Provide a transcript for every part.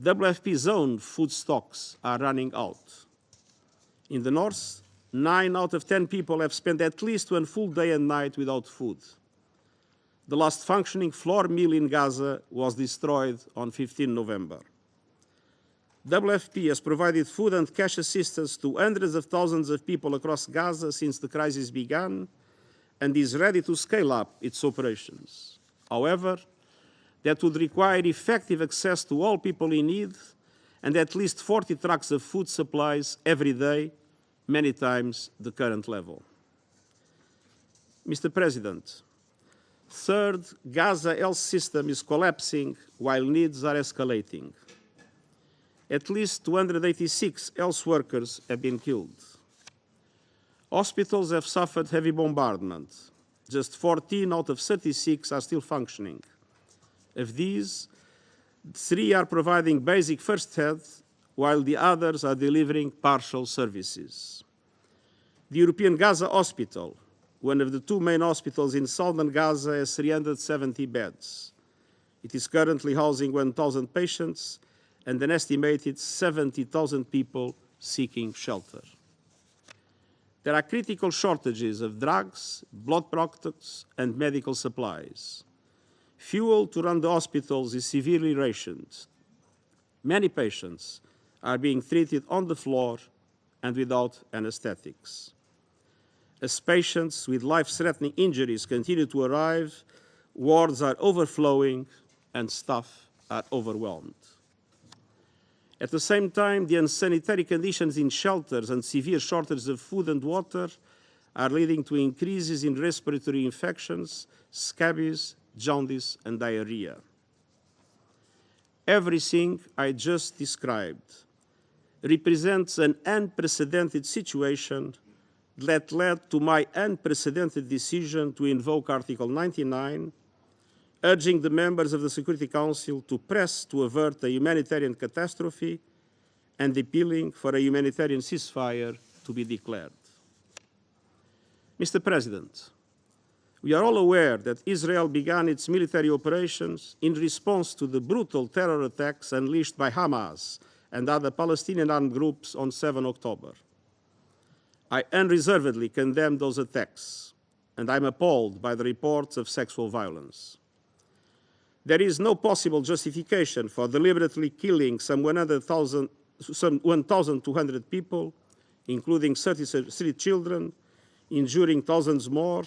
WFP's own food stocks are running out. In the north, 9 out of 10 people have spent at least one full day and night without food. The last functioning flour mill in Gaza was destroyed on 15 November. WFP has provided food and cash assistance to hundreds of thousands of people across Gaza since the crisis began and is ready to scale up its operations. However, that would require effective access to all people in need and at least 40 trucks of food supplies every day, many times the current level. Mr. President, third, Gaza health system is collapsing while needs are escalating. At least 286 health workers have been killed. Hospitals have suffered heavy bombardment. Just 14 out of 36 are still functioning. Of these, 3 are providing basic first aid, while the others are delivering partial services. The European Gaza Hospital, one of the 2 main hospitals in southern Gaza, has 370 beds. It is currently housing 1,000 patients and an estimated 70,000 people seeking shelter. There are critical shortages of drugs, blood products, and medical supplies. Fuel to run the hospitals is severely rationed. Many patients are being treated on the floor and without anesthetics. As patients with life-threatening injuries continue to arrive, wards are overflowing and staff are overwhelmed. At the same time, the unsanitary conditions in shelters and severe shortages of food and water are leading to increases in respiratory infections, scabies, jaundice, and diarrhea. Everything I just described represents an unprecedented situation that led to my unprecedented decision to invoke Article 99, urging the members of the Security Council to press to avert a humanitarian catastrophe and appealing for a humanitarian ceasefire to be declared. Mr. President, we are all aware that Israel began its military operations in response to the brutal terror attacks unleashed by Hamas and other Palestinian armed groups on 7 October. I unreservedly condemn those attacks, and I'm appalled by the reports of sexual violence. There is no possible justification for deliberately killing some 1,200 people, including 33 children, injuring thousands more,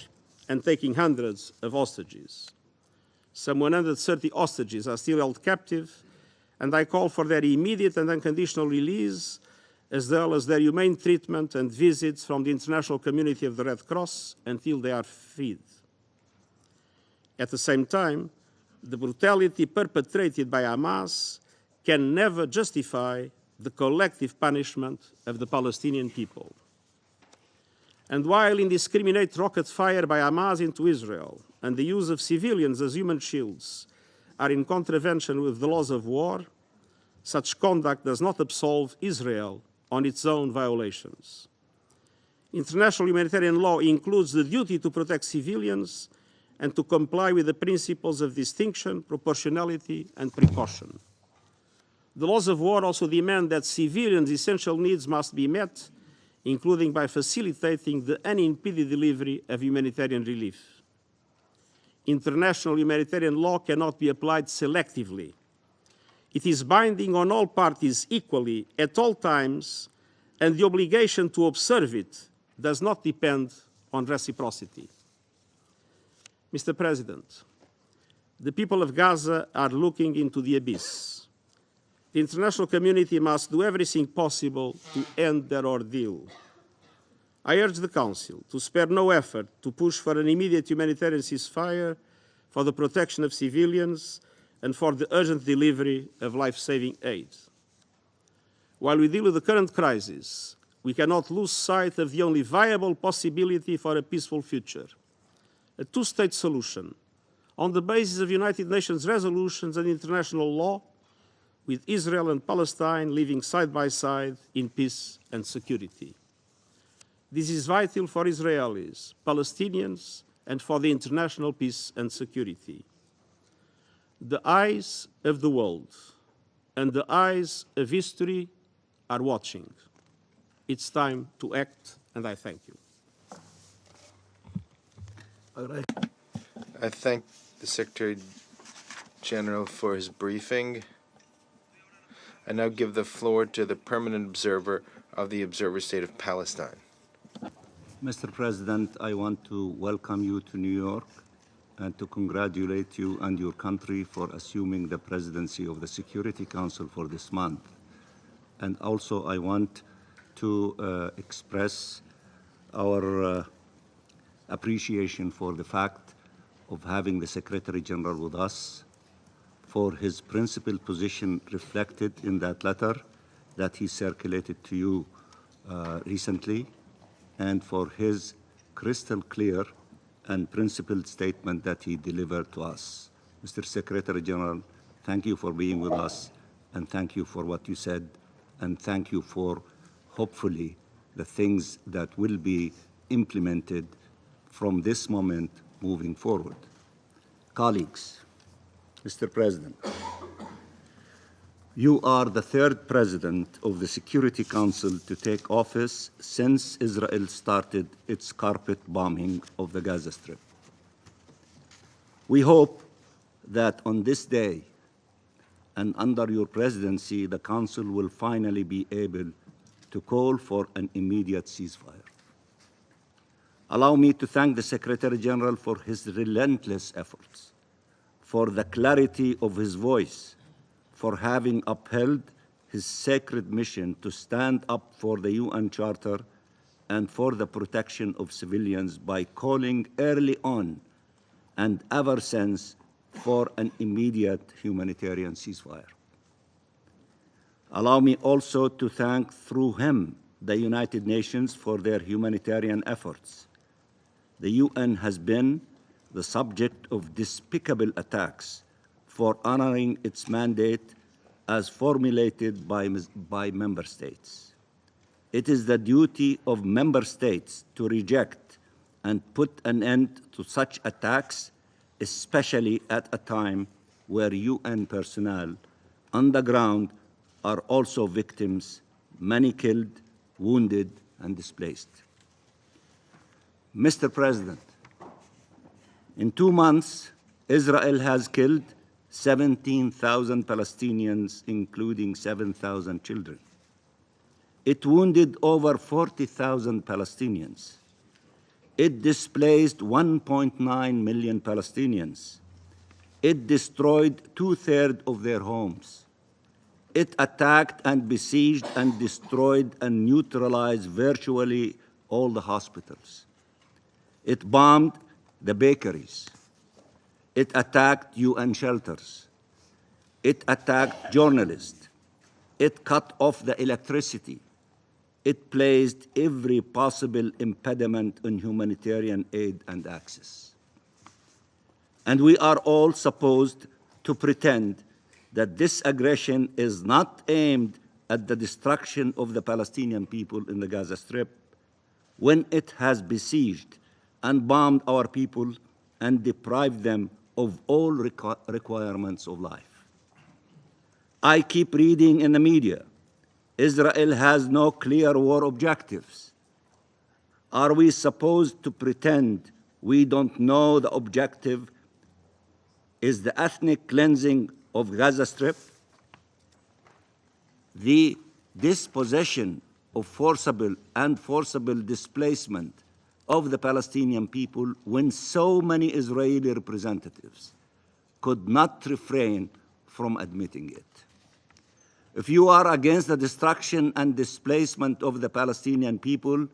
and taking hundreds of hostages. Some 130 hostages are still held captive, and I call for their immediate and unconditional release, as well as their humane treatment and visits from the international community of the Red Cross until they are freed. At the same time, the brutality perpetrated by Hamas can never justify the collective punishment of the Palestinian people. And while indiscriminate rocket fire by Hamas into Israel and the use of civilians as human shields are in contravention with the laws of war, such conduct does not absolve Israel on its own violations. International humanitarian law includes the duty to protect civilians and to comply with the principles of distinction, proportionality, and precaution. The laws of war also demand that civilians' essential needs must be met, including by facilitating the unimpeded delivery of humanitarian relief. International humanitarian law cannot be applied selectively. It is binding on all parties equally at all times, and the obligation to observe it does not depend on reciprocity. Mr. President, the people of Gaza are looking into the abyss. The international community must do everything possible to end their ordeal. I urge the Council to spare no effort to push for an immediate humanitarian ceasefire, for the protection of civilians, and for the urgent delivery of life-saving aid. While we deal with the current crisis, we cannot lose sight of the only viable possibility for a peaceful future: a two-state solution on the basis of United Nations resolutions and international law, with Israel and Palestine living side by side in peace and security. This is vital for Israelis, Palestinians, and for the international peace and security. The eyes of the world and the eyes of history are watching. It's time to act, and I thank you. I thank the Secretary General for his briefing. I now give the floor to the permanent observer of the Observer State of Palestine. Mr. President, I want to welcome you to New York and to congratulate you and your country for assuming the presidency of the Security Council for this month. And also I want to express our appreciation for the fact of having the Secretary General with us, for his principled position reflected in that letter that he circulated to you recently, and for his crystal clear and principled statement that he delivered to us. Mr. Secretary General, thank you for being with us, and thank you for what you said, and thank you for, hopefully, the things that will be implemented from this moment moving forward. Colleagues, Mr. President, you are the third president of the Security Council to take office since Israel started its carpet bombing of the Gaza Strip. We hope that on this day and under your presidency, the Council will finally be able to call for an immediate ceasefire. Allow me to thank the Secretary General for his relentless efforts, for the clarity of his voice, for having upheld his sacred mission to stand up for the UN Charter and for the protection of civilians by calling early on and ever since for an immediate humanitarian ceasefire. Allow me also to thank through him the United Nations for their humanitarian efforts. The UN has been the subject of despicable attacks for honoring its mandate as formulated by member states. It is the duty of member states to reject and put an end to such attacks, especially at a time where UN personnel on the ground are also victims, many killed, wounded, and displaced. Mr. President, in 2 months, Israel has killed 17,000 Palestinians, including 7,000 children. It wounded over 40,000 Palestinians. It displaced 1.9 million Palestinians. It destroyed 2/3 of their homes. It attacked and besieged and destroyed and neutralized virtually all the hospitals. It bombed the bakeries. It attacked UN shelters. It attacked journalists. It cut off the electricity. It placed every possible impediment on humanitarian aid and access. And we are all supposed to pretend that this aggression is not aimed at the destruction of the Palestinian people in the Gaza Strip when it has besieged and bombed our people and deprived them of all requirements of life. I keep reading in the media, Israel has no clear war objectives. Are we supposed to pretend we don't know the objective is the ethnic cleansing of Gaza Strip, the dispossession of forcible displacement of the Palestinian people when so many Israeli representatives could not refrain from admitting it? If you are against the destruction and displacement of the Palestinian people,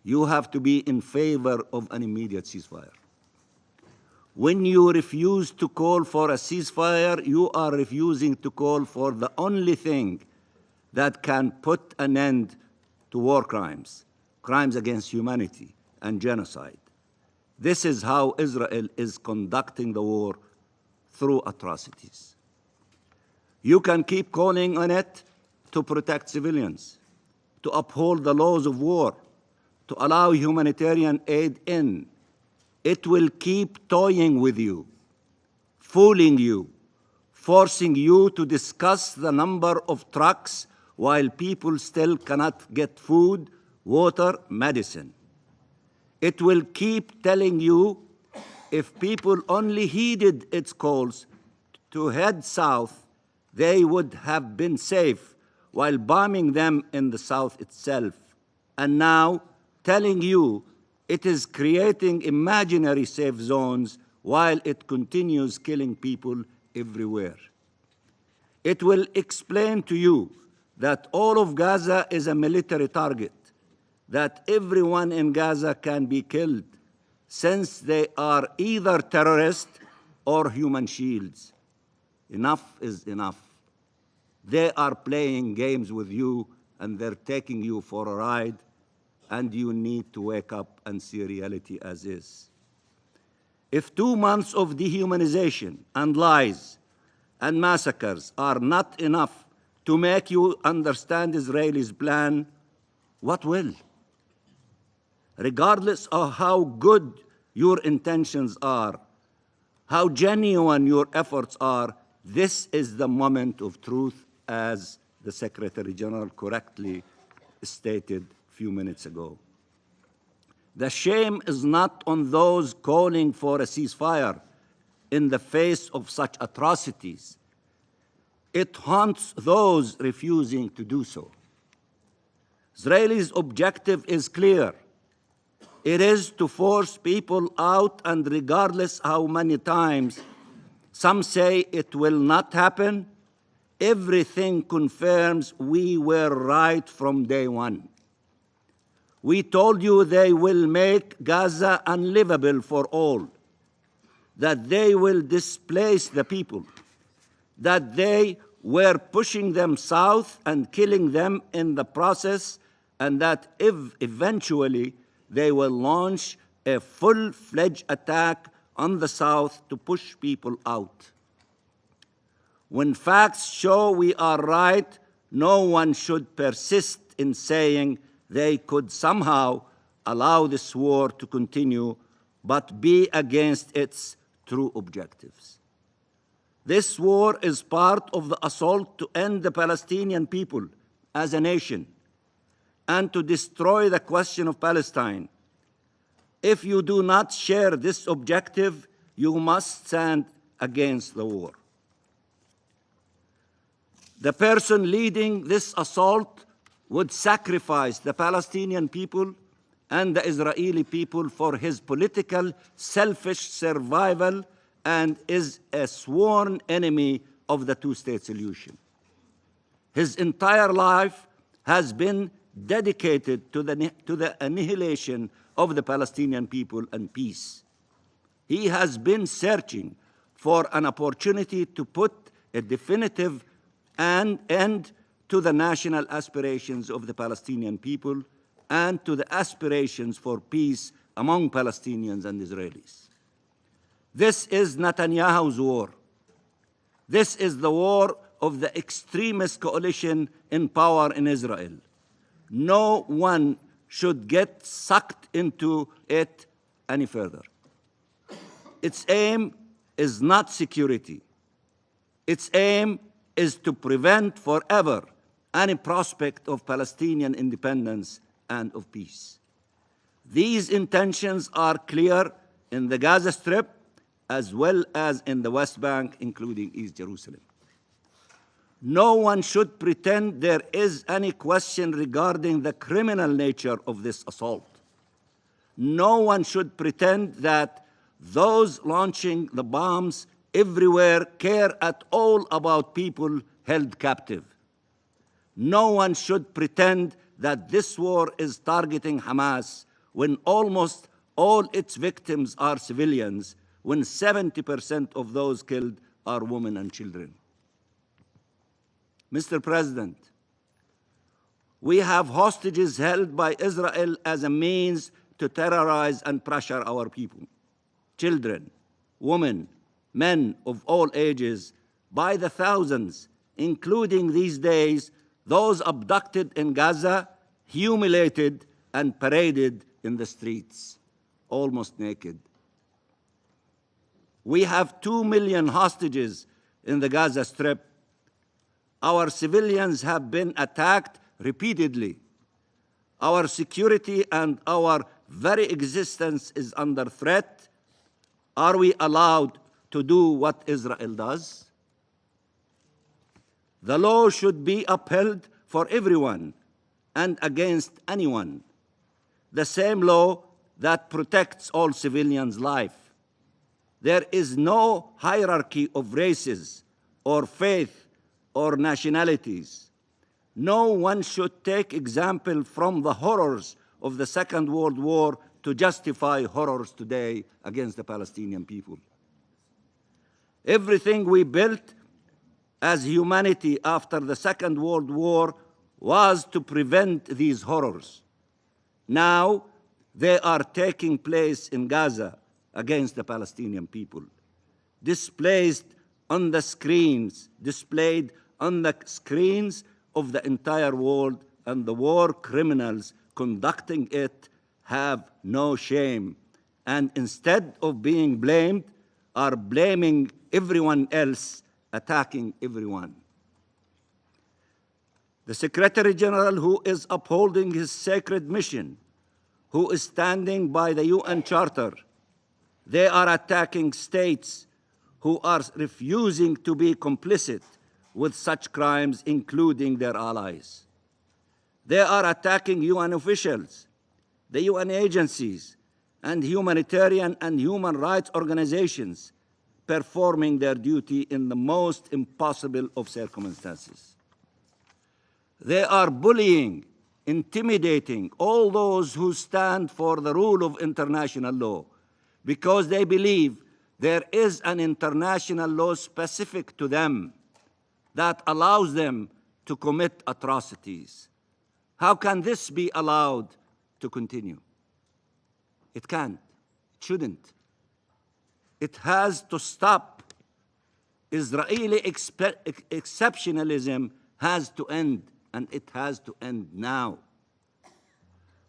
you have to be in favor of an immediate ceasefire. When you refuse to call for a ceasefire, you are refusing to call for the only thing that can put an end to war crimes, crimes against humanity, and genocide. This is how Israel is conducting the war, through atrocities. You can keep calling on it to protect civilians, to uphold the laws of war, to allow humanitarian aid in. It will keep toying with you, fooling you, forcing you to discuss the number of trucks while people still cannot get food, water, medicine. It will keep telling you if people only heeded its calls to head south, they would have been safe while bombing them in the south itself. And now telling you it is creating imaginary safe zones while it continues killing people everywhere. It will explain to you that all of Gaza is a military target, that everyone in Gaza can be killed, since they are either terrorists or human shields. Enough is enough. They are playing games with you, and they're taking you for a ride, and you need to wake up and see reality as is. If 2 months of dehumanization and lies and massacres are not enough to make you understand Israel's plan, what will? Regardless of how good your intentions are, how genuine your efforts are, this is the moment of truth, as the Secretary General correctly stated a few minutes ago. The shame is not on those calling for a ceasefire in the face of such atrocities. It haunts those refusing to do so. Israel's objective is clear. It is to force people out, and regardless how many times some say it will not happen, everything confirms we were right from day one. We told you they will make Gaza unlivable for all, that they will displace the people, that they were pushing them south and killing them in the process, and that if eventually they will launch a full-fledged attack on the south to push people out. When facts show we are right, no one should persist in saying they could somehow allow this war to continue, but be against its true objectives. This war is part of the assault to end the Palestinian people as a nation and to destroy the question of Palestine. If you do not share this objective, you must stand against the war. The person leading this assault would sacrifice the Palestinian people and the Israeli people for his political, selfish survival, and is a sworn enemy of the two-state solution. His entire life has been dedicated to the annihilation of the Palestinian people and peace. He has been searching for an opportunity to put a definitive end to the national aspirations of the Palestinian people and to the aspirations for peace among Palestinians and Israelis. This is Netanyahu's war. This is the war of the extremist coalition in power in Israel. No one should get sucked into it any further. Its aim is not security. Its aim is to prevent forever any prospect of Palestinian independence and of peace. These intentions are clear in the Gaza Strip as well as in the West Bank, including East Jerusalem. No one should pretend there is any question regarding the criminal nature of this assault. No one should pretend that those launching the bombs everywhere care at all about people held captive. No one should pretend that this war is targeting Hamas when almost all its victims are civilians, when 70% of those killed are women and children. Mr. President, we have hostages held by Israel as a means to terrorize and pressure our people. Children, women, men of all ages, by the thousands, including these days those abducted in Gaza, humiliated and paraded in the streets, almost naked. We have 2 million hostages in the Gaza Strip. Our civilians have been attacked repeatedly. Our security and our very existence is under threat. Are we allowed to do what Israel does? The law should be upheld for everyone and against anyone. The same law that protects all civilians' life. There is no hierarchy of races or faith or nationalities. No one should take example from the horrors of the Second World War to justify horrors today against the Palestinian people. Everything we built as humanity after the Second World War was to prevent these horrors. Now they are taking place in Gaza against the Palestinian people, displayed on the screens of the entire world, and the war criminals conducting it have no shame, and instead of being blamed, are blaming everyone else, attacking everyone. The Secretary General, who is upholding his sacred mission, who is standing by the UN Charter, they are attacking states who are refusing to be complicit with such crimes, including their allies. They are attacking UN officials, the UN agencies, and humanitarian and human rights organizations performing their duty in the most impossible of circumstances. They are bullying, intimidating all those who stand for the rule of international law because they believe there is an international law specific to them that allows them to commit atrocities. How can this be allowed to continue? It can't. It shouldn't. It has to stop. Israeli exceptionalism has to end, and it has to end now.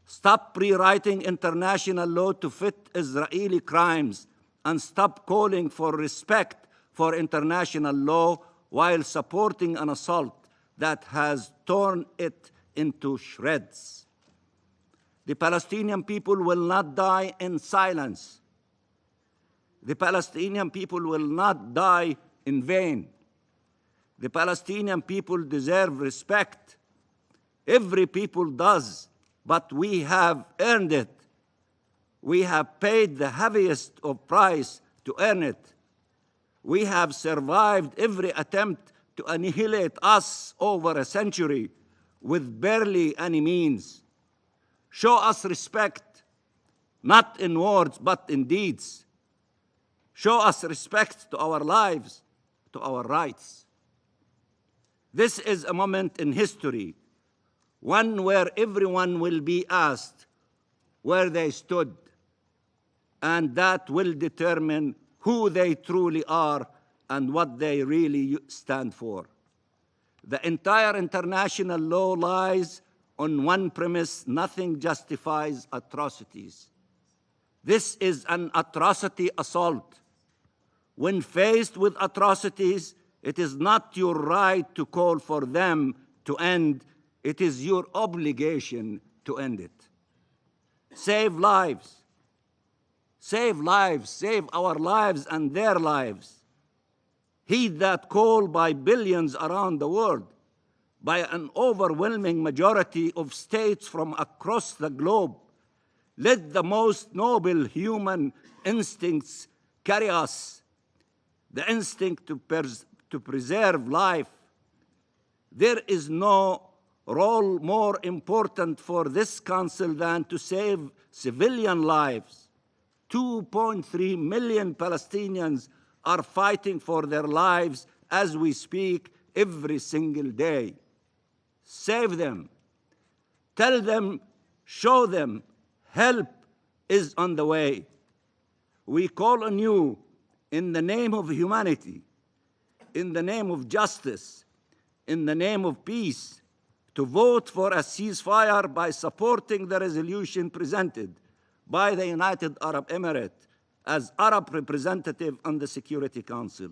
Stop rewriting international law to fit Israeli crimes, and stop calling for respect for international law while supporting an assault that has torn it into shreds. The Palestinian people will not die in silence. The Palestinian people will not die in vain. The Palestinian people deserve respect. Every people does, but we have earned it. We have paid the heaviest of price to earn it. We have survived every attempt to annihilate us over a century with barely any means. Show us respect, not in words, but in deeds. Show us respect to our lives, to our rights. This is a moment in history, one where everyone will be asked where they stood, and that will determine who they truly are and what they really stand for. The entire international law lies on one premise: nothing justifies atrocities. This is an atrocity assault. When faced with atrocities, it is not your right to call for them to end. It is your obligation to end it. Save lives. Save lives. Save our lives and their lives. Heed that call by billions around the world, by an overwhelming majority of states from across the globe. Let the most noble human instincts carry us, the instinct to preserve life. There is no role more important for this council than to save civilian lives. 2.3 million Palestinians are fighting for their lives as we speak every single day. Save them. Tell them, show them, help is on the way. We call on you in the name of humanity, in the name of justice, in the name of peace, to vote for a ceasefire by supporting the resolution presented by the United Arab Emirates as Arab representative on the Security Council.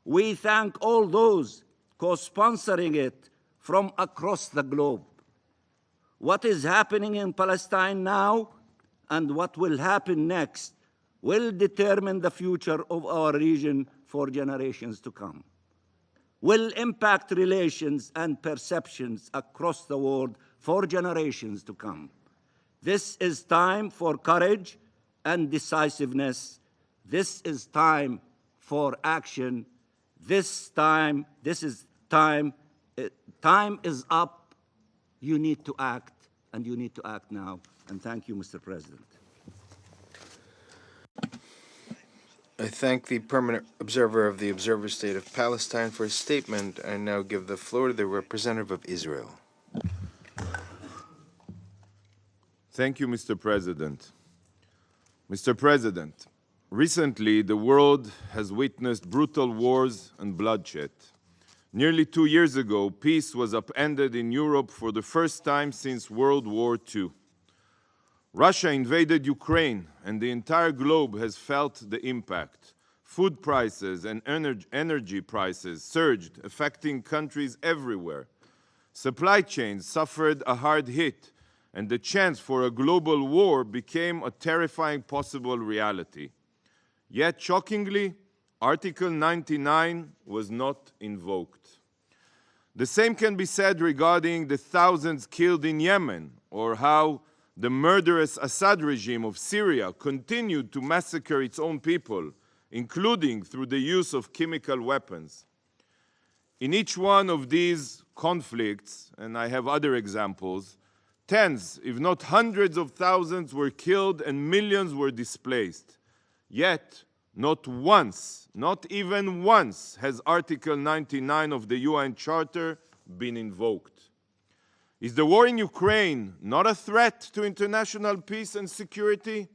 We thank all those co-sponsoring it from across the globe. What is happening in Palestine now and what will happen next will determine the future of our region for generations to come, will impact relations and perceptions across the world for generations to come. This is time for courage and decisiveness. This is time for action. Time is up. You need to act, and you need to act now. And thank you, Mr. President. I thank the permanent observer of the Observer State of Palestine for his statement. I now give the floor to the representative of Israel. Thank you, Mr. President. Mr. President, recently the world has witnessed brutal wars and bloodshed. Nearly 2 years ago, peace was upended in Europe for the first time since World War II. Russia invaded Ukraine, and the entire globe has felt the impact. Food prices and energy prices surged, affecting countries everywhere. Supply chains suffered a hard hit, and the chance for a global war became a terrifying possible reality. Yet, shockingly, Article 99 was not invoked. The same can be said regarding the thousands killed in Yemen, or how the murderous Assad regime of Syria continued to massacre its own people, including through the use of chemical weapons. In each one of these conflicts, and I have other examples, tens, if not hundreds of thousands were killed and millions were displaced. Yet, not once, not even once, has Article 99 of the UN Charter been invoked. Is the war in Ukraine not a threat to international peace and security?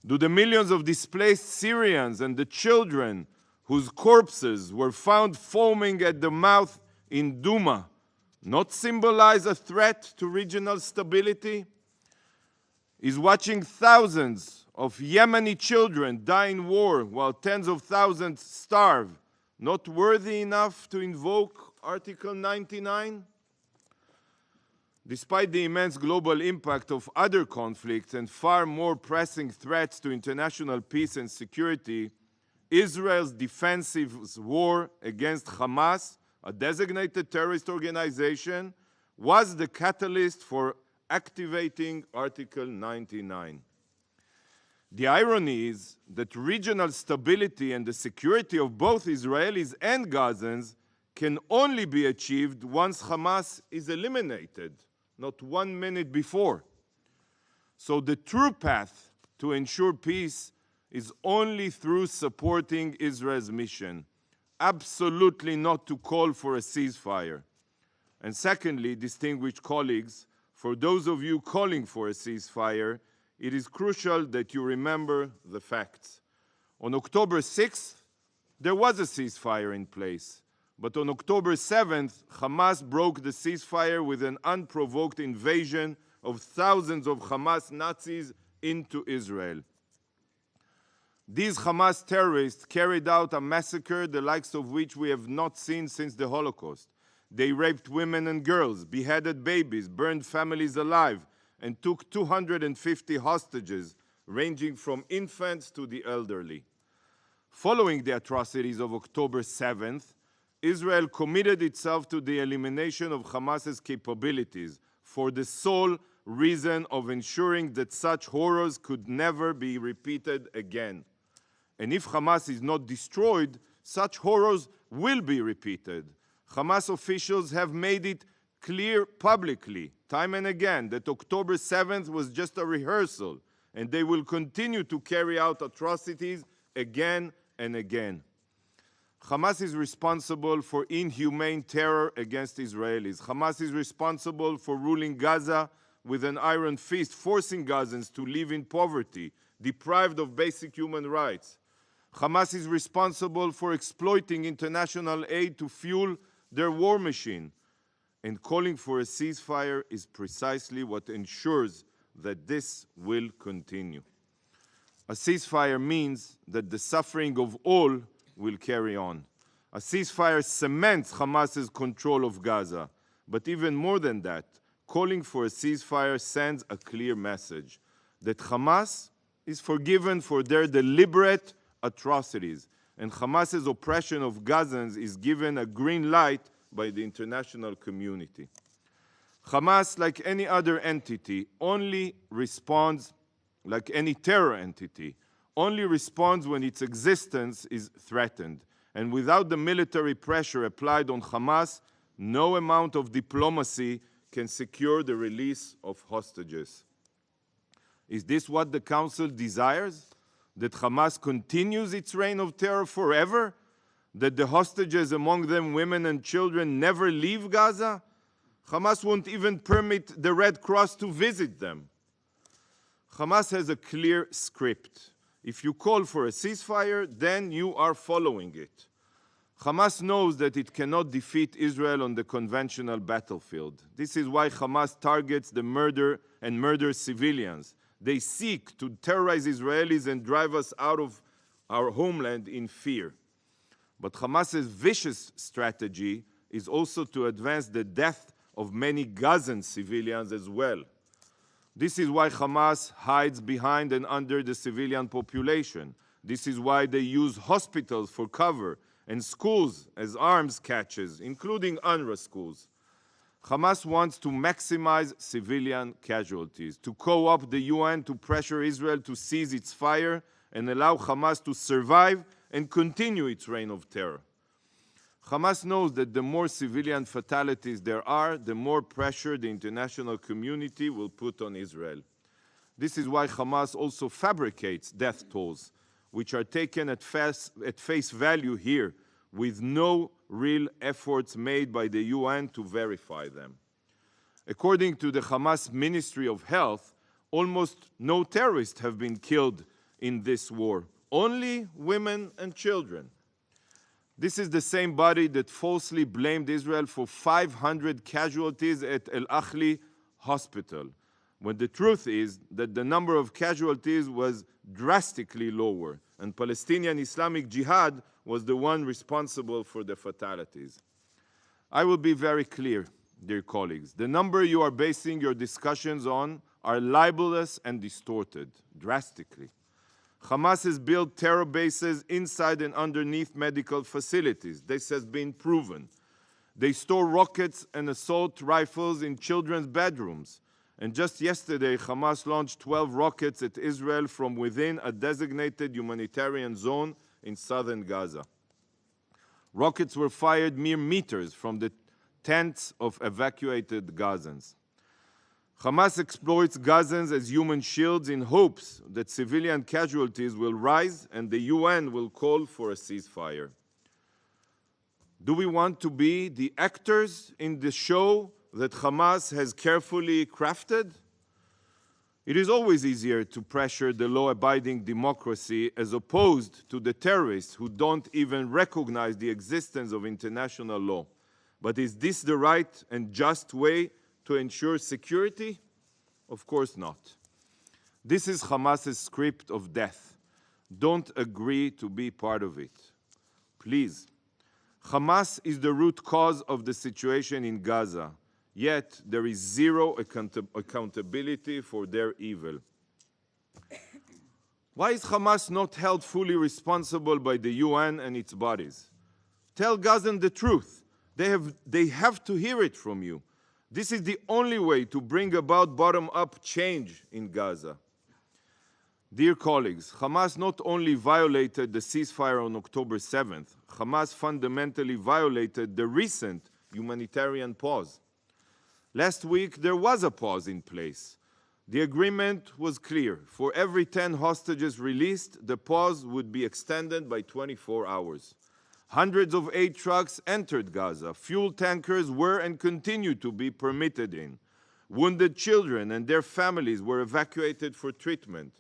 Do the millions of displaced Syrians and the children whose corpses were found foaming at the mouth in Douma not symbolize a threat to regional stability? Is watching thousands of Yemeni children die in war while tens of thousands starve not worthy enough to invoke Article 99? Despite the immense global impact of other conflicts and far more pressing threats to international peace and security, Israel's defensive war against Hamas, a designated terrorist organization, was the catalyst for activating Article 99. The irony is that regional stability and the security of both Israelis and Gazans can only be achieved once Hamas is eliminated, not 1 minute before. So the true path to ensure peace is only through supporting Israel's mission, absolutely not to call for a ceasefire. And secondly, distinguished colleagues, for those of you calling for a ceasefire, it is crucial that you remember the facts. On October 6th, there was a ceasefire in place. But on October 7th, Hamas broke the ceasefire with an unprovoked invasion of thousands of Hamas Nazis into Israel. These Hamas terrorists carried out a massacre the likes of which we have not seen since the Holocaust. They raped women and girls, beheaded babies, burned families alive, and took 250 hostages, ranging from infants to the elderly. Following the atrocities of October 7th, Israel committed itself to the elimination of Hamas's capabilities for the sole reason of ensuring that such horrors could never be repeated again. And if Hamas is not destroyed, such horrors will be repeated. Hamas officials have made it clear publicly, time and again, that October 7th was just a rehearsal, and they will continue to carry out atrocities again and again. Hamas is responsible for inhumane terror against Israelis. Hamas is responsible for ruling Gaza with an iron fist, forcing Gazans to live in poverty, deprived of basic human rights. Hamas is responsible for exploiting international aid to fuel their war machine. And calling for a ceasefire is precisely what ensures that this will continue. A ceasefire means that the suffering of all will carry on. A ceasefire cements Hamas's control of Gaza. But even more than that, calling for a ceasefire sends a clear message that Hamas is forgiven for their deliberate atrocities, and Hamas's oppression of Gazans is given a green light by the international community. Hamas, like any other entity, only responds, like any terror entity, only responds when its existence is threatened. And without the military pressure applied on Hamas, no amount of diplomacy can secure the release of hostages. Is this what the Council desires? That Hamas continues its reign of terror forever? That the hostages, among them women and children, never leave Gaza? Hamas won't even permit the Red Cross to visit them. Hamas has a clear script. If you call for a ceasefire, then you are following it. Hamas knows that it cannot defeat Israel on the conventional battlefield. This is why Hamas targets the murders civilians. They seek to terrorize Israelis and drive us out of our homeland in fear. But Hamas's vicious strategy is also to advance the death of many Gazan civilians as well. This is why Hamas hides behind and under the civilian population. This is why they use hospitals for cover and schools as arms catches, including UNRWA schools. Hamas wants to maximize civilian casualties, to co-opt the UN to pressure Israel to cease its fire and allow Hamas to survive and continue its reign of terror. Hamas knows that the more civilian fatalities there are, the more pressure the international community will put on Israel. This is why Hamas also fabricates death tolls, which are taken at face value here, with no real efforts made by the UN to verify them. According to the Hamas Ministry of Health, almost no terrorists have been killed in this war, only women and children. This is the same body that falsely blamed Israel for 500 casualties at El Ahli hospital, when the truth is that the number of casualties was drastically lower, and Palestinian Islamic Jihad was the one responsible for the fatalities. I will be very clear, dear colleagues. The number you are basing your discussions on are libelous and distorted, drastically. Hamas has built terror bases inside and underneath medical facilities. This has been proven. They store rockets and assault rifles in children's bedrooms. And just yesterday, Hamas launched 12 rockets at Israel from within a designated humanitarian zone in southern Gaza. Rockets were fired mere meters from the tents of evacuated Gazans. Hamas exploits Gazans as human shields in hopes that civilian casualties will rise and the UN will call for a ceasefire. Do we want to be the actors in the show that Hamas has carefully crafted? It is always easier to pressure the law-abiding democracy as opposed to the terrorists who don't even recognize the existence of international law. But is this the right and just way to ensure security? Of course not. This is Hamas's script of death. Don't agree to be part of it. Please. Hamas is the root cause of the situation in Gaza. Yet there is zero accountability for their evil. Why is Hamas not held fully responsible by the UN and its bodies? Tell Gazans the truth. They have to hear it from you. This is the only way to bring about bottom-up change in Gaza. Dear colleagues, Hamas not only violated the ceasefire on October 7th, Hamas fundamentally violated the recent humanitarian pause. Last week, there was a pause in place. The agreement was clear. For every 10 hostages released, the pause would be extended by 24 hours. Hundreds of aid trucks entered Gaza. Fuel tankers were and continue to be permitted in. Wounded children and their families were evacuated for treatment.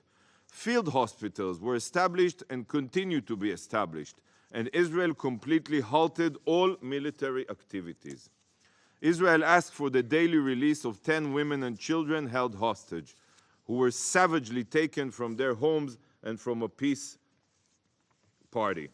Field hospitals were established and continue to be established. And Israel completely halted all military activities. Israel asked for the daily release of 10 women and children held hostage, who were savagely taken from their homes and from a peace party.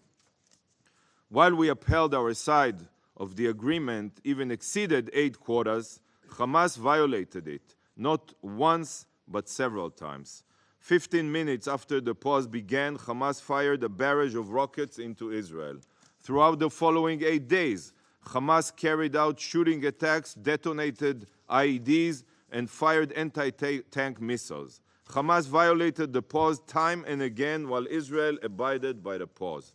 While we upheld our side of the agreement, even exceeded aid quotas, Hamas violated it, not once, but several times. 15 minutes after the pause began, Hamas fired a barrage of rockets into Israel. Throughout the following 8 days, Hamas carried out shooting attacks, detonated IEDs, and fired anti-tank missiles. Hamas violated the pause time and again, while Israel abided by the pause.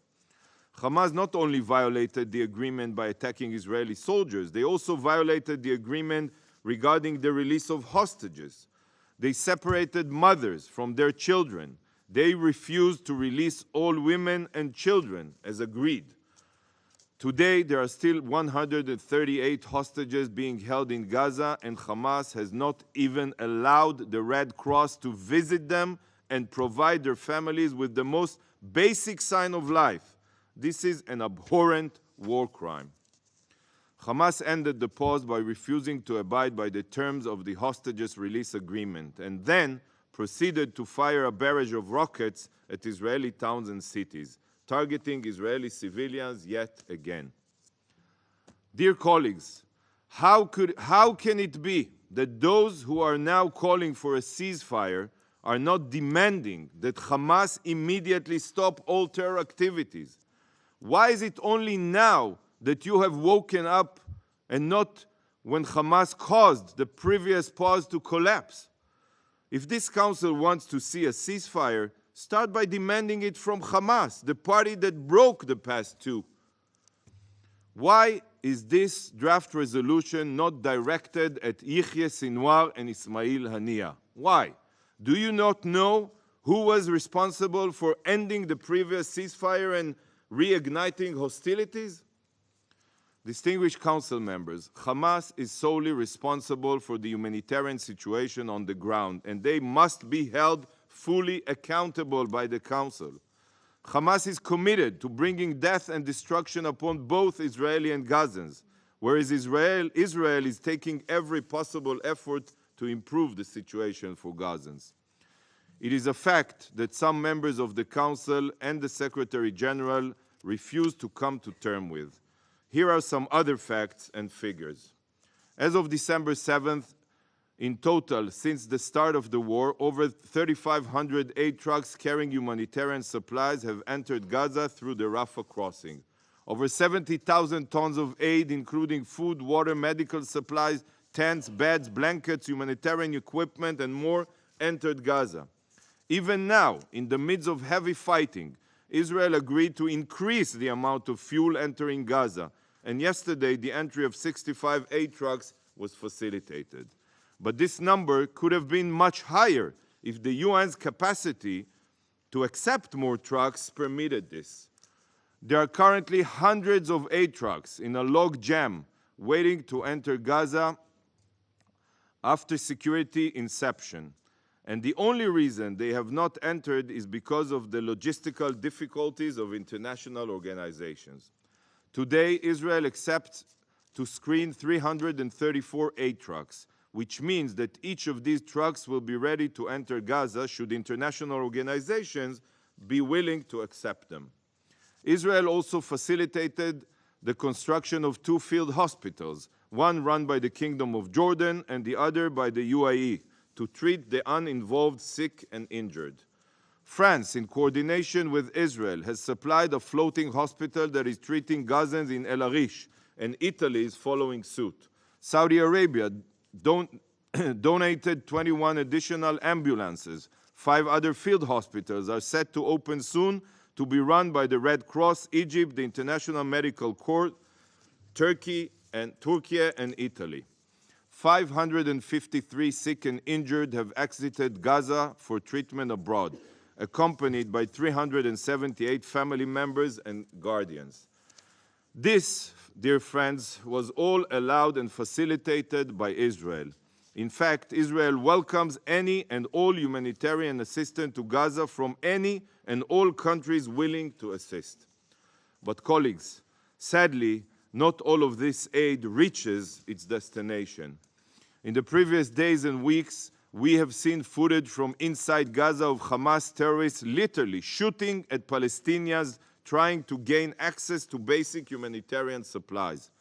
Hamas not only violated the agreement by attacking Israeli soldiers, they also violated the agreement regarding the release of hostages. They separated mothers from their children. They refused to release all women and children as agreed. Today, there are still 138 hostages being held in Gaza, and Hamas has not even allowed the Red Cross to visit them and provide their families with the most basic sign of life. This is an abhorrent war crime. Hamas ended the pause by refusing to abide by the terms of the hostages release agreement, and then proceeded to fire a barrage of rockets at Israeli towns and cities, targeting Israeli civilians yet again. Dear colleagues, how can it be that those who are now calling for a ceasefire are not demanding that Hamas immediately stop all terror activities? Why is it only now that you have woken up and not when Hamas caused the previous pause to collapse? If this council wants to see a ceasefire, start by demanding it from Hamas, the party that broke the past two. Why is this draft resolution not directed at Yihya Sinwar and Ismail Haniyeh? Why? Do you not know who was responsible for ending the previous ceasefire and reigniting hostilities? Distinguished council members, Hamas is solely responsible for the humanitarian situation on the ground, and they must be held fully accountable by the Council. Hamas is committed to bringing death and destruction upon both Israeli and Gazans, whereas Israel is taking every possible effort to improve the situation for Gazans. It is a fact that some members of the Council and the Secretary General refuse to come to terms with. Here are some other facts and figures. As of December 7th, in total, since the start of the war, over 3,500 aid trucks carrying humanitarian supplies have entered Gaza through the Rafah crossing. Over 70,000 tons of aid, including food, water, medical supplies, tents, beds, blankets, humanitarian equipment, and more, entered Gaza. Even now, in the midst of heavy fighting, Israel agreed to increase the amount of fuel entering Gaza, and yesterday the entry of 65 aid trucks was facilitated. But this number could have been much higher if the UN's capacity to accept more trucks permitted this. There are currently hundreds of aid trucks in a log jam waiting to enter Gaza after security inception. And the only reason they have not entered is because of the logistical difficulties of international organizations. Today, Israel accepts to screen 334 aid trucks, which means that each of these trucks will be ready to enter Gaza should international organizations be willing to accept them. Israel also facilitated the construction of 2 field hospitals, one run by the Kingdom of Jordan and the other by the UAE, to treat the uninvolved sick and injured. France, in coordination with Israel, has supplied a floating hospital that is treating Gazans in El Arish, and Italy is following suit. Saudi Arabia donated 21 additional ambulances. 5 other field hospitals are set to open soon to be run by the Red Cross, Egypt, the International Medical Corps, Turkey and Italy. 553 sick and injured have exited Gaza for treatment abroad, accompanied by 378 family members and guardians. This, dear friends, was all allowed and facilitated by Israel. In fact, Israel welcomes any and all humanitarian assistance to Gaza from any and all countries willing to assist. But colleagues, sadly, not all of this aid reaches its destination. In the previous days and weeks, we have seen footage from inside Gaza of Hamas terrorists literally shooting at Palestinians trying to gain access to basic humanitarian supplies.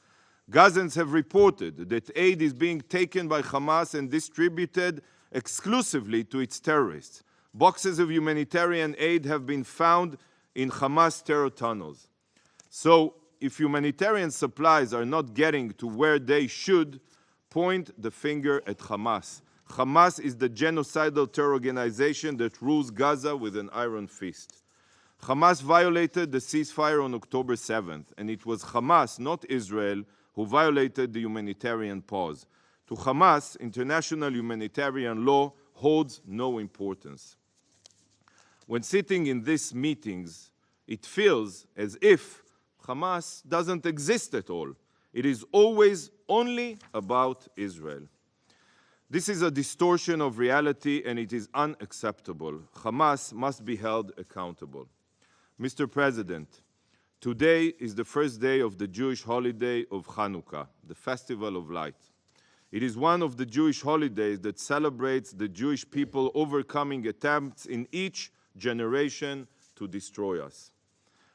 Gazans have reported that aid is being taken by Hamas and distributed exclusively to its terrorists. Boxes of humanitarian aid have been found in Hamas terror tunnels. So, if humanitarian supplies are not getting to where they should, point the finger at Hamas. Hamas is the genocidal terror organization that rules Gaza with an iron fist. Hamas violated the ceasefire on October 7th, and it was Hamas, not Israel, who violated the humanitarian pause. To Hamas, international humanitarian law holds no importance. When sitting in these meetings, it feels as if Hamas doesn't exist at all. It is always only about Israel. This is a distortion of reality, and it is unacceptable. Hamas must be held accountable. Mr. President, today is the first day of the Jewish holiday of Hanukkah, the Festival of Light. It is one of the Jewish holidays that celebrates the Jewish people overcoming attempts in each generation to destroy us.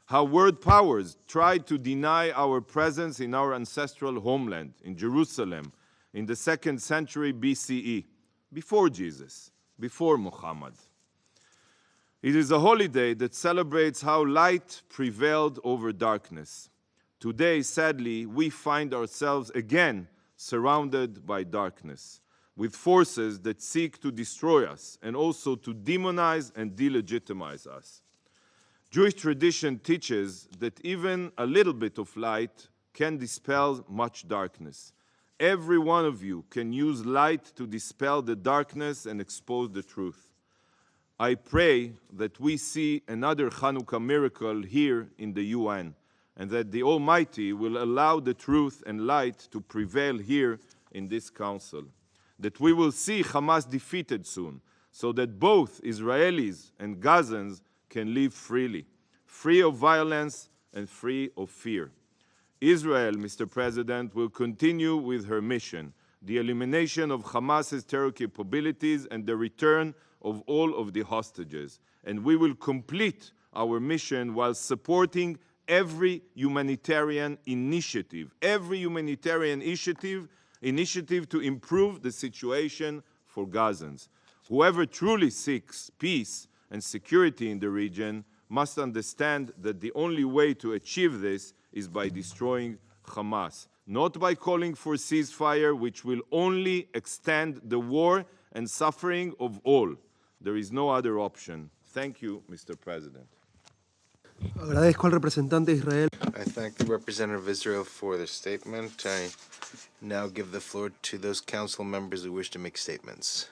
How world powers tried to deny our presence in our ancestral homeland, in Jerusalem, in the 2nd century BCE, before Jesus, before Muhammad. It is a holiday that celebrates how light prevailed over darkness. Today, sadly, we find ourselves again surrounded by darkness, with forces that seek to destroy us and also to demonize and delegitimize us. Jewish tradition teaches that even a little bit of light can dispel much darkness. Every one of you can use light to dispel the darkness and expose the truth. I pray that we see another Hanukkah miracle here in the UN, and that the Almighty will allow the truth and light to prevail here in this council. That we will see Hamas defeated soon, so that both Israelis and Gazans can live freely, free of violence and free of fear. Israel, Mr. President, will continue with her mission, the elimination of Hamas's terror capabilities and the return of all of the hostages. And we will complete our mission while supporting every humanitarian initiative to improve the situation for Gazans. Whoever truly seeks peace and security in the region must understand that the only way to achieve this is by destroying Hamas, not by calling for ceasefire, which will only extend the war and suffering of all. There is no other option. Thank you, Mr. President. Agradezco al representante de Israel. I thank the representative of Israel for the statement. I now give the floor to those council members who wish to make statements.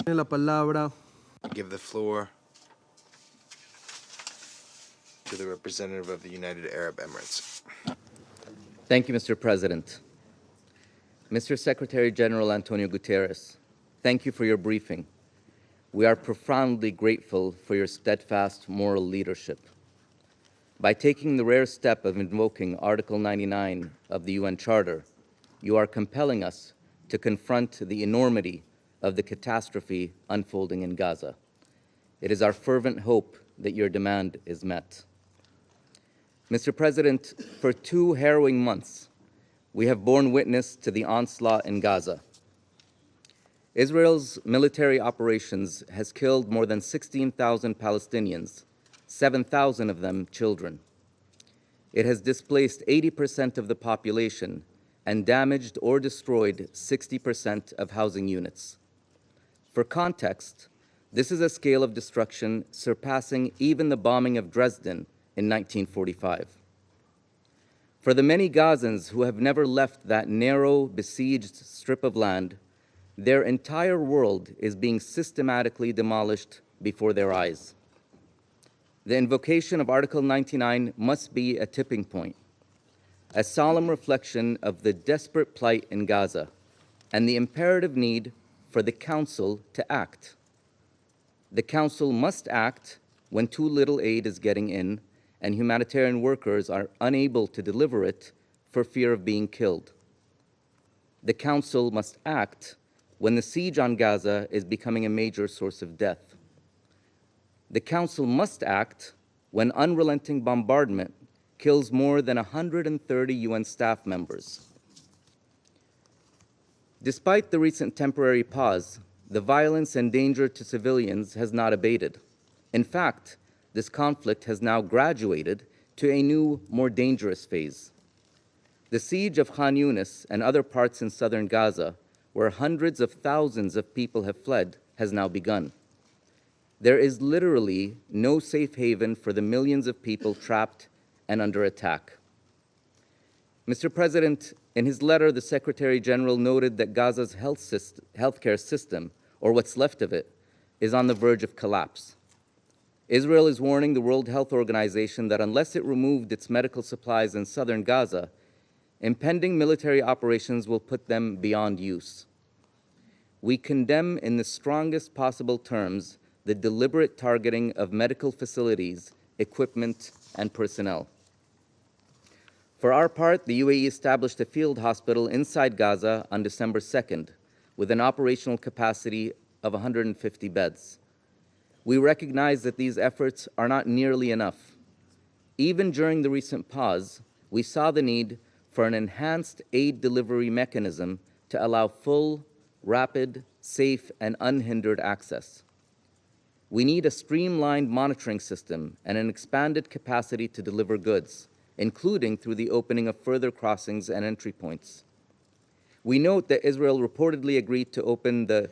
La palabra. I give the floor to the representative of the United Arab Emirates. Thank you, Mr. President. Mr. Secretary General Antonio Guterres, thank you for your briefing. We are profoundly grateful for your steadfast moral leadership. By taking the rare step of invoking Article 99 of the UN Charter, you are compelling us to confront the enormity of the catastrophe unfolding in Gaza. It is our fervent hope that your demand is met. Mr. President, for 2 harrowing months, we have borne witness to the onslaught in Gaza. Israel's military operations has killed more than 16,000 Palestinians, 7,000 of them children. It has displaced 80% of the population and damaged or destroyed 60% of housing units. For context, this is a scale of destruction surpassing even the bombing of Dresden in 1945. For the many Gazans who have never left that narrow, besieged strip of land, their entire world is being systematically demolished before their eyes. The invocation of Article 99 must be a tipping point, a solemn reflection of the desperate plight in Gaza and the imperative need for the Council to act. The Council must act when too little aid is getting in and humanitarian workers are unable to deliver it for fear of being killed. The Council must act when the siege on Gaza is becoming a major source of death. The Council must act when unrelenting bombardment kills more than 130 UN staff members. Despite the recent temporary pause, the violence and danger to civilians has not abated. In fact, this conflict has now graduated to a new, more dangerous phase. The siege of Khan Yunis and other parts in southern Gaza, where hundreds of thousands of people have fled, has now begun. There is literally no safe haven for the millions of people trapped and under attack. Mr. President, in his letter, the Secretary General noted that Gaza's healthcare system, or what's left of it, is on the verge of collapse. Israel is warning the World Health Organization that unless it removed its medical supplies in southern Gaza, impending military operations will put them beyond use. We condemn in the strongest possible terms the deliberate targeting of medical facilities, equipment, and personnel. For our part, the UAE established a field hospital inside Gaza on December 2nd, with an operational capacity of 150 beds. We recognize that these efforts are not nearly enough. Even during the recent pause, we saw the need for an enhanced aid delivery mechanism to allow full, rapid, safe, and unhindered access. We need a streamlined monitoring system and an expanded capacity to deliver goods, including through the opening of further crossings and entry points. We note that Israel reportedly agreed to open the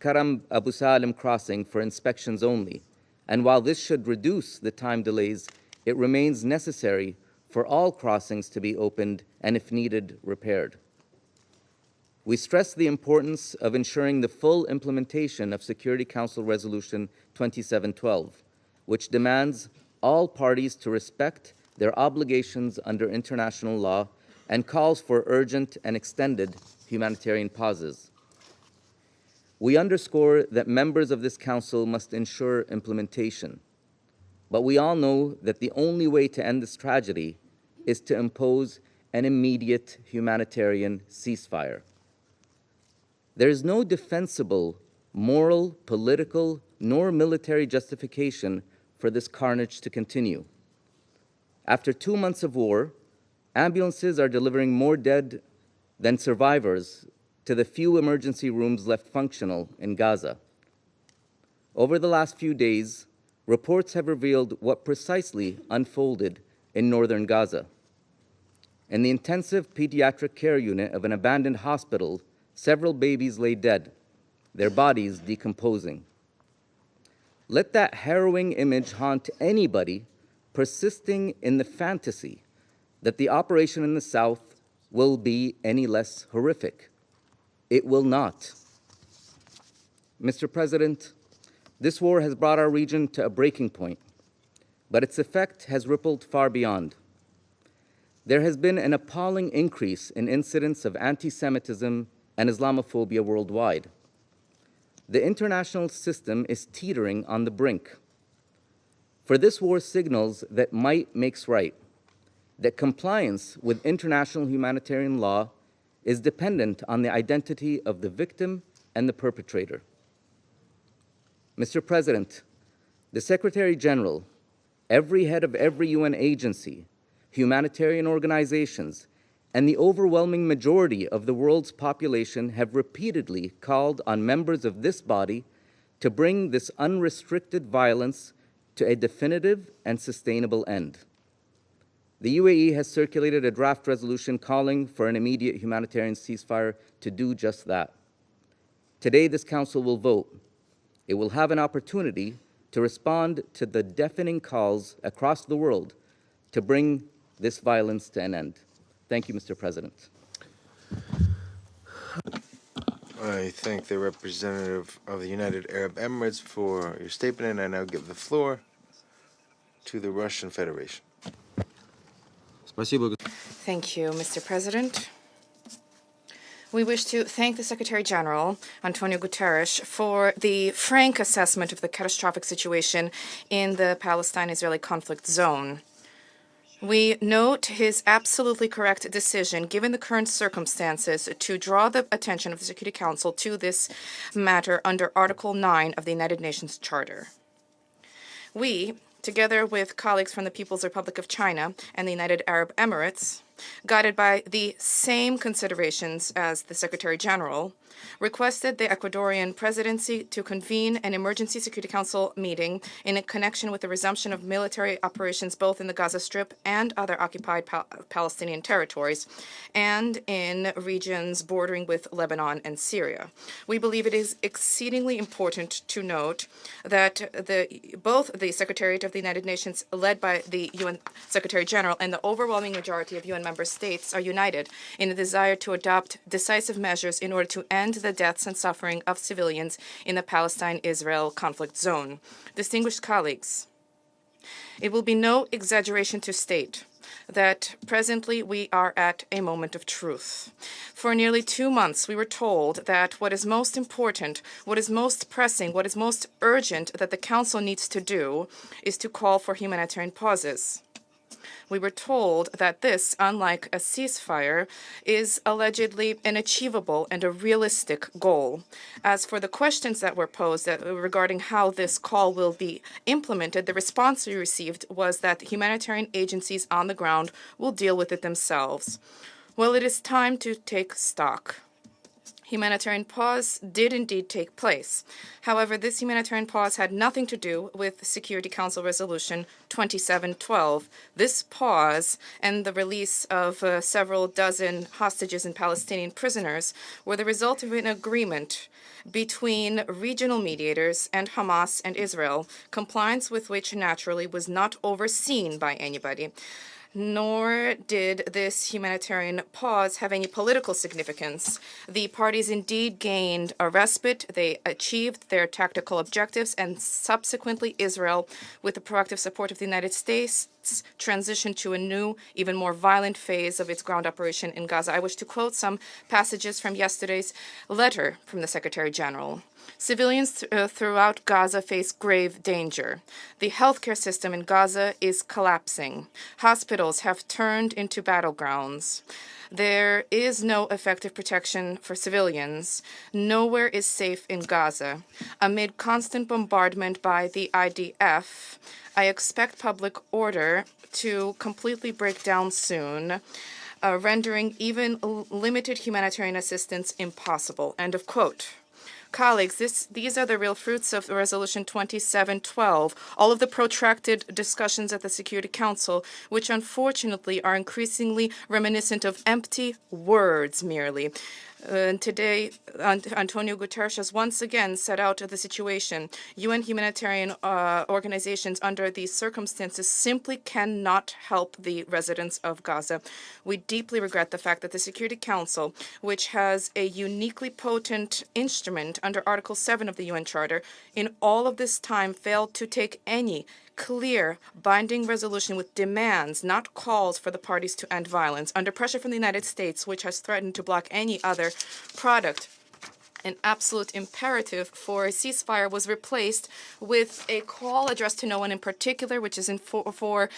Karam Abu Salim crossing for inspections only, and while this should reduce the time delays, it remains necessary for all crossings to be opened and, if needed, repaired. We stress the importance of ensuring the full implementation of Security Council Resolution 2712, which demands all parties to respect their obligations under international law and calls for urgent and extended humanitarian pauses. We underscore that members of this Council must ensure implementation, but we all know that the only way to end this tragedy is to impose an immediate humanitarian ceasefire. There is no defensible, moral, political, nor military justification for this carnage to continue. After 2 months of war, ambulances are delivering more dead than survivors to the few emergency rooms left functional in Gaza. Over the last few days, reports have revealed what precisely unfolded in northern Gaza. In the intensive pediatric care unit of an abandoned hospital, several babies lay dead, their bodies decomposing. Let that harrowing image haunt anybody persisting in the fantasy that the operation in the south will be any less horrific. It will not. Mr. President, this war has brought our region to a breaking point, but its effect has rippled far beyond. There has been an appalling increase in incidents of anti-Semitism and Islamophobia worldwide. The international system is teetering on the brink. For this war signals that might makes right, that compliance with international humanitarian law is dependent on the identity of the victim and the perpetrator. Mr. President, the Secretary General, every head of every UN agency, humanitarian organizations, and the overwhelming majority of the world's population have repeatedly called on members of this body to bring this unrestricted violence to a definitive and sustainable end. The UAE has circulated a draft resolution calling for an immediate humanitarian ceasefire to do just that. Today, this Council will vote. It will have an opportunity to respond to the deafening calls across the world to bring this violence to an end. Thank you, Mr. President. I thank the representative of the United Arab Emirates for your statement, and I now give the floor to the Russian Federation. Thank you, Mr. President. We wish to thank the Secretary General, Antonio Guterres, for the frank assessment of the catastrophic situation in the Palestine-Israeli conflict zone. We note his absolutely correct decision, given the current circumstances, to draw the attention of the Security Council to this matter under Article 9 of the United Nations Charter. We together with colleagues from the People's Republic of China and the United Arab Emirates, guided by the same considerations as the Secretary General, requested the Ecuadorian presidency to convene an Emergency Security Council meeting in connection with the resumption of military operations both in the Gaza Strip and other occupied Palestinian territories, and in regions bordering with Lebanon and Syria. We believe it is exceedingly important to note that both the Secretariat of the United Nations, led by the UN Secretary General, and the overwhelming majority of UN member states are united in a desire to adopt decisive measures in order to end the deaths and suffering of civilians in the Palestine-Israel conflict zone. Distinguished colleagues, it will be no exaggeration to state that presently we are at a moment of truth. For nearly 2 months, we were told that what is most important, what is most pressing, what is most urgent that the Council needs to do is to call for humanitarian pauses. We were told that this, unlike a ceasefire, is allegedly an achievable and a realistic goal. As for the questions that were posed regarding how this call will be implemented, the response we received was that humanitarian agencies on the ground will deal with it themselves. Well, it is time to take stock. Humanitarian pause did indeed take place. However, this humanitarian pause had nothing to do with Security Council Resolution 2712. This pause and the release of several dozen hostages and Palestinian prisoners were the result of an agreement between regional mediators and Hamas and Israel, compliance with which naturally was not overseen by anybody. Nor did this humanitarian pause have any political significance. The parties indeed gained a respite. They achieved their tactical objectives, and subsequently Israel, with the proactive support of the United States, transitioned to a new, even more violent phase of its ground operation in Gaza. I wish to quote some passages from yesterday's letter from the Secretary General. Civilians throughout Gaza face grave danger. The healthcare system in Gaza is collapsing. Hospitals have turned into battlegrounds. There is no effective protection for civilians. Nowhere is safe in Gaza. Amid constant bombardment by the IDF, I expect public order to completely break down soon, rendering even limited humanitarian assistance impossible. End of quote. Colleagues, these are the real fruits of Resolution 2712, all of the protracted discussions at the Security Council, which unfortunately are increasingly reminiscent of empty words merely. Today, Antonio Guterres has once again set out the situation. UN humanitarian organizations under these circumstances simply cannot help the residents of Gaza. We deeply regret the fact that the Security Council, which has a uniquely potent instrument under Article 7 of the UN Charter, in all of this time failed to take any clear, binding resolution with demands, not calls for the parties to end violence. Under pressure from the United States, which has threatened to block any other product, an absolute imperative for a ceasefire was replaced with a call addressed to no one in particular, which is for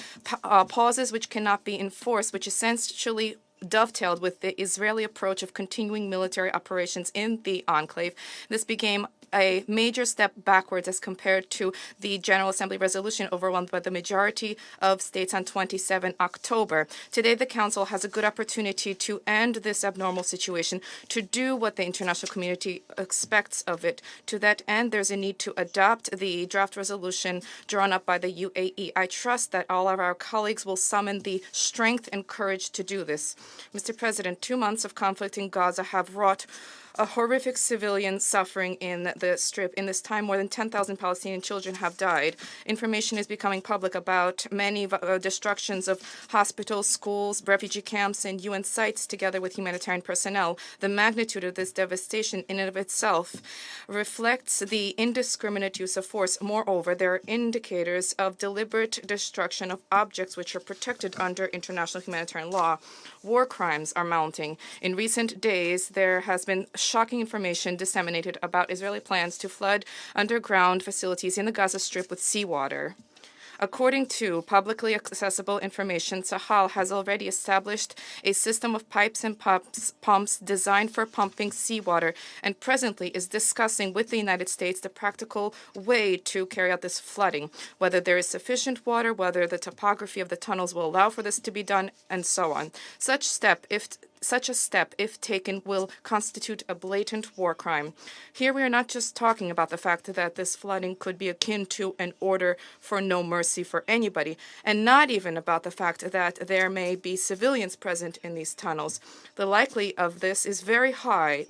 pauses which cannot be enforced, which essentially dovetailed with the Israeli approach of continuing military operations in the enclave. This became a major step backwards as compared to the General Assembly resolution overwhelmed by the majority of states on 27 October. Today, the Council has a good opportunity to end this abnormal situation, to do what the international community expects of it. To that end, there's a need to adopt the draft resolution drawn up by the UAE. I trust that all of our colleagues will summon the strength and courage to do this. Mr. President, 2 months of conflict in Gaza have wrought a horrific civilian suffering in the Strip. In this time, more than 10,000 Palestinian children have died. Information is becoming public about many destructions of hospitals, schools, refugee camps, and UN sites, together with humanitarian personnel. The magnitude of this devastation in and of itself reflects the indiscriminate use of force. Moreover, there are indicators of deliberate destruction of objects which are protected under international humanitarian law. War crimes are mounting. In recent days, there has been shocking information disseminated about Israeli plans to flood underground facilities in the Gaza Strip with seawater. According to publicly accessible information, Sahel has already established a system of pipes and pumps designed for pumping seawater and presently is discussing with the United States the practical way to carry out this flooding, whether there is sufficient water, whether the topography of the tunnels will allow for this to be done, and so on. Such a step, if taken, will constitute a blatant war crime. Here we are not just talking about the fact that this flooding could be akin to an order for no mercy for anybody, and not even about the fact that there may be civilians present in these tunnels. The likelihood of this is very high.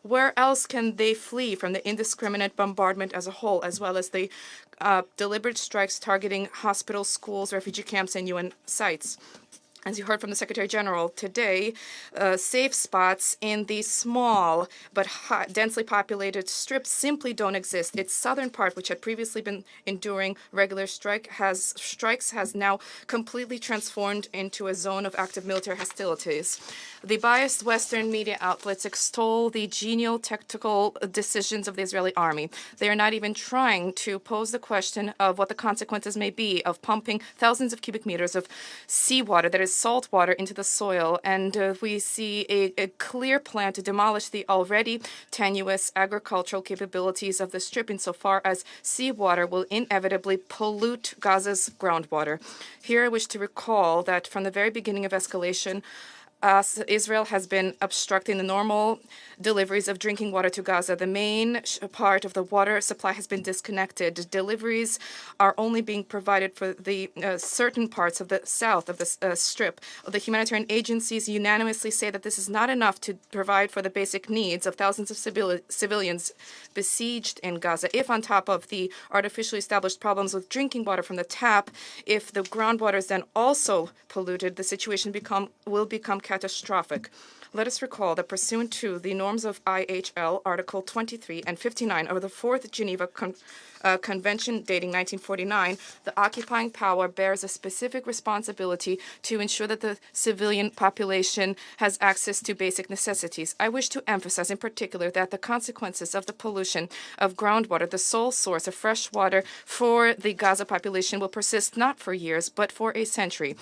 Where else can they flee from the indiscriminate bombardment as a whole, as well as the deliberate strikes targeting hospitals, schools, refugee camps, and UN sites? As you heard from the Secretary General today, safe spots in the small but densely populated strip simply don't exist. Its southern part, which had previously been enduring regular strikes, has now completely transformed into a zone of active military hostilities. The biased Western media outlets extol the genial tactical decisions of the Israeli army. They are not even trying to pose the question of what the consequences may be of pumping thousands of cubic meters of seawater, that is salt water, into the soil. And we see a clear plan to demolish the already tenuous agricultural capabilities of the Strip insofar as seawater will inevitably pollute Gaza's groundwater. Here I wish to recall that from the very beginning of escalation, Israel has been obstructing the normal deliveries of drinking water to Gaza. The main part of the water supply has been disconnected. Deliveries are only being provided for the certain parts of the south of the Strip. The humanitarian agencies unanimously say that this is not enough to provide for the basic needs of thousands of civilians besieged in Gaza. If on top of the artificially established problems with drinking water from the tap, if the groundwater is then also polluted, the situation will become catastrophic. Let us recall that pursuant to the norms of IHL, Article 23 and 59 of the Fourth Geneva Convention dating 1949, the occupying power bears a specific responsibility to ensure that the civilian population has access to basic necessities. I wish to emphasize in particular that the consequences of the pollution of groundwater, the sole source of fresh water for the Gaza population, will persist not for years, but for a century.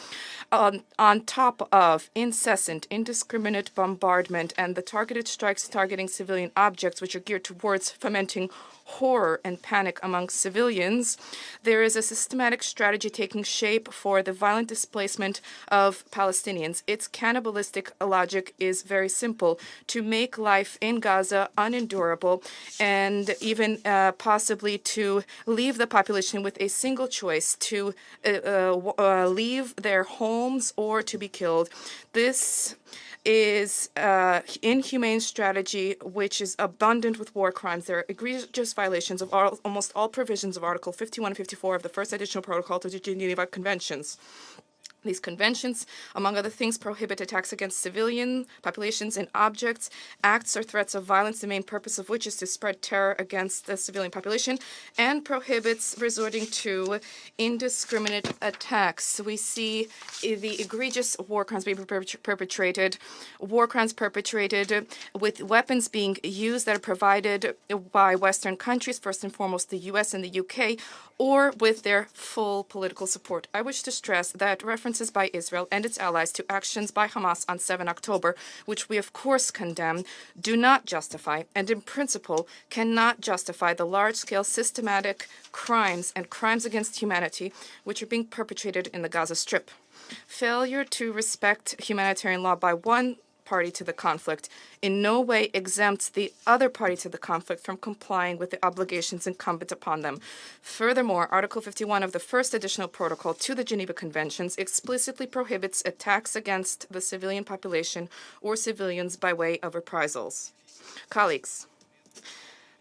On top of incessant, indiscriminate bombardment and the targeted strikes targeting civilian objects, which are geared towards fomenting horror and panic among civilians, there is a systematic strategy taking shape for the violent displacement of Palestinians. Its cannibalistic logic is very simple: to make life in Gaza unendurable and even possibly to leave the population with a single choice: to leave their homes or to be killed. This is inhumane strategy which is abundant with war crimes. There are egregious violations of almost all provisions of Article 51 and 54 of the First Additional Protocol to the Geneva Conventions. These conventions, among other things, prohibit attacks against civilian populations and objects, acts or threats of violence, the main purpose of which is to spread terror against the civilian population, and prohibits resorting to indiscriminate attacks. We see the egregious war crimes being perpetrated, with weapons being used that are provided by Western countries, first and foremost the US and the UK, or with their full political support. I wish to stress that references by Israel and its allies to actions by Hamas on 7 October, which we of course condemn, do not justify, and in principle cannot justify, the large-scale systematic crimes and crimes against humanity which are being perpetrated in the Gaza Strip. Failure to respect humanitarian law by one party to the conflict in no way exempts the other party to the conflict from complying with the obligations incumbent upon them. Furthermore, Article 51 of the First Additional Protocol to the Geneva Conventions explicitly prohibits attacks against the civilian population or civilians by way of reprisals. Colleagues,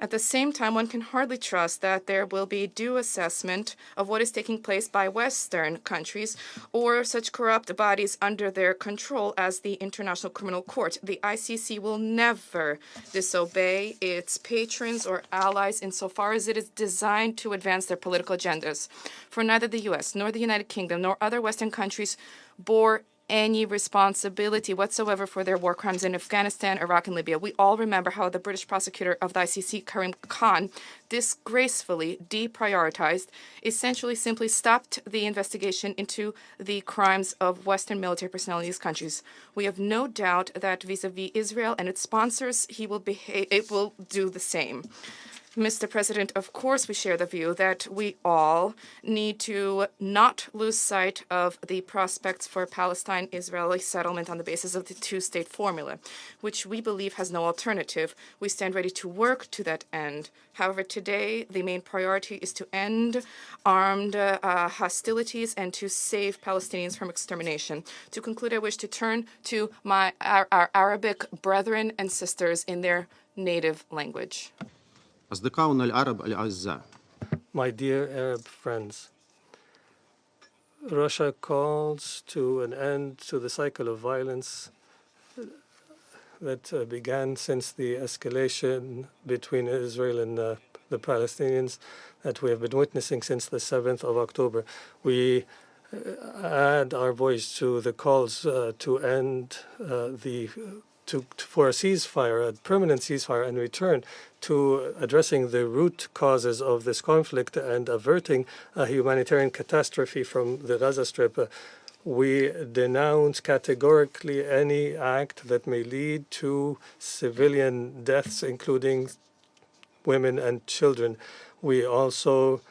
at the same time, one can hardly trust that there will be due assessment of what is taking place by Western countries or such corrupt bodies under their control as the International Criminal Court. The ICC will never disobey its patrons or allies insofar as it is designed to advance their political agendas. For neither the US nor the United Kingdom nor other Western countries bore any responsibility whatsoever for their war crimes in Afghanistan, Iraq, and Libya. We all remember how the British prosecutor of the ICC, Karim Khan, disgracefully deprioritized, essentially simply stopped the investigation into the crimes of Western military personnel in these countries. We have no doubt that vis-a-vis Israel and its sponsors, it will do the same. Mr. President, of course we share the view that we all need to not lose sight of the prospects for Palestine-Israeli settlement on the basis of the two-state formula, which we believe has no alternative. We stand ready to work to that end. However, today the main priority is to end armed hostilities and to save Palestinians from extermination. To conclude, I wish to turn to our Arabic brethren and sisters in their native language. أصدقاؤنا العرب الأعزاء. My dear Arab friends, Russia calls to an end to the cycle of violence that began since the escalation between Israel and the Palestinians that we have been witnessing since the 7th of October. We add our voice to the calls to end for a ceasefire, a permanent ceasefire, and return to addressing the root causes of this conflict and averting a humanitarian catastrophe from the Gaza Strip. We denounce categorically any act that may lead to civilian deaths, including women and children. We also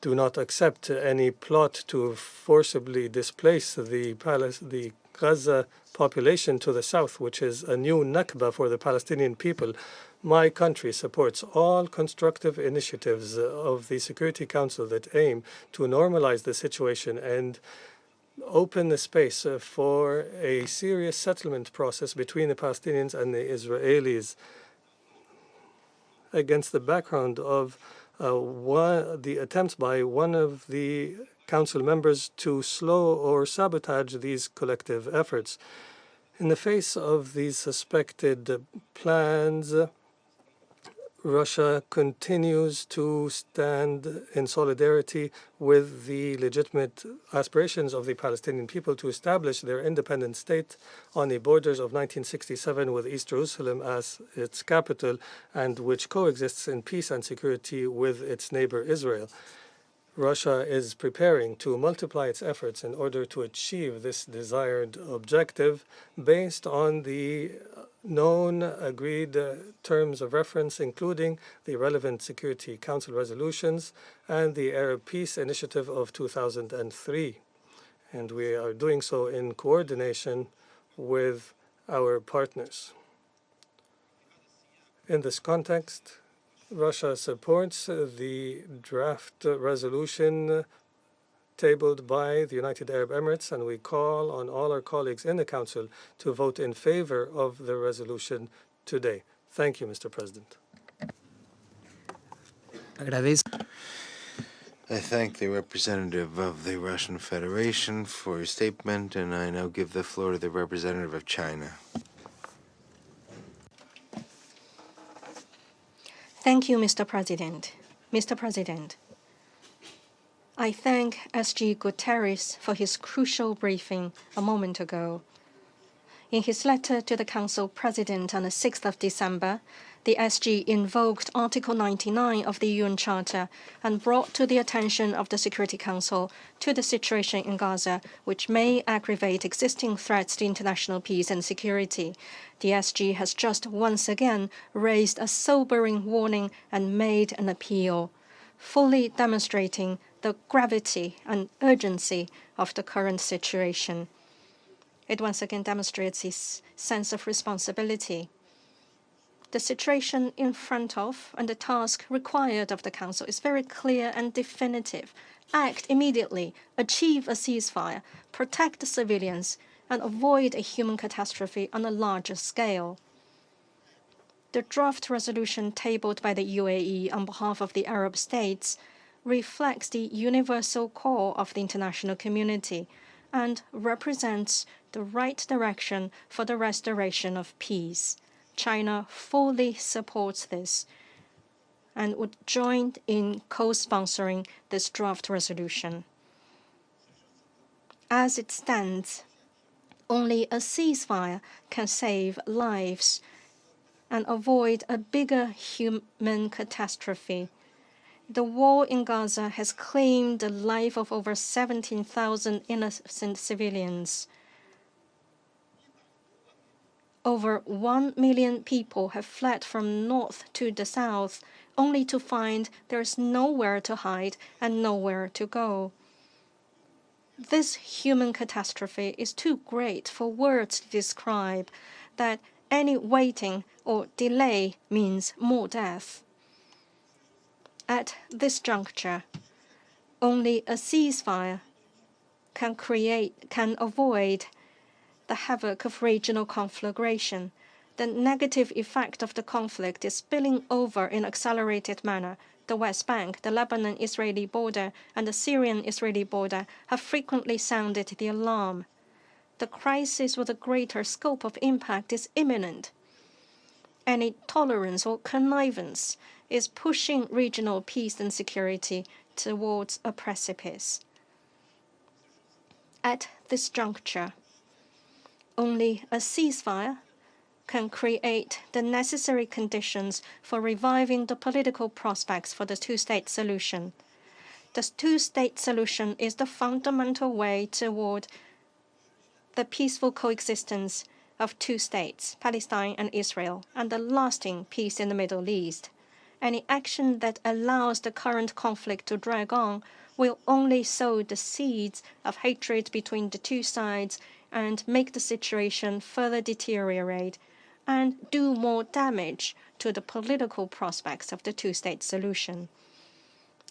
do not accept any plot to forcibly displace the Gaza population to the south, which is a new Nakba for the Palestinian people. My country supports all constructive initiatives of the Security Council that aim to normalize the situation and open the space for a serious settlement process between the Palestinians and the Israelis against the background of the attempts by one of the council members to slow or sabotage these collective efforts. In the face of these suspected plans, Russia continues to stand in solidarity with the legitimate aspirations of the Palestinian people to establish their independent state on the borders of 1967 with East Jerusalem as its capital and which coexists in peace and security with its neighbor Israel. Russia is preparing to multiply its efforts in order to achieve this desired objective based on the known agreed terms of reference, including the relevant Security Council resolutions and the Arab Peace Initiative of 2003. And we are doing so in coordination with our partners. In this context, Russia supports the draft resolution tabled by the United Arab Emirates, and we call on all our colleagues in the Council to vote in favor of the resolution today. Thank you, Mr. President. I thank the representative of the Russian Federation for his statement, and I now give the floor to the representative of China. Thank you, Mr. President. Mr. President, I thank SG Guterres for his crucial briefing a moment ago. In his letter to the Council President on the 6th of December, the SG invoked Article 99 of the UN Charter and brought to the attention of the Security Council to the situation in Gaza, which may aggravate existing threats to international peace and security. The SG has just once again raised a sobering warning and made an appeal, fully demonstrating the gravity and urgency of the current situation. It once again demonstrates its sense of responsibility. The situation in front of and the task required of the Council is very clear and definitive. Act immediately, achieve a ceasefire, protect the civilians, and avoid a human catastrophe on a larger scale. The draft resolution tabled by the UAE on behalf of the Arab states reflects the universal call of the international community and represents the right direction for the restoration of peace. China fully supports this and would join in co-sponsoring this draft resolution. As it stands, Only a ceasefire can save lives and avoid a bigger human catastrophe. The war in Gaza has claimed the life of over 17,000 innocent civilians. Over 1 million people have fled from north to the south, only to find there's nowhere to hide and nowhere to go. This human catastrophe is too great for words to describe that any waiting or delay means more death. At this juncture, only a ceasefire can avoid the havoc of regional conflagration. The negative effect of the conflict is spilling over in accelerated manner. The West Bank, the Lebanon-Israeli border, and the Syrian-Israeli border have frequently sounded the alarm. The crisis with a greater scope of impact is imminent. Any tolerance or connivance is pushing regional peace and security towards a precipice. At this juncture, only a ceasefire can create the necessary conditions for reviving the political prospects for the two-state solution. The two-state solution is the fundamental way toward the peaceful coexistence of two states, Palestine and Israel, and the lasting peace in the Middle East. Any action that allows the current conflict to drag on will only sow the seeds of hatred between the two sides and make the situation further deteriorate and do more damage to the political prospects of the two-state solution.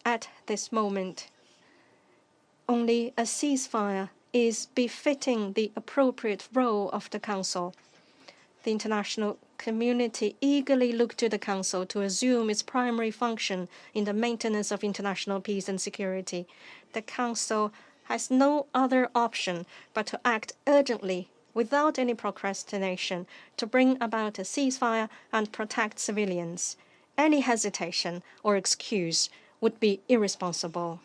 At this moment, only a ceasefire is befitting the appropriate role of the Council. The international community eagerly look to the Council to assume its primary function in the maintenance of international peace and security. The Council has no other option but to act urgently, without any procrastination, to bring about a ceasefire and protect civilians. Any hesitation or excuse would be irresponsible.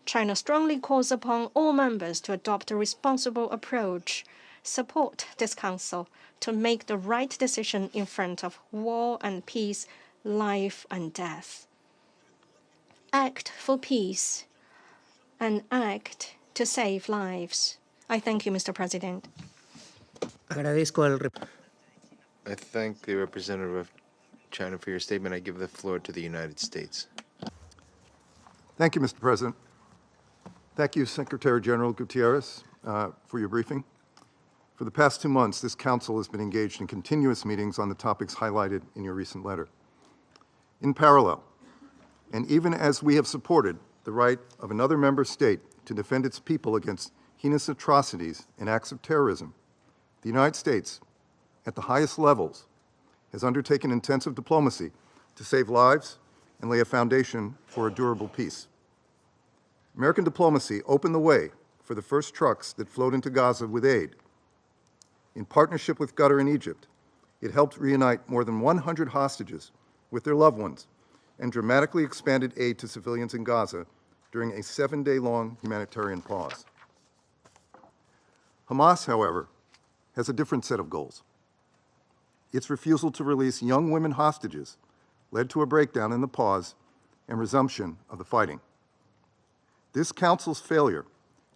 China strongly calls upon all members to adopt a responsible approach, support this Council to make the right decision in front of war and peace, life and death. Act for peace and act to save lives. I thank you, Mr. President. I thank the representative of China for your statement. I give the floor to the United States. Thank you, Mr. President. Thank you, Secretary General Guterres, for your briefing. For the past 2 months, this Council has been engaged in continuous meetings on the topics highlighted in your recent letter. In parallel, and even as we have supported the right of another member state to defend its people against heinous atrocities and acts of terrorism, the United States, at the highest levels, has undertaken intensive diplomacy to save lives and lay a foundation for a durable peace. American diplomacy opened the way for the first trucks that flowed into Gaza with aid. In partnership with Qatar and Egypt, it helped reunite more than 100 hostages with their loved ones and dramatically expanded aid to civilians in Gaza during a 7-day-long humanitarian pause. Hamas, however, has a different set of goals. Its refusal to release young women hostages led to a breakdown in the pause and resumption of the fighting. This Council's failure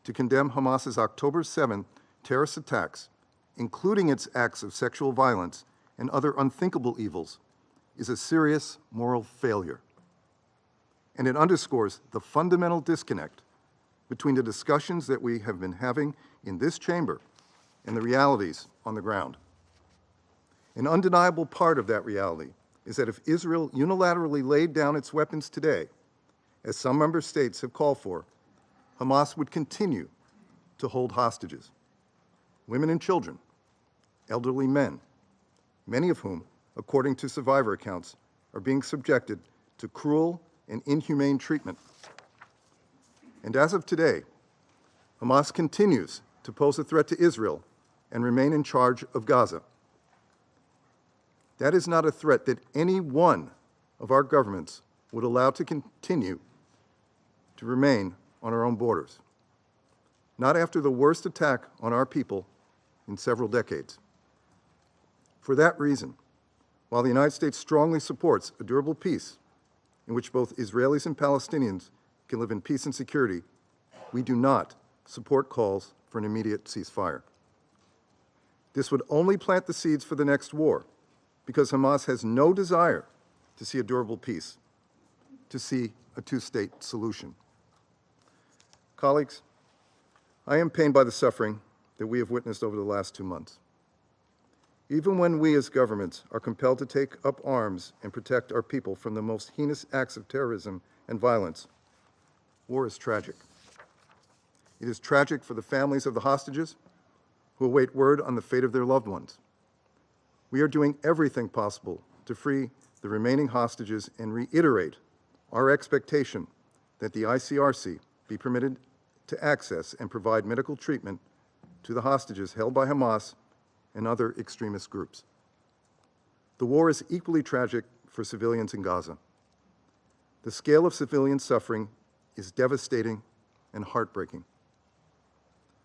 to condemn Hamas's October 7 terrorist attacks, including its acts of sexual violence and other unthinkable evils, is a serious moral failure. And it underscores the fundamental disconnect between the discussions that we have been having in this chamber and the realities on the ground. An undeniable part of that reality is that if Israel unilaterally laid down its weapons today, as some member states have called for, Hamas would continue to hold hostages, women and children, elderly men, many of whom, according to survivor accounts, are being subjected to cruel and inhumane treatment. And as of today, Hamas continues to pose a threat to Israel and remain in charge of Gaza. That is not a threat that any one of our governments would allow to continue to remain on our own borders. Not after the worst attack on our people in several decades. For that reason, while the United States strongly supports a durable peace in which both Israelis and Palestinians can live in peace and security, we do not support calls for an immediate ceasefire. This would only plant the seeds for the next war, because Hamas has no desire to see a durable peace, to see a two-state solution. Colleagues, I am pained by the suffering that we have witnessed over the last 2 months. Even when we as governments are compelled to take up arms and protect our people from the most heinous acts of terrorism and violence, war is tragic. It is tragic for the families of the hostages who await word on the fate of their loved ones. We are doing everything possible to free the remaining hostages and reiterate our expectation that the ICRC be permitted to access and provide medical treatment to the hostages held by Hamas and other extremist groups. The war is equally tragic for civilians in Gaza. The scale of civilian suffering is devastating and heartbreaking.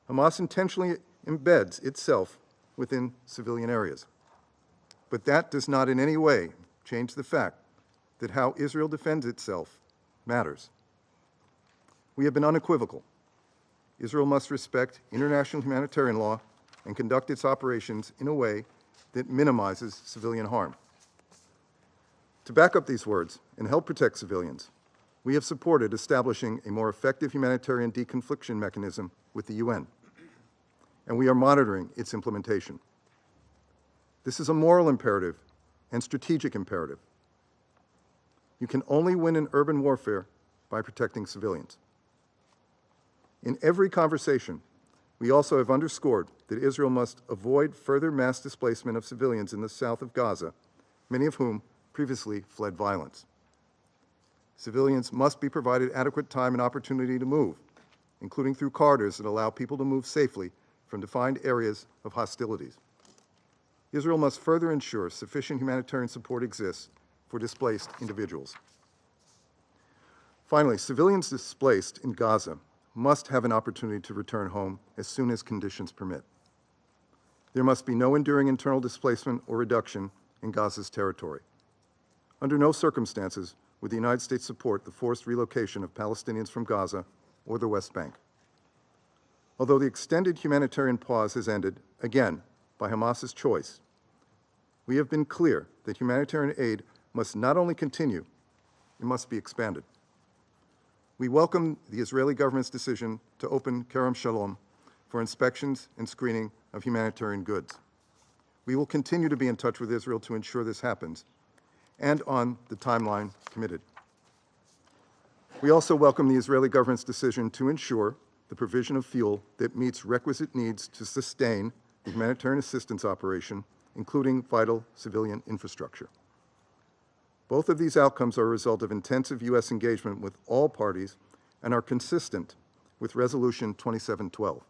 Hamas intentionally embeds itself within civilian areas. But that does not in any way change the fact that how Israel defends itself matters. We have been unequivocal. Israel must respect international humanitarian law and conduct its operations in a way that minimizes civilian harm. To back up these words and help protect civilians, we have supported establishing a more effective humanitarian deconfliction mechanism with the UN, and we are monitoring its implementation. This is a moral imperative and strategic imperative. You can only win in urban warfare by protecting civilians. In every conversation, we also have underscored that Israel must avoid further mass displacement of civilians in the south of Gaza, many of whom previously fled violence. Civilians must be provided adequate time and opportunity to move, including through corridors that allow people to move safely from defined areas of hostilities. Israel must further ensure sufficient humanitarian support exists for displaced individuals. Finally, civilians displaced in Gaza must have an opportunity to return home as soon as conditions permit. There must be no enduring internal displacement or reduction in Gaza's territory. Under no circumstances would the United States support the forced relocation of Palestinians from Gaza or the West Bank. Although the extended humanitarian pause has ended, again, by Hamas's choice, we have been clear that humanitarian aid must not only continue, it must be expanded. We welcome the Israeli government's decision to open Kerem Shalom for inspections and screening of humanitarian goods. We will continue to be in touch with Israel to ensure this happens, and on the timeline committed. We also welcome the Israeli government's decision to ensure the provision of fuel that meets requisite needs to sustain the humanitarian assistance operation, including vital civilian infrastructure. Both of these outcomes are a result of intensive U.S. engagement with all parties and are consistent with Resolution 2712.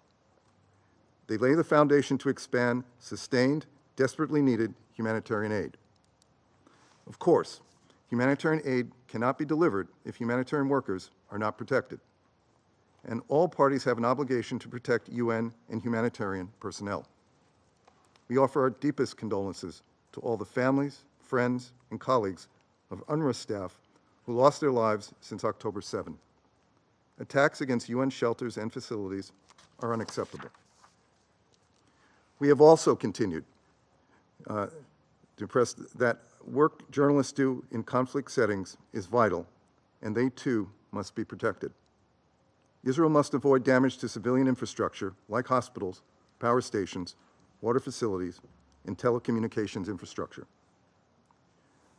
They lay the foundation to expand sustained, desperately needed humanitarian aid. Of course, humanitarian aid cannot be delivered if humanitarian workers are not protected, and all parties have an obligation to protect UN and humanitarian personnel. We offer our deepest condolences to all the families, friends, and colleagues of UNRWA staff who lost their lives since October 7. Attacks against UN shelters and facilities are unacceptable. We have also continued to press that work journalists do in conflict settings is vital, and they too must be protected. Israel must avoid damage to civilian infrastructure like hospitals, power stations, water facilities, and telecommunications infrastructure.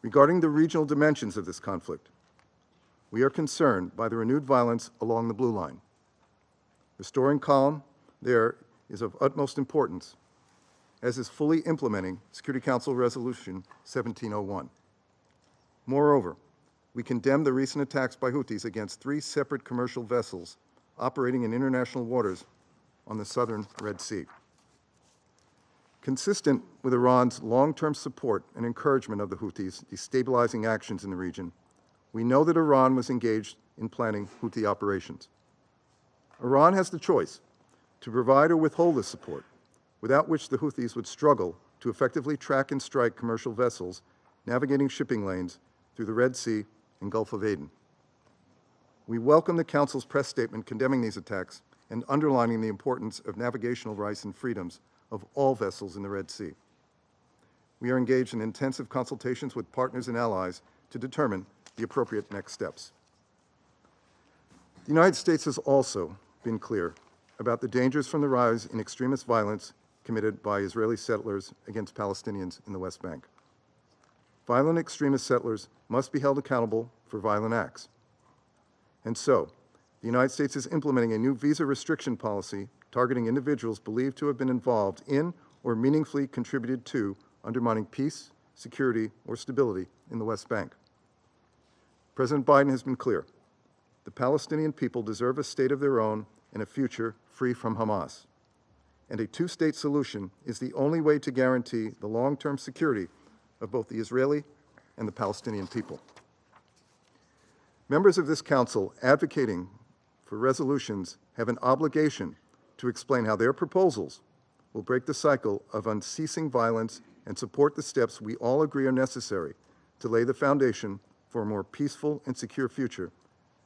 Regarding the regional dimensions of this conflict, we are concerned by the renewed violence along the Blue Line. Restoring calm there is of utmost importance, as is fully implementing Security Council Resolution 1701. Moreover, we condemn the recent attacks by Houthis against 3 separate commercial vessels operating in international waters on the southern Red Sea. Consistent with Iran's long-term support and encouragement of the Houthis' destabilizing actions in the region, we know that Iran was engaged in planning Houthi operations. Iran has the choice to provide or withhold this support, without which the Houthis would struggle to effectively track and strike commercial vessels navigating shipping lanes through the Red Sea and Gulf of Aden. We welcome the Council's press statement condemning these attacks and underlining the importance of navigational rights and freedoms of all vessels in the Red Sea. We are engaged in intensive consultations with partners and allies to determine the appropriate next steps. The United States has also been clear about the dangers from the rise in extremist violence committed by Israeli settlers against Palestinians in the West Bank. Violent extremist settlers must be held accountable for violent acts. And so, the United States is implementing a new visa restriction policy targeting individuals believed to have been involved in or meaningfully contributed to undermining peace, security, or stability in the West Bank. President Biden has been clear. The Palestinian people deserve a state of their own and a future free from Hamas. And a two-state solution is the only way to guarantee the long-term security of both the Israeli and the Palestinian people. Members of this Council advocating for resolutions have an obligation to explain how their proposals will break the cycle of unceasing violence and support the steps we all agree are necessary to lay the foundation for a more peaceful and secure future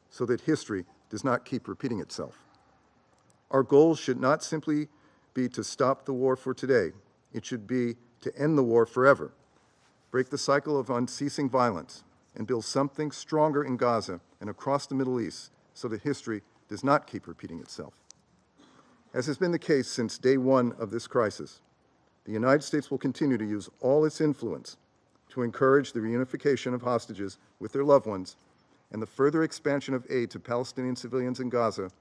so that history does not keep repeating itself. Our goal should not simply be to stop the war for today. It should be to end the war forever, break the cycle of unceasing violence, and build something stronger in Gaza and across the Middle East so that history does not keep repeating itself. As has been the case since day one of this crisis, the United States will continue to use all its influence to encourage the reunification of hostages with their loved ones and the further expansion of aid to Palestinian civilians in Gaza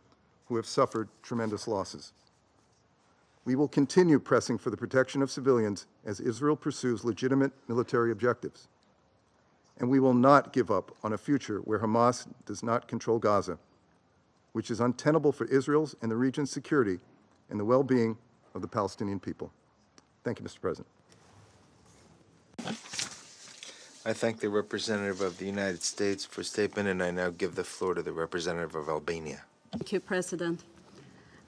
who have suffered tremendous losses. We will continue pressing for the protection of civilians as Israel pursues legitimate military objectives. And we will not give up on a future where Hamas does not control Gaza, which is untenable for Israel's and the region's security and the well-being of the Palestinian people. Thank you, Mr. President. I thank the representative of the United States for statement, and I now give the floor to the representative of Albania. Thank you, President.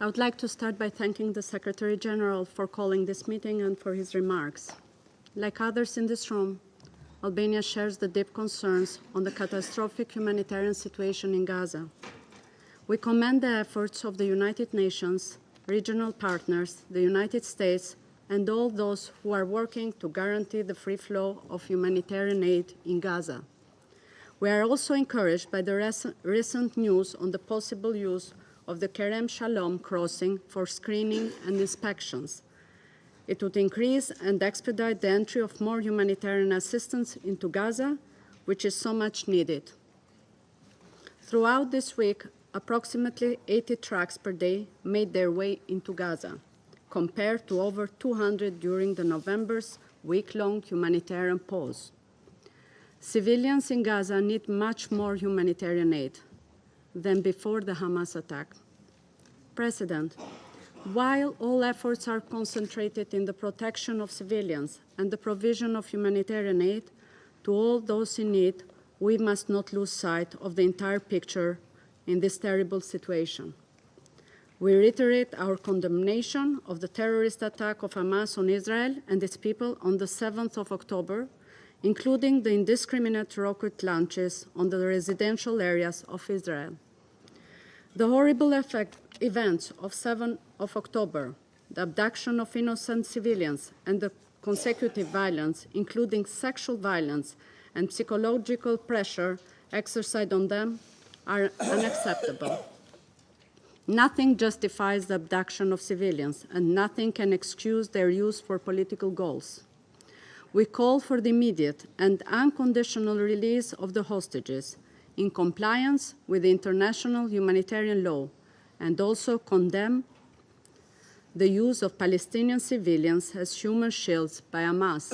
I would like to start by thanking the Secretary General for calling this meeting and for his remarks. Like others in this room, Albania shares the deep concerns on the catastrophic humanitarian situation in Gaza. We commend the efforts of the United Nations, regional partners, the United States, and all those who are working to guarantee the free flow of humanitarian aid in Gaza. We are also encouraged by the recent news on the possible use of the Kerem Shalom crossing for screening and inspections. It would increase and expedite the entry of more humanitarian assistance into Gaza, which is so much needed. Throughout this week, approximately 80 trucks per day made their way into Gaza, compared to over 200 during the November's week-long humanitarian pause. Civilians in Gaza need much more humanitarian aid than before the Hamas attack. President, while all efforts are concentrated in the protection of civilians and the provision of humanitarian aid to all those in need, we must not lose sight of the entire picture in this terrible situation. We reiterate our condemnation of the terrorist attack of Hamas on Israel and its people on the 7th of October, including the indiscriminate rocket launches on the residential areas of Israel. The horrible events of 7th of October, the abduction of innocent civilians, and the consecutive violence, including sexual violence and psychological pressure exercised on them, are unacceptable. Nothing justifies the abduction of civilians, and nothing can excuse their use for political goals. We call for the immediate and unconditional release of the hostages in compliance with the international humanitarian law, and also condemn the use of Palestinian civilians as human shields by Hamas.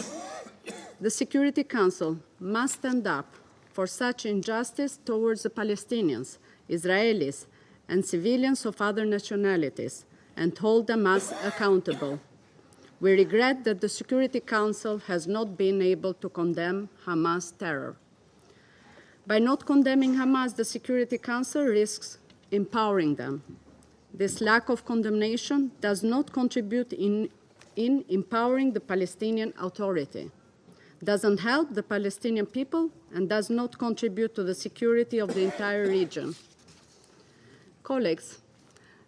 The Security Council must stand up for such injustice towards the Palestinians, Israelis, and civilians of other nationalities, and hold Hamas accountable. We regret that the Security Council has not been able to condemn Hamas terror. By not condemning Hamas, the Security Council risks empowering them. This lack of condemnation does not contribute in in empowering the Palestinian Authority, doesn't help the Palestinian people, and does not contribute to the security of the entire region. Colleagues,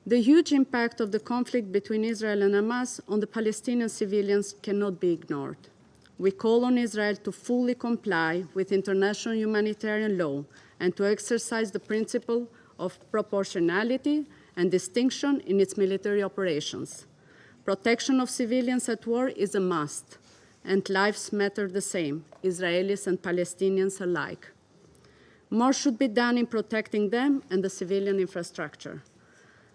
the huge impact of the conflict between Israel and Hamas on the Palestinian civilians cannot be ignored. We call on Israel to fully comply with international humanitarian law and to exercise the principle of proportionality and distinction in its military operations. Protection of civilians at war is a must, and lives matter the same, Israelis and Palestinians alike. More should be done in protecting them and the civilian infrastructure.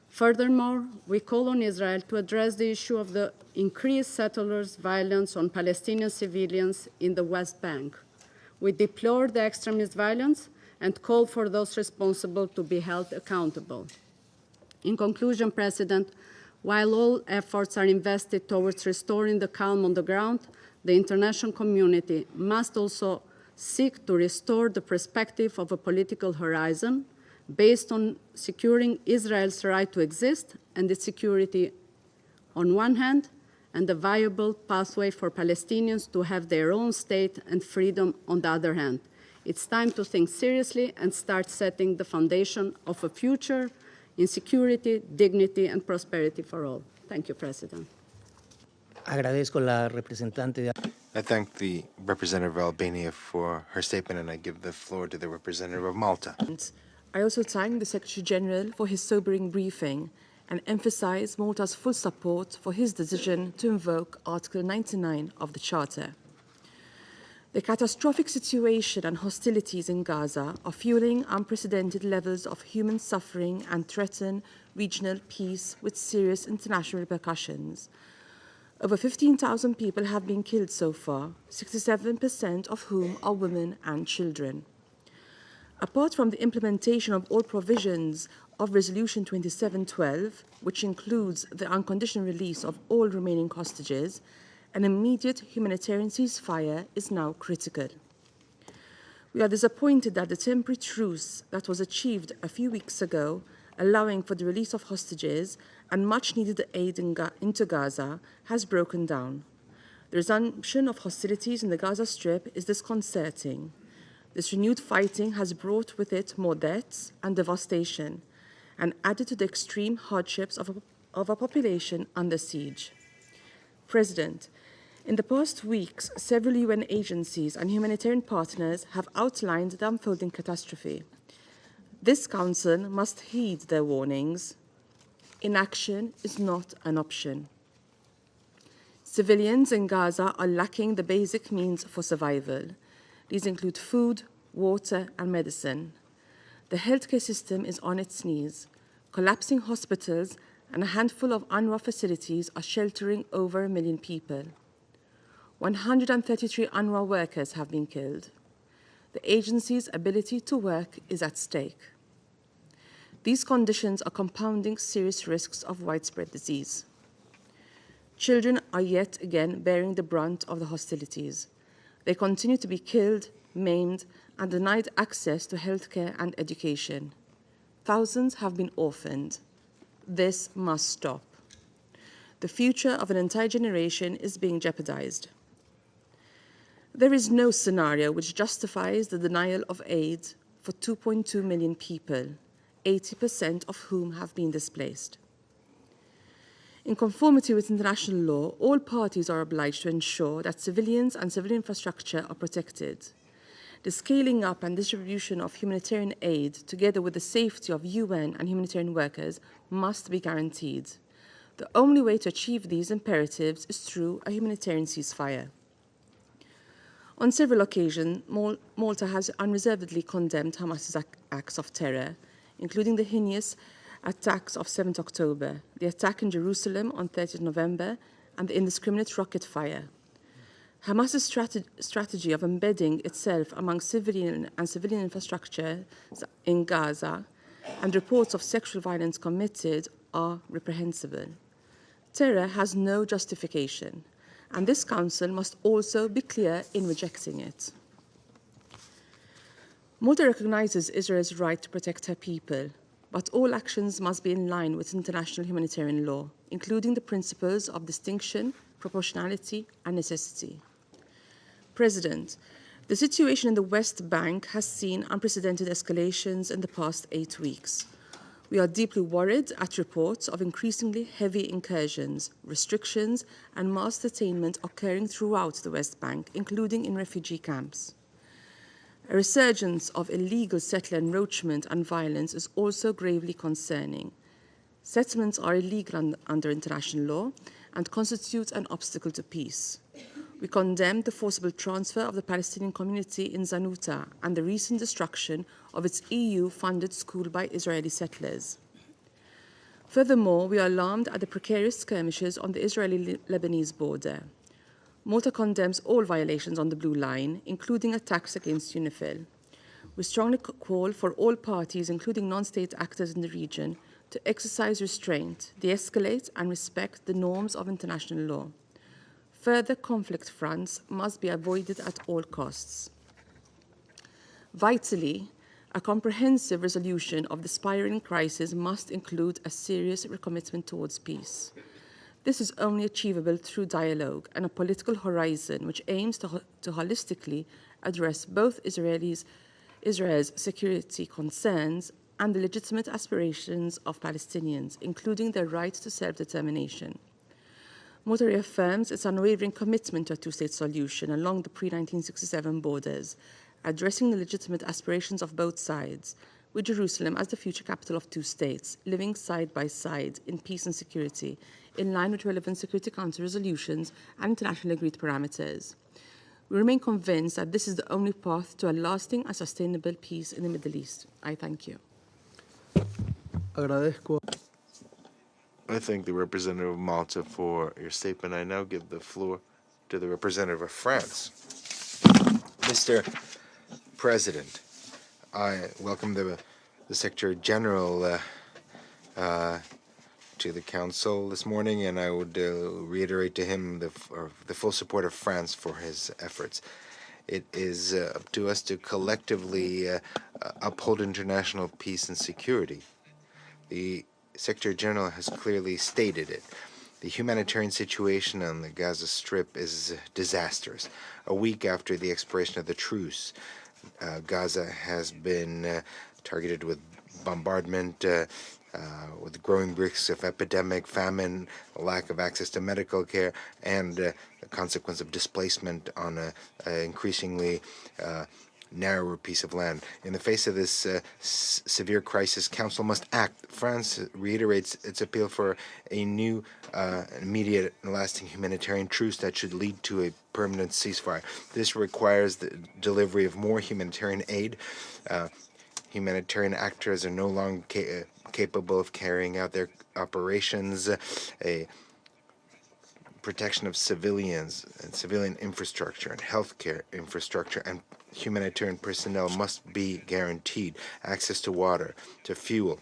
Furthermore, we call on Israel to address the issue of the increased settlers' violence on Palestinian civilians in the West Bank. We deplore the extremist violence and call for those responsible to be held accountable. In conclusion, President, while all efforts are invested towards restoring the calm on the ground, the international community must also seek to restore the perspective of a political horizon based on securing Israel's right to exist and its security on one hand, and a viable pathway for Palestinians to have their own state and freedom on the other hand. It's time to think seriously and start setting the foundation of a future in security, dignity, and prosperity for all. Thank you, President. Agradezco la representante de... I thank the representative of Albania for her statement, and I give the floor to the representative of Malta. I also thank the Secretary General for his sobering briefing and emphasize Malta's full support for his decision to invoke Article 99 of the Charter. The catastrophic situation and hostilities in Gaza are fueling unprecedented levels of human suffering and threaten regional peace with serious international repercussions. Over 15,000 people have been killed so far, 67% of whom are women and children. Apart from the implementation of all provisions of Resolution 2712, which includes the unconditional release of all remaining hostages, an immediate humanitarian ceasefire is now critical. We are disappointed that the temporary truce that was achieved a few weeks ago, allowing for the release of hostages and much-needed aid into Gaza, has broken down. The resumption of hostilities in the Gaza Strip is disconcerting. This renewed fighting has brought with it more deaths and devastation, and added to the extreme hardships of a population under siege. President, in the past weeks, several UN agencies and humanitarian partners have outlined the unfolding catastrophe. This Council must heed their warnings. Inaction is not an option. Civilians in Gaza are lacking the basic means for survival. These include food, water, and medicine. The healthcare system is on its knees. Collapsing hospitals and a handful of UNRWA facilities are sheltering over 1 million people. 133 UNRWA workers have been killed. The agency's ability to work is at stake. These conditions are compounding serious risks of widespread disease. Children are yet again bearing the brunt of the hostilities. They continue to be killed, maimed, and denied access to healthcare and education. Thousands have been orphaned. This must stop. The future of an entire generation is being jeopardized. There is no scenario which justifies the denial of aid for 2.2 million people, 80% of whom have been displaced. In conformity with international law, all parties are obliged to ensure that civilians and civil infrastructure are protected. The scaling up and distribution of humanitarian aid, together with the safety of UN and humanitarian workers, must be guaranteed. The only way to achieve these imperatives is through a humanitarian ceasefire. On several occasions, Malta has unreservedly condemned Hamas's acts of terror, including the heinous attacks of 7th October, the attack in Jerusalem on 30th November, and the indiscriminate rocket fire. Hamas's strategy of embedding itself among civilian infrastructure in Gaza and reports of sexual violence committed are reprehensible. Terror has no justification, and this Council must also be clear in rejecting it. Malta recognizes Israel's right to protect her people, but all actions must be in line with international humanitarian law, including the principles of distinction, proportionality, and necessity. President, the situation in the West Bank has seen unprecedented escalations in the past 8 weeks. We are deeply worried at reports of increasingly heavy incursions, restrictions, and mass detainment occurring throughout the West Bank, including in refugee camps. A resurgence of illegal settler encroachment and violence is also gravely concerning. Settlements are illegal under international law and constitute an obstacle to peace. We condemn the forcible transfer of the Palestinian community in Zanuta and the recent destruction of its EU-funded school by Israeli settlers. Furthermore, we are alarmed at the precarious skirmishes on the Israeli-Lebanese border. Malta condemns all violations on the Blue Line, including attacks against UNIFIL. We strongly call for all parties, including non-state actors in the region, to exercise restraint, de-escalate, and respect the norms of international law. Further conflict fronts must be avoided at all costs. Vitally, a comprehensive resolution of the spiraling crisis must include a serious recommitment towards peace. This is only achievable through dialogue and a political horizon which aims to holistically address both Israel's security concerns and the legitimate aspirations of Palestinians, including their right to self-determination. Malta reaffirms its unwavering commitment to a two-state solution along the pre-1967 borders, addressing the legitimate aspirations of both sides, with Jerusalem as the future capital of two states, living side by side in peace and security, in line with relevant Security Council resolutions and internationally agreed parameters. We remain convinced that this is the only path to a lasting and sustainable peace in the Middle East. I thank you. I thank the representative of Malta for your statement. I now give the floor to the representative of France. Mr. President, I welcome the Secretary General to the Council this morning, and I would reiterate to him the full support of France for his efforts. It is up to us to collectively uphold international peace and security. The Secretary General has clearly stated it. The humanitarian situation on the Gaza Strip is disastrous. A week after the expiration of the truce, Gaza has been targeted with bombardment, with growing risks of epidemic, famine, lack of access to medical care, and the consequence of displacement on an increasingly narrower piece of land. In the face of this severe crisis, Council must act. France reiterates its appeal for a new, immediate, and lasting humanitarian truce that should lead to a permanent ceasefire. This requires the delivery of more humanitarian aid. Humanitarian actors are no longer capable of carrying out their operations. A protection of civilians and civilian infrastructure and healthcare infrastructure and humanitarian personnel must be guaranteed. Access to water, to fuel,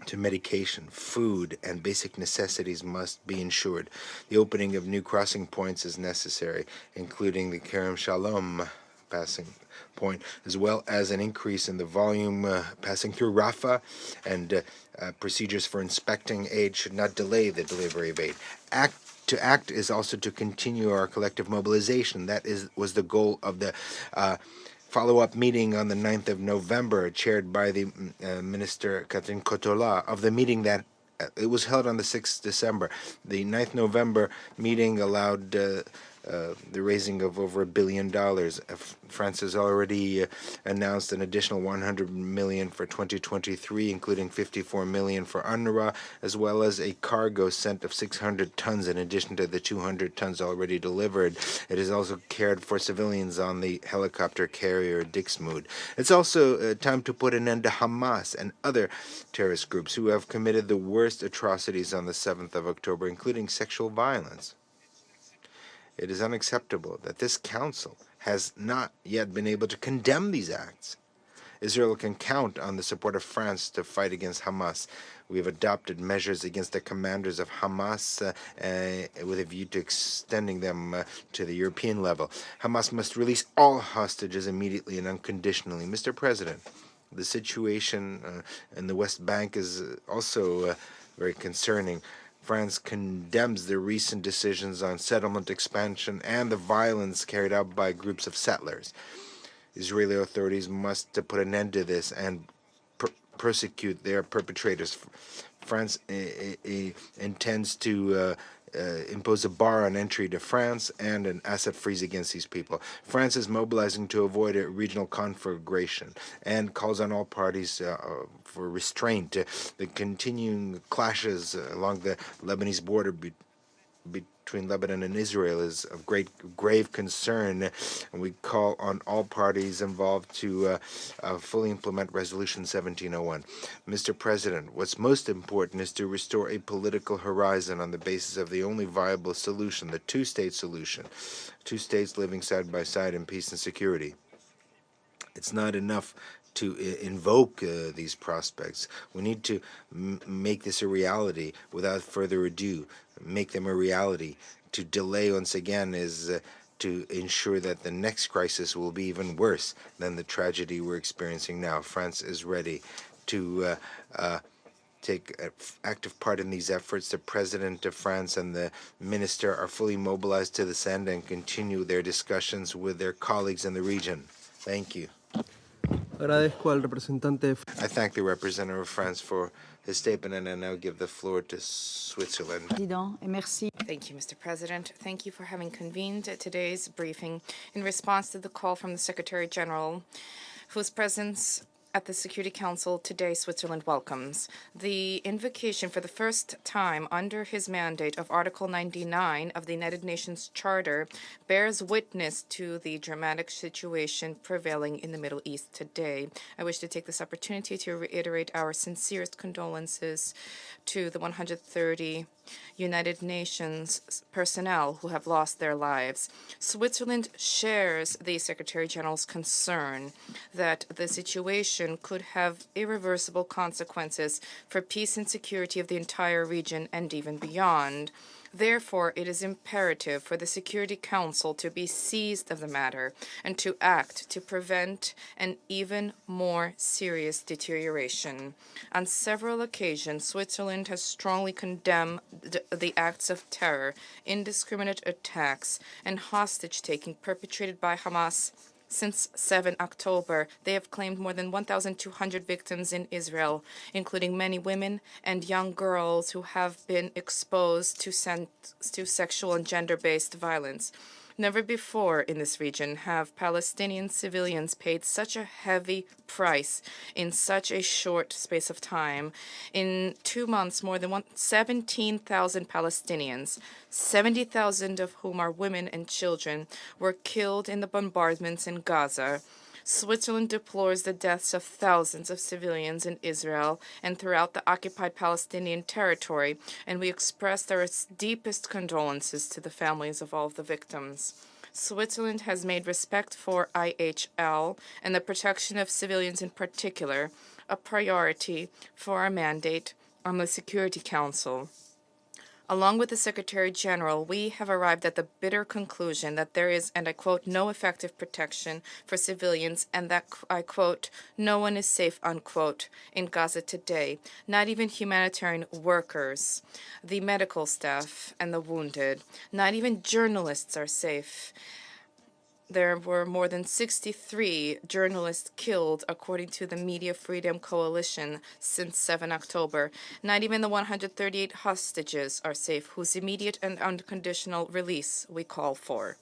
to medication, food, and basic necessities must be ensured. The opening of new crossing points is necessary, including the Kerem Shalom passing point, as well as an increase in the volume passing through Rafah, and procedures for inspecting aid should not delay the delivery of aid. To act is also to continue our collective mobilization. That was the goal of the follow-up meeting on the 9th of November, chaired by the Minister Catherine Cotola, of the meeting that it was held on the 6th December. The 9th November meeting allowed the raising of over $1 billion. France has already announced an additional $100 million for 2023, including $54 million for UNRWA, as well as a cargo sent of 600 tons in addition to the 200 tons already delivered. It has also cared for civilians on the helicopter carrier Dixmude. It's also time to put an end to Hamas and other terrorist groups who have committed the worst atrocities on the 7th of October, including sexual violence. It is unacceptable that this Council has not yet been able to condemn these acts. Israel can count on the support of France to fight against Hamas. We have adopted measures against the commanders of Hamas with a view to extending them to the European level. Hamas must release all hostages immediately and unconditionally. Mr. President, the situation in the West Bank is also very concerning. France condemns the recent decisions on settlement expansion and the violence carried out by groups of settlers. Israeli authorities must put an end to this and persecute their perpetrators. France intends to impose a bar on entry to France and an asset freeze against these people. France is mobilizing to avoid a regional conflagration and calls on all parties for restraint. The continuing clashes along the Lebanese border between Lebanon and Israel is of grave concern, and we call on all parties involved to fully implement Resolution 1701. Mr. President, what's most important is to restore a political horizon on the basis of the only viable solution, the two-state solution, two states living side by side in peace and security. It's not enough to invoke these prospects. We need to make this a reality without further ado, make them a reality. To delay once again is to ensure that the next crisis will be even worse than the tragedy we're experiencing now. France is ready to take active part in these efforts. The President of France and the Minister are fully mobilized to this end and continue their discussions with their colleagues in the region. Thank you. I thank the representative of France for his statement, and I now give the floor to Switzerland. Thank you, Mr. President. Thank you for having convened today's briefing in response to the call from the Secretary General, whose presence at the Security Council today Switzerland welcomes. The invocation for the first time under his mandate of Article 99 of the United Nations Charter bears witness to the dramatic situation prevailing in the Middle East today. I wish to take this opportunity to reiterate our sincerest condolences to the 130 United Nations personnel who have lost their lives. Switzerland shares the Secretary General's concern that the situation could have irreversible consequences for peace and security of the entire region and even beyond. Therefore, it is imperative for the Security Council to be seized of the matter and to act to prevent an even more serious deterioration. On several occasions, Switzerland has strongly condemned the acts of terror, indiscriminate attacks, and hostage-taking perpetrated by Hamas. Since 7 October, they have claimed more than 1,200 victims in Israel, including many women and young girls who have been exposed to sexual and gender-based violence. Never before in this region have Palestinian civilians paid such a heavy price in such a short space of time. In 2 months, more than 17,000 Palestinians, 70,000 of whom are women and children, were killed in the bombardments in Gaza. Switzerland deplores the deaths of thousands of civilians in Israel and throughout the occupied Palestinian territory, and we express our deepest condolences to the families of all of the victims. Switzerland has made respect for IHL and the protection of civilians in particular a priority for our mandate on the Security Council. Along with the Secretary General, we have arrived at the bitter conclusion that there is, and I quote, no effective protection for civilians, and that, I quote, no one is safe, unquote, in Gaza today, not even humanitarian workers, the medical staff, and the wounded. Not even journalists are safe. There were more than 63 journalists killed, according to the Media Freedom Coalition, since 7 October. Not even the 138 hostages are safe, whose immediate and unconditional release we call for.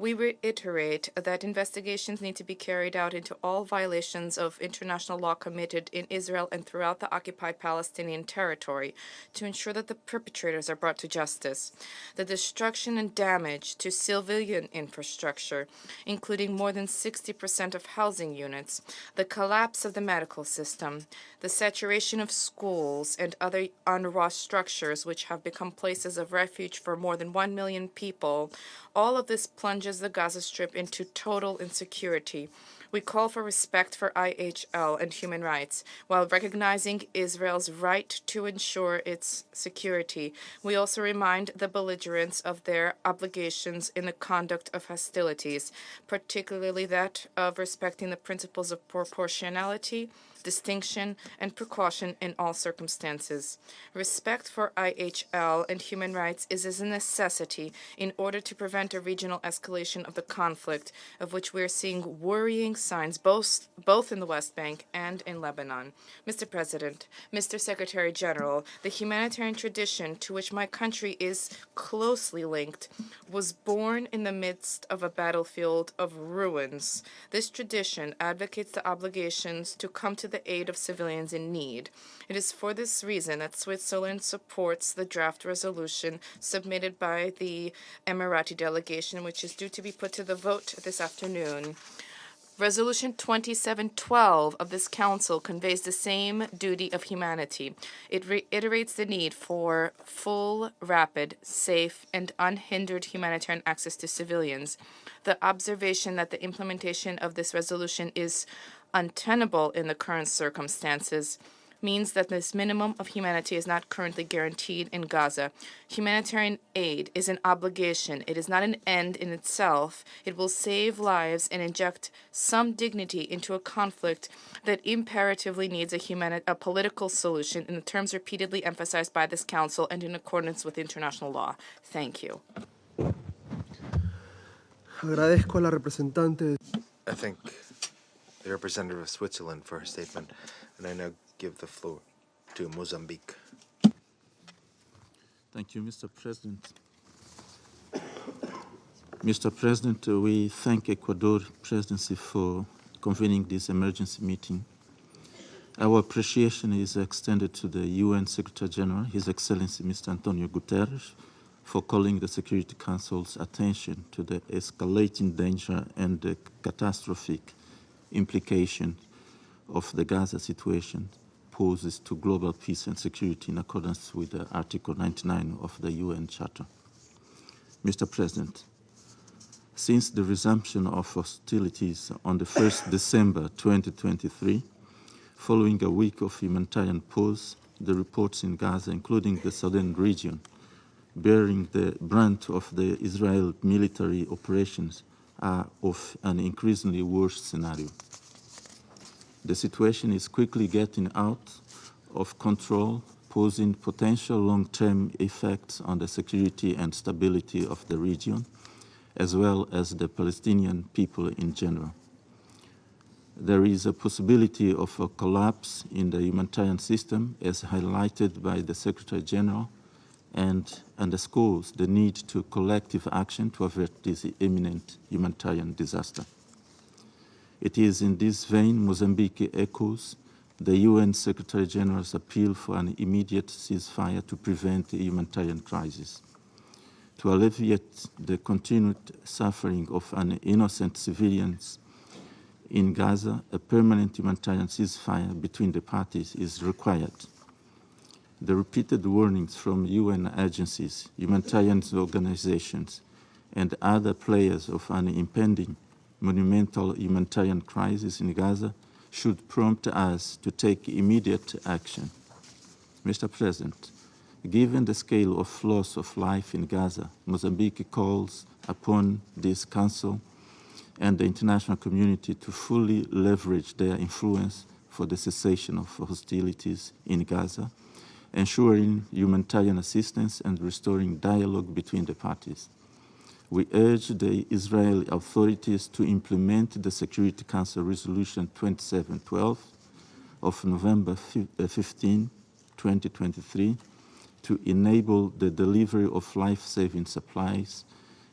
We reiterate that investigations need to be carried out into all violations of international law committed in Israel and throughout the occupied Palestinian territory to ensure that the perpetrators are brought to justice. The destruction and damage to civilian infrastructure, including more than 60% of housing units, the collapse of the medical system, the saturation of schools and other UNRWA structures which have become places of refuge for more than 1 million people, all of this plunges the Gaza Strip into total insecurity, We call for respect for IHL and human rights, while recognizing Israel's right to ensure its security. We also remind the belligerents of their obligations in the conduct of hostilities, particularly that of respecting the principles of proportionality, distinction, and precaution in all circumstances. Respect for IHL and human rights is a necessity in order to prevent a regional escalation of the conflict, of which we are seeing worrying signs both in the West Bank and in Lebanon. Mr. President, Mr. Secretary General, the humanitarian tradition to which my country is closely linked was born in the midst of a battlefield of ruins. This tradition advocates the obligations to come to the aid of civilians in need. It is for this reason that Switzerland supports the draft resolution submitted by the Emirati delegation, which is due to be put to the vote this afternoon. Resolution 2712 of this Council conveys the same duty of humanity. It reiterates the need for full, rapid, safe, and unhindered humanitarian access to civilians. The observation that the implementation of this resolution is untenable in the current circumstances means that this minimum of humanity is not currently guaranteed in Gaza. Humanitarian aid is an obligation. It is not an end in itself. It will save lives and inject some dignity into a conflict that imperatively needs a political solution in the terms repeatedly emphasized by this Council and in accordance with international law. Thank you. Agradezco a la representante. I thank the representative of Switzerland for her statement, and I now give the floor to Mozambique. Thank you, Mr. President. Mr. President, we thank Ecuador presidency for convening this emergency meeting. Our appreciation is extended to the UN Secretary General, His Excellency Mr. Antonio Guterres, for calling the Security Council's attention to the escalating danger and the catastrophic implication of the Gaza situation poses to global peace and security in accordance with Article 99 of the UN Charter. Mr. President, since the resumption of hostilities on the 1st December 2023, following a week of humanitarian pause, the reports in Gaza, including the southern region, bearing the brunt of the Israel military operations, are of an increasingly worse scenario. The situation is quickly getting out of control, posing potential long-term effects on the security and stability of the region, as well as the Palestinian people in general. There is a possibility of a collapse in the humanitarian system, as highlighted by the Secretary General, and underscores the need to collective action to avert this imminent humanitarian disaster. It is in this vein Mozambique echoes the UN Secretary General's appeal for an immediate ceasefire to prevent a humanitarian crisis. To alleviate the continued suffering of innocent civilians in Gaza, a permanent humanitarian ceasefire between the parties is required. The repeated warnings from UN agencies, humanitarian organizations, and other players of an impending monumental humanitarian crisis in Gaza should prompt us to take immediate action. Mr. President, given the scale of loss of life in Gaza, Mozambique calls upon this Council and the international community to fully leverage their influence for the cessation of hostilities in Gaza, ensuring humanitarian assistance and restoring dialogue between the parties. We urge the Israeli authorities to implement the Security Council Resolution 2712 of November 15, 2023, to enable the delivery of life-saving supplies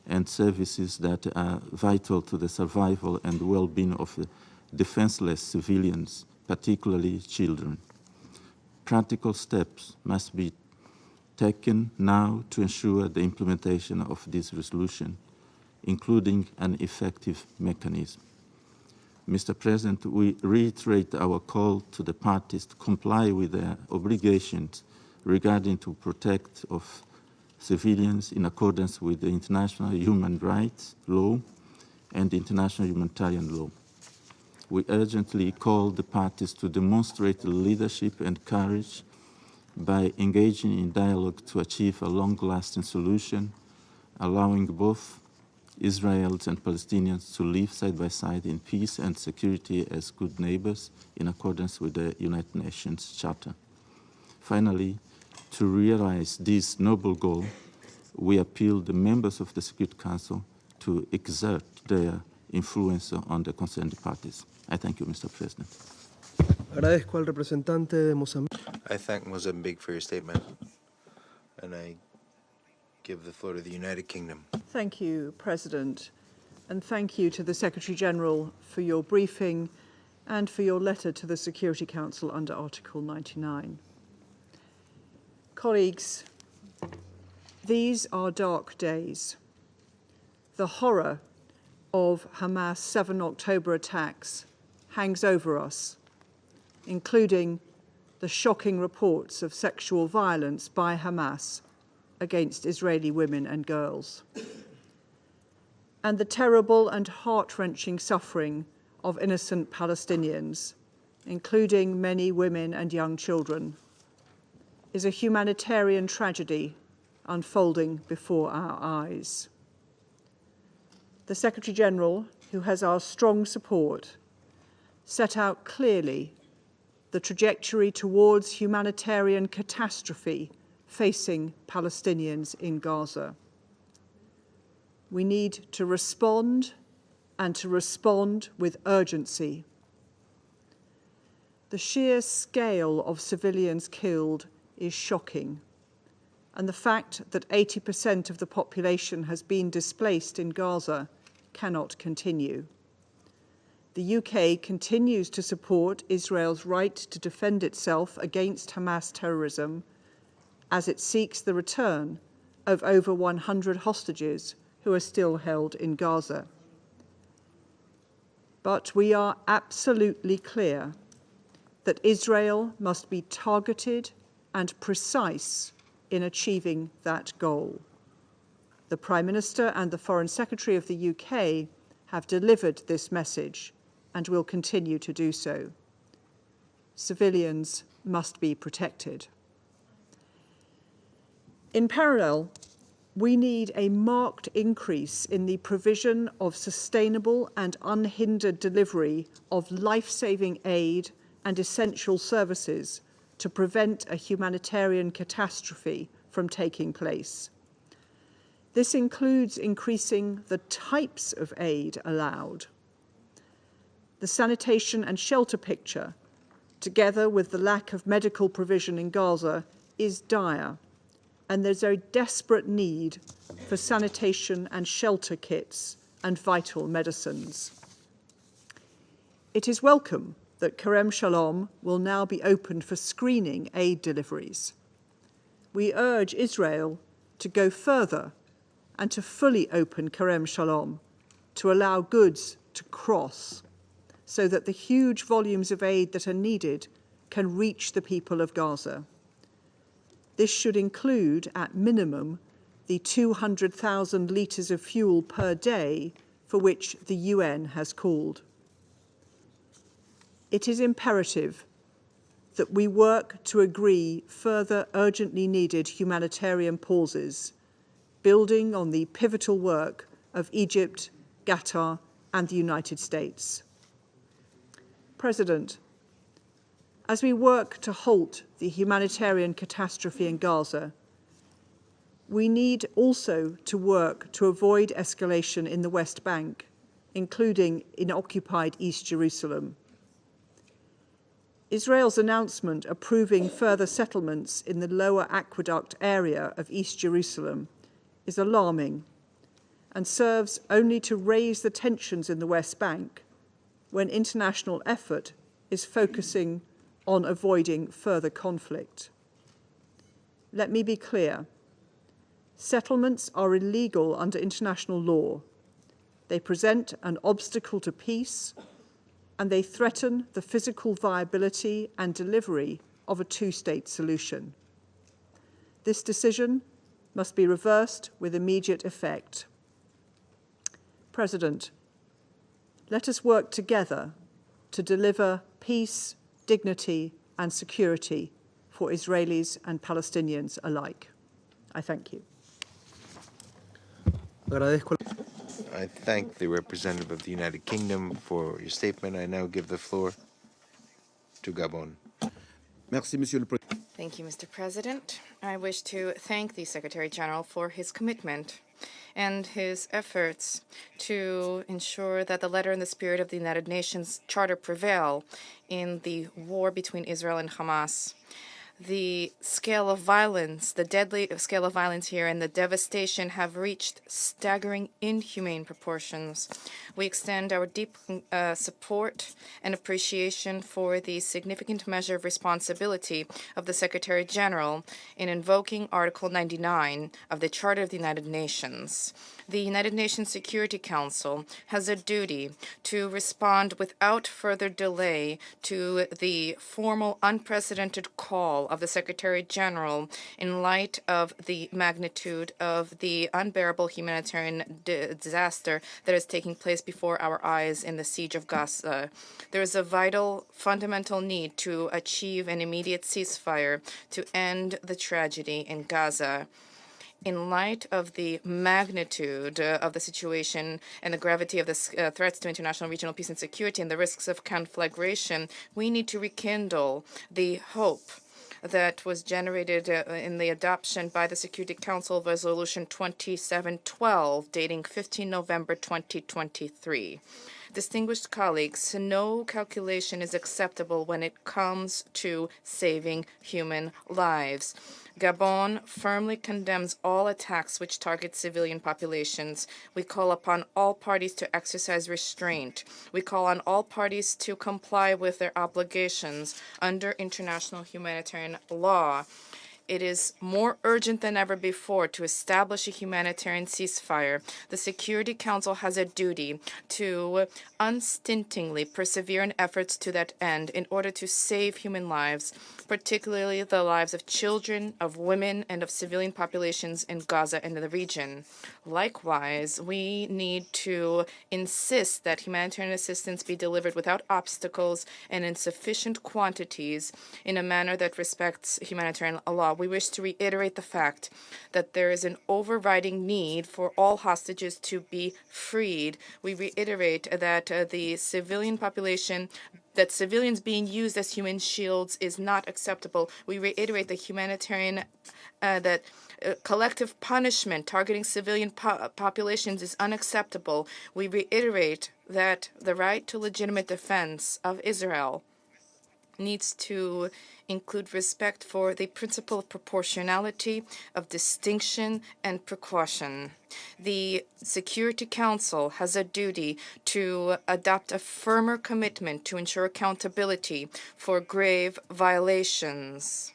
and services that are vital to the survival and well-being of defenseless civilians, particularly children. Practical steps must be taken now to ensure the implementation of this resolution, including an effective mechanism. Mr. President, we reiterate our call to the parties to comply with their obligations regarding to protect of civilians in accordance with the international human rights law and international humanitarian law. we urgently call the parties to demonstrate leadership and courage by engaging in dialogue to achieve a long-lasting solution, allowing both Israelis and Palestinians to live side by side in peace and security as good neighbors in accordance with the United Nations Charter. Finally, to realize this noble goal, we appeal the members of the Security Council to exert their influence on the concerned parties. I thank you, Mr. President. Agradezco al representante de Mozambique. I thank Mozambique for your statement, and I give the floor to the United Kingdom. Thank you, President, and thank you to the Secretary-General for your briefing and for your letter to the Security Council under Article 99. Colleagues, these are dark days. The horror of Hamas' 7 October attacks hangs over us, including the shocking reports of sexual violence by Hamas against Israeli women and girls, and the terrible and heart-wrenching suffering of innocent Palestinians, including many women and young children, is a humanitarian tragedy unfolding before our eyes. The Secretary-General, who has our strong support, set out clearly the trajectory towards humanitarian catastrophe facing Palestinians in Gaza. We need to respond, and to respond with urgency. The sheer scale of civilians killed is shocking, and the fact that 80% of the population has been displaced in Gaza cannot continue. The UK continues to support Israel's right to defend itself against Hamas terrorism as it seeks the return of over 100 hostages who are still held in Gaza. But we are absolutely clear that Israel must be targeted and precise in achieving that goal. The Prime Minister and the Foreign Secretary of the UK have delivered this message and will continue to do so. Civilians must be protected. In parallel, we need a marked increase in the provision of sustainable and unhindered delivery of life-saving aid and essential services to prevent a humanitarian catastrophe from taking place. This includes increasing the types of aid allowed. The sanitation and shelter picture, together with the lack of medical provision in Gaza, is dire, and there's a desperate need for sanitation and shelter kits and vital medicines. It is welcome that Kerem Shalom will now be opened for screening aid deliveries. We urge Israel to go further and to fully open Kerem Shalom to allow goods to cross so that the huge volumes of aid that are needed can reach the people of Gaza. This should include, at minimum, the 200,000 litres of fuel per day for which the UN has called. It is imperative that we work to agree further urgently needed humanitarian pauses, building on the pivotal work of Egypt, Qatar, and the United States. President, as we work to halt the humanitarian catastrophe in Gaza, we need also to work to avoid escalation in the West Bank, including in occupied East Jerusalem. Israel's announcement approving further settlements in the lower aqueduct area of East Jerusalem is alarming and serves only to raise the tensions in the West Bank when international effort is focusing on avoiding further conflict. Let me be clear. Settlements are illegal under international law. They present an obstacle to peace, and they threaten the physical viability and delivery of a two-state solution. This decision must be reversed with immediate effect. President, let us work together to deliver peace, dignity and security for Israelis and Palestinians alike. I thank you. I thank the representative of the United Kingdom for your statement. I now give the floor to Gabon. Thank you, Mr. President. I wish to thank the Secretary General for his commitment and his efforts to ensure that the letter and the spirit of the United Nations Charter prevail in the war between Israel and Hamas. The scale of violence, the deadly scale of violence here and the devastation have reached staggering, inhumane proportions. We extend our deep support and appreciation for the significant measure of responsibility of the Secretary General in invoking Article 99 of the Charter of the United Nations. The United Nations Security Council has a duty to respond without further delay to the formal, unprecedented call of the Secretary General in light of the magnitude of the unbearable humanitarian disaster that is taking place before our eyes in the siege of Gaza. There is a vital, fundamental need to achieve an immediate ceasefire to end the tragedy in Gaza. In light of the magnitude of the situation and the gravity of the threats to international regional peace and security and the risks of conflagration, we need to rekindle the hope that was generated in the adoption by the Security Council of Resolution 2712, dating 15 November 2023. Distinguished colleagues, no calculation is acceptable when it comes to saving human lives. Gabon firmly condemns all attacks which target civilian populations. We call upon all parties to exercise restraint. We call on all parties to comply with their obligations under international humanitarian law. It is more urgent than ever before to establish a humanitarian ceasefire. The Security Council has a duty to unstintingly persevere in efforts to that end in order to save human lives, particularly the lives of children, of women, and of civilian populations in Gaza and in the region. Likewise, we need to insist that humanitarian assistance be delivered without obstacles and in sufficient quantities in a manner that respects humanitarian law. We wish to reiterate the fact that there is an overriding need for all hostages to be freed. We reiterate that the civilian population, that civilians being used as human shields is not acceptable. We reiterate the humanitarian, collective punishment targeting civilian populations is unacceptable. We reiterate that the right to legitimate defense of Israel needs to include respect for the principle of proportionality, of distinction, and precaution. The Security Council has a duty to adopt a firmer commitment to ensure accountability for grave violations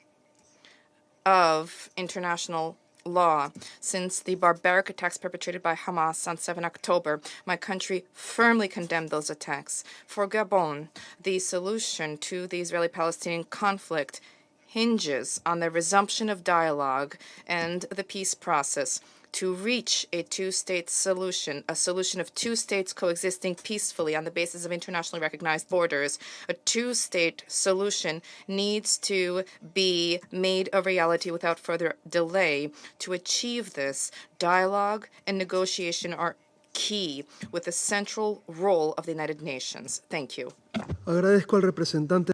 of international law. Since the barbaric attacks perpetrated by Hamas on 7 October, my country firmly condemned those attacks. For Gabon, the solution to the Israeli-Palestinian conflict hinges on the resumption of dialogue and the peace process to reach a two-state solution, a solution of two states coexisting peacefully on the basis of internationally recognized borders. A two-state solution needs to be made a reality without further delay. To achieve this, dialogue and negotiation are key, with the central role of the United Nations. Thank you. Agradezco al representante.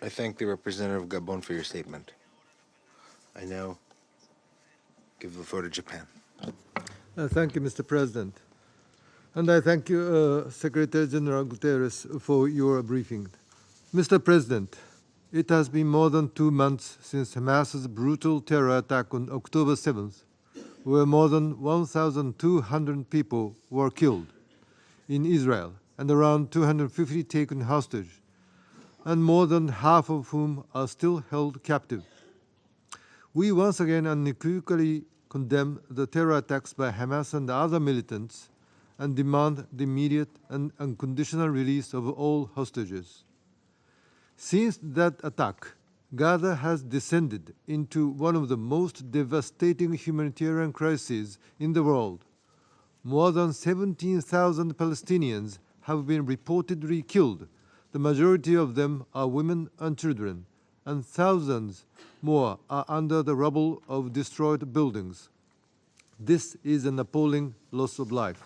I thank the representative of Gabon for your statement. I now give the floor to Japan. Thank you, Mr. President. And I thank you, Secretary General Guterres, for your briefing. Mr. President, it has been more than 2 months since Hamas's brutal terror attack on October 7th, where more than 1,200 people were killed in Israel and around 250 taken hostage, and more than half of whom are still held captive. We once again unequivocally condemn the terror attacks by Hamas and other militants and demand the immediate and unconditional release of all hostages. Since that attack, Gaza has descended into one of the most devastating humanitarian crises in the world. More than 17,000 Palestinians have been reportedly killed, The majority of them are women and children, and thousands more are under the rubble of destroyed buildings. This is an appalling loss of life.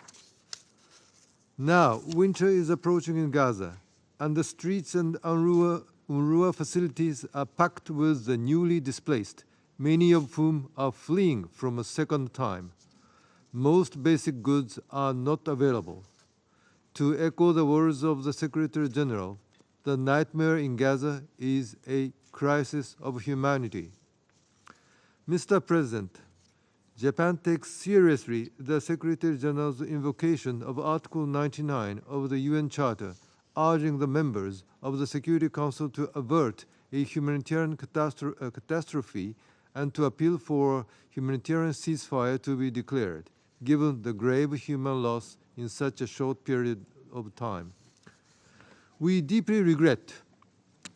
Now, winter is approaching in Gaza, and the streets and UNRWA facilities are packed with the newly displaced, many of whom are fleeing from a second time. Most basic goods are not available. To echo the words of the Secretary General, the nightmare in Gaza is a crisis of humanity. Mr. President, Japan takes seriously the Secretary General's invocation of Article 99 of the UN Charter, urging the members of the Security Council to avert a humanitarian catastrophe and to appeal for humanitarian ceasefire to be declared, given the grave human loss in such a short period of time. We deeply regret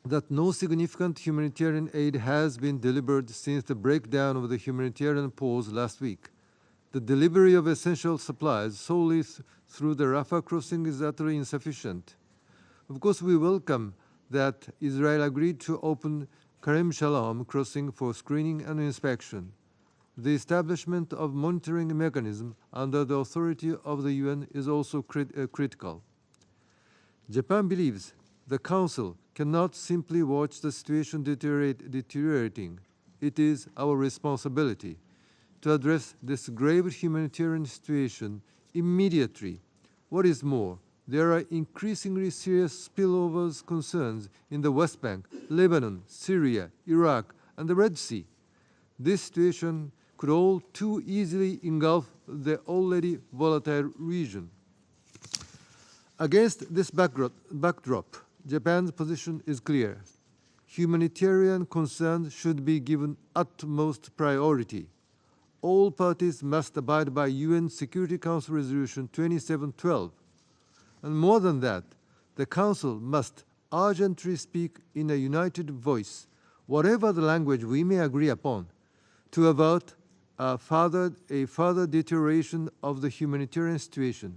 that no significant humanitarian aid has been delivered since the breakdown of the humanitarian pause last week. The delivery of essential supplies solely through the Rafah crossing is utterly insufficient. Of course, we welcome that Israel agreed to open Karem Shalom crossing for screening and inspection. The establishment of monitoring mechanism under the authority of the UN is also critical. Japan believes the Council cannot simply watch the situation deteriorating. It is our responsibility to address this grave humanitarian situation immediately. What is more, there are increasingly serious spillovers concerns in the West Bank, Lebanon, Syria, Iraq, and the Red Sea. This situation could all too easily engulf the already volatile region. Against this backdrop, Japan's position is clear. Humanitarian concerns should be given utmost priority. All parties must abide by UN Security Council Resolution 2712. And more than that, the Council must urgently speak in a united voice, whatever the language we may agree upon, to avert a further deterioration of the humanitarian situation.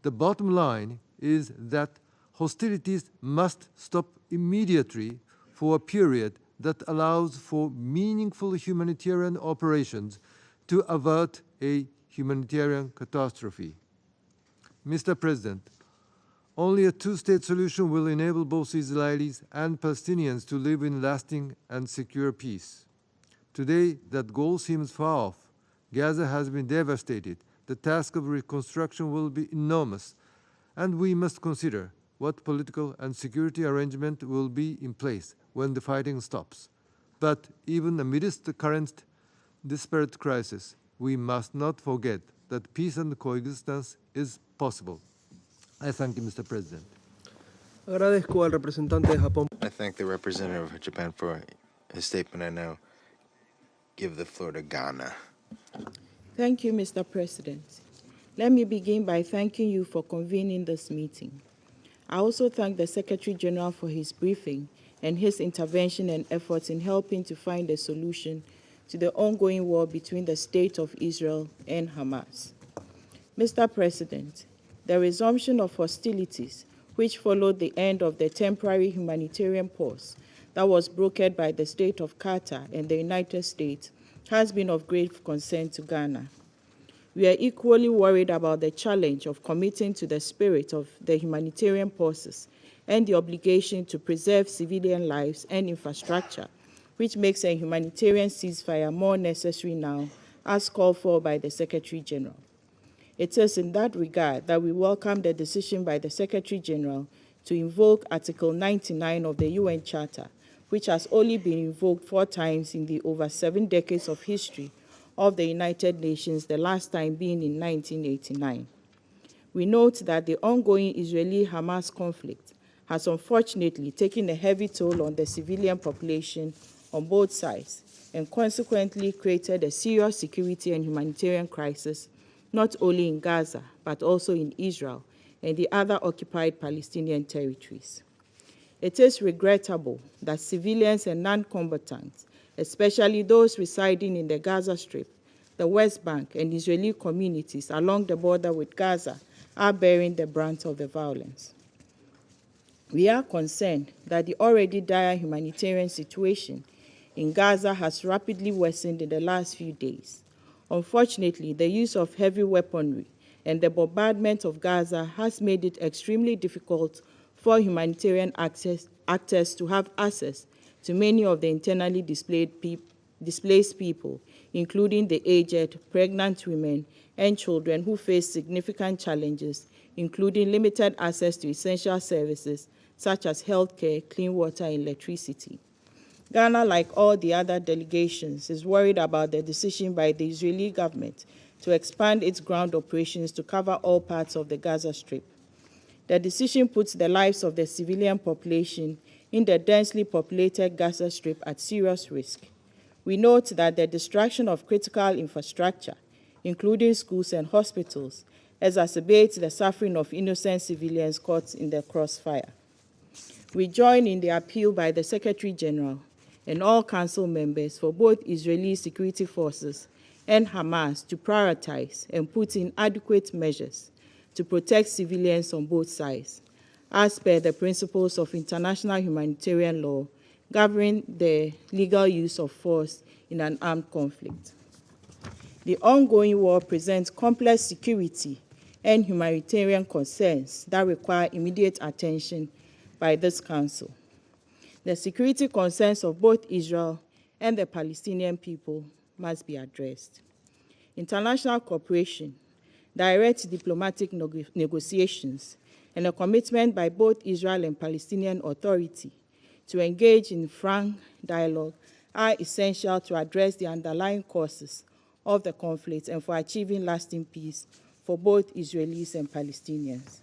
The bottom line is that hostilities must stop immediately for a period that allows for meaningful humanitarian operations to avert a humanitarian catastrophe. Mr. President, only a two-state solution will enable both Israelis and Palestinians to live in lasting and secure peace. Today, that goal seems far off. Gaza has been devastated. The task of reconstruction will be enormous, and we must consider what political and security arrangement will be in place when the fighting stops. But even amidst the current disparate crisis, we must not forget that peace and coexistence is possible. I thank you, Mr. President. Agradezco al representante de Japón. I thank the representative of Japan for his statement. I now give the floor to Ghana. Thank you, Mr. President. Let me begin by thanking you for convening this meeting. I also thank the Secretary General for his briefing and his intervention and efforts in helping to find a solution to the ongoing war between the State of Israel and Hamas. Mr. President, the resumption of hostilities, which followed the end of the temporary humanitarian pause that was brokered by the State of Qatar and the United States, has been of great concern to Ghana. We are equally worried about the challenge of committing to the spirit of the humanitarian pauses and the obligation to preserve civilian lives and infrastructure, which makes a humanitarian ceasefire more necessary now, as called for by the Secretary General. It is in that regard that we welcome the decision by the Secretary General to invoke Article 99 of the UN Charter, which has only been invoked 4 times in the over 7 decades of history of the United Nations, the last time being in 1989. We note that the ongoing Israeli-Hamas conflict has unfortunately taken a heavy toll on the civilian population on both sides and consequently created a serious security and humanitarian crisis, not only in Gaza, but also in Israel and the other occupied Palestinian territories. It is regrettable that civilians and non-combatants, especially those residing in the Gaza Strip, the West Bank, and Israeli communities along the border with Gaza, are bearing the brunt of the violence. We are concerned that the already dire humanitarian situation in Gaza has rapidly worsened in the last few days. Unfortunately, the use of heavy weaponry and the bombardment of Gaza has made it extremely difficult for humanitarian actors to have access to many of the internally displaced people, including the aged, pregnant women, and children who face significant challenges, including limited access to essential services such as healthcare, clean water, and electricity. Ghana, like all the other delegations, is worried about the decision by the Israeli government to expand its ground operations to cover all parts of the Gaza Strip. The decision puts the lives of the civilian population in the densely populated Gaza Strip at serious risk. We note that the destruction of critical infrastructure, including schools and hospitals, exacerbates the suffering of innocent civilians caught in the crossfire. We join in the appeal by the Secretary General and all Council members for both Israeli security forces and Hamas to prioritize and put in adequate measures to protect civilians on both sides, as per the principles of international humanitarian law governing the legal use of force in an armed conflict. The ongoing war presents complex security and humanitarian concerns that require immediate attention by this Council. The security concerns of both Israel and the Palestinian people must be addressed. International cooperation, direct diplomatic negotiations, and a commitment by both Israel and Palestinian Authority to engage in frank dialogue are essential to address the underlying causes of the conflict and for achieving lasting peace for both Israelis and Palestinians.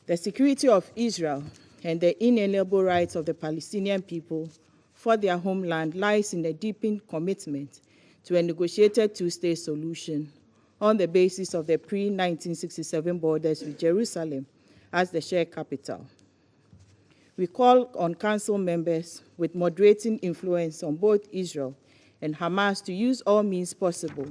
The security of Israel and the inalienable rights of the Palestinian people for their homeland lies in a deepened commitment to a negotiated two-state solution on the basis of the pre-1967 borders with Jerusalem as the shared capital. We call on Council members with moderating influence on both Israel and Hamas to use all means possible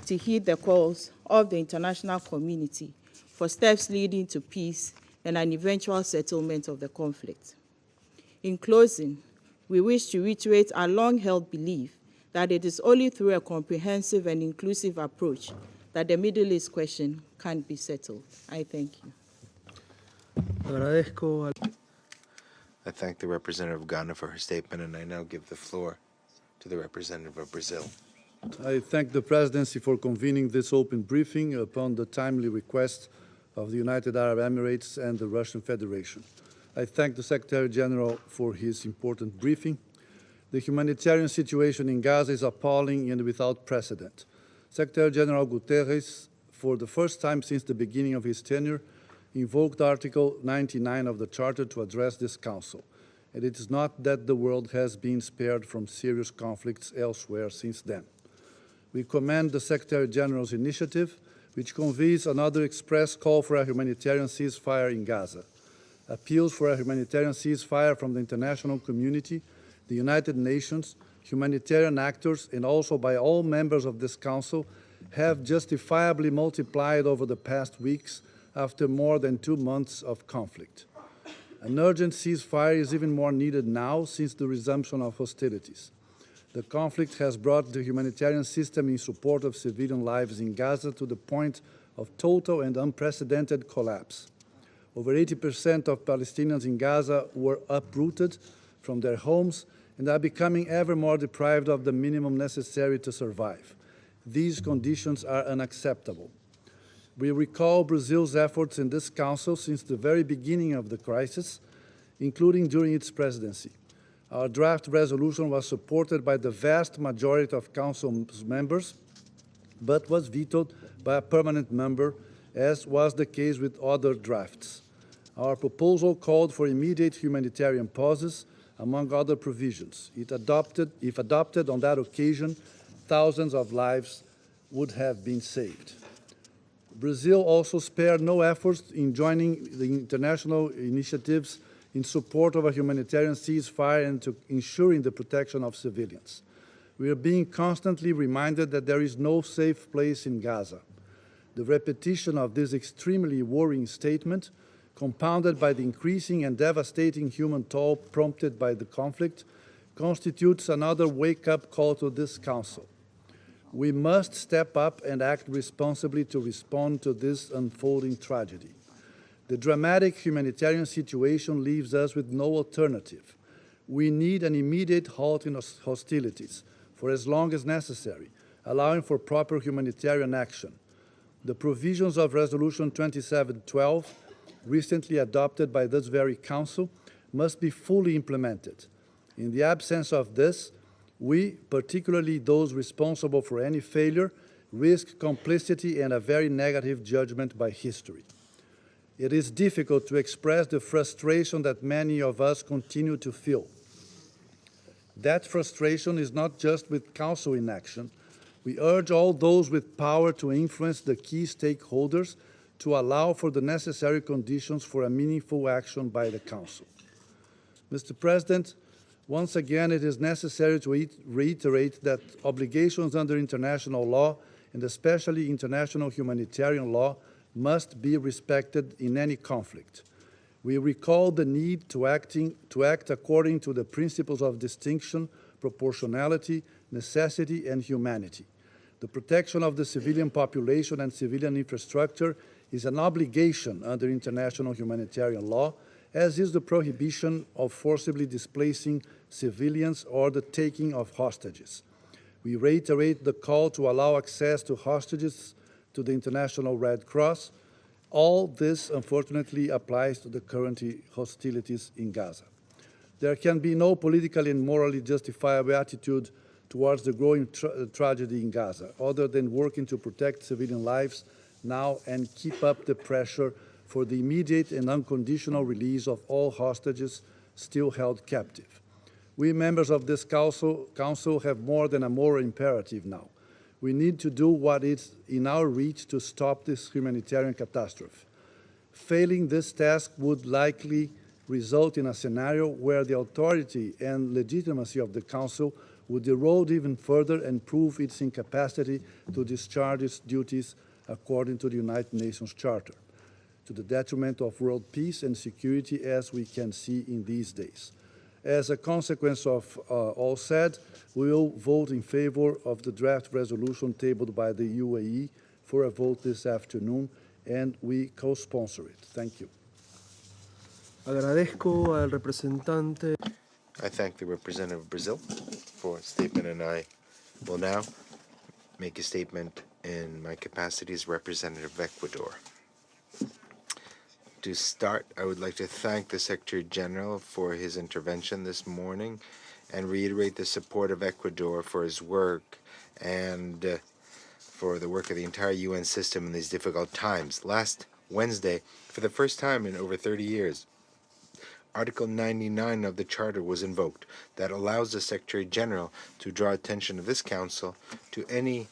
to heed the calls of the international community for steps leading to peace and an eventual settlement of the conflict. In closing, we wish to reiterate our long-held belief that it is only through a comprehensive and inclusive approach that the Middle East question can be settled. I thank you. I thank the representative of Ghana for her statement, and I now give the floor to the representative of Brazil. I thank the Presidency for convening this open briefing upon the timely request of the United Arab Emirates and the Russian Federation. I thank the Secretary General for his important briefing. The humanitarian situation in Gaza is appalling and without precedent. Secretary General Guterres, for the first time since the beginning of his tenure, invoked Article 99 of the Charter to address this Council. And it is not that the world has been spared from serious conflicts elsewhere since then. We commend the Secretary General's initiative, which convenes another express call for a humanitarian ceasefire in Gaza. Appeals for a humanitarian ceasefire from the international community, the United Nations, humanitarian actors, and also by all members of this Council have justifiably multiplied over the past weeks after more than 2 months of conflict. An urgent ceasefire is even more needed now since the resumption of hostilities. The conflict has brought the humanitarian system in support of civilian lives in Gaza to the point of total and unprecedented collapse. Over 80% of Palestinians in Gaza were uprooted from their homes and are becoming ever more deprived of the minimum necessary to survive. These conditions are unacceptable. We recall Brazil's efforts in this Council since the very beginning of the crisis, including during its presidency. Our draft resolution was supported by the vast majority of Council members, but was vetoed by a permanent member, as was the case with other drafts. Our proposal called for immediate humanitarian pauses, among other provisions. If adopted on that occasion, thousands of lives would have been saved. Brazil also spared no efforts in joining the international initiatives in support of a humanitarian ceasefire and to ensuring the protection of civilians. We are being constantly reminded that there is no safe place in Gaza. The repetition of this extremely worrying statement compounded by the increasing and devastating human toll prompted by the conflict, constitutes another wake-up call to this Council. We must step up and act responsibly to respond to this unfolding tragedy. The dramatic humanitarian situation leaves us with no alternative. We need an immediate halt in hostilities for as long as necessary, allowing for proper humanitarian action. The provisions of Resolution 2712, recently adopted by this very Council, must be fully implemented. In the absence of this, we, particularly those responsible for any failure, risk complicity and a very negative judgment by history. It is difficult to express the frustration that many of us continue to feel. That frustration is not just with Council inaction. We urge all those with power to influence the key stakeholders to allow for the necessary conditions for a meaningful action by the Council. Mr. President, once again, it is necessary to reiterate that obligations under international law, and especially international humanitarian law, must be respected in any conflict. We recall the need to act according to the principles of distinction, proportionality, necessity, and humanity. The protection of the civilian population and civilian infrastructure is an obligation under international humanitarian law, as is the prohibition of forcibly displacing civilians or the taking of hostages. We reiterate the call to allow access to hostages to the International Red Cross. All this, unfortunately, applies to the current hostilities in Gaza. There can be no politically and morally justifiable attitude towards the growing tragedy in Gaza, other than working to protect civilian lives now and keep up the pressure for the immediate and unconditional release of all hostages still held captive. We members of this Council have more than a moral imperative now. We need to do what is in our reach to stop this humanitarian catastrophe. Failing this task would likely result in a scenario where the authority and legitimacy of the Council would erode even further and prove its incapacity to discharge its duties according to the United Nations Charter, to the detriment of world peace and security, as we can see in these days. As a consequence of all said, we will vote in favor of the draft resolution tabled by the UAE for a vote this afternoon, and we co-sponsor it. Thank you. Agradezco al representante. I thank the representative of Brazil for a statement, and I will now make a statement in my capacity as representative of Ecuador. To start, I would like to thank the Secretary General for his intervention this morning and reiterate the support of Ecuador for his work and for the work of the entire UN system in these difficult times. Last Wednesday, for the first time in over 30 years, Article 99 of the Charter was invoked that allows the Secretary General to draw attention of this Council to any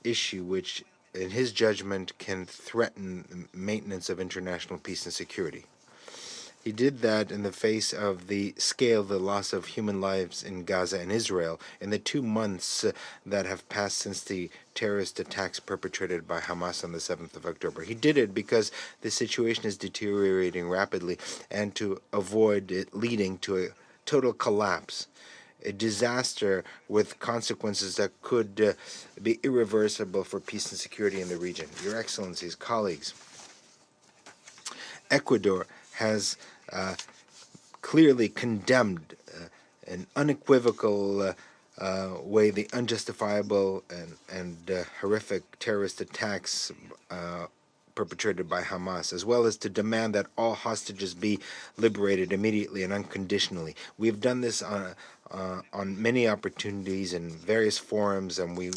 issue which, in his judgment, can threaten the maintenance of international peace and security. He did that in the face of the scale of the loss of human lives in Gaza and Israel in the 2 months that have passed since the terrorist attacks perpetrated by Hamas on the 7th of October. He did it because the situation is deteriorating rapidly and to avoid it leading to a total collapse, a disaster with consequences that could be irreversible for peace and security in the region. Your Excellencies, colleagues, Ecuador has clearly condemned an unequivocal way the unjustifiable and horrific terrorist attacks perpetrated by Hamas, as well as to demand that all hostages be liberated immediately and unconditionally. We have done this on many opportunities in various forums, and we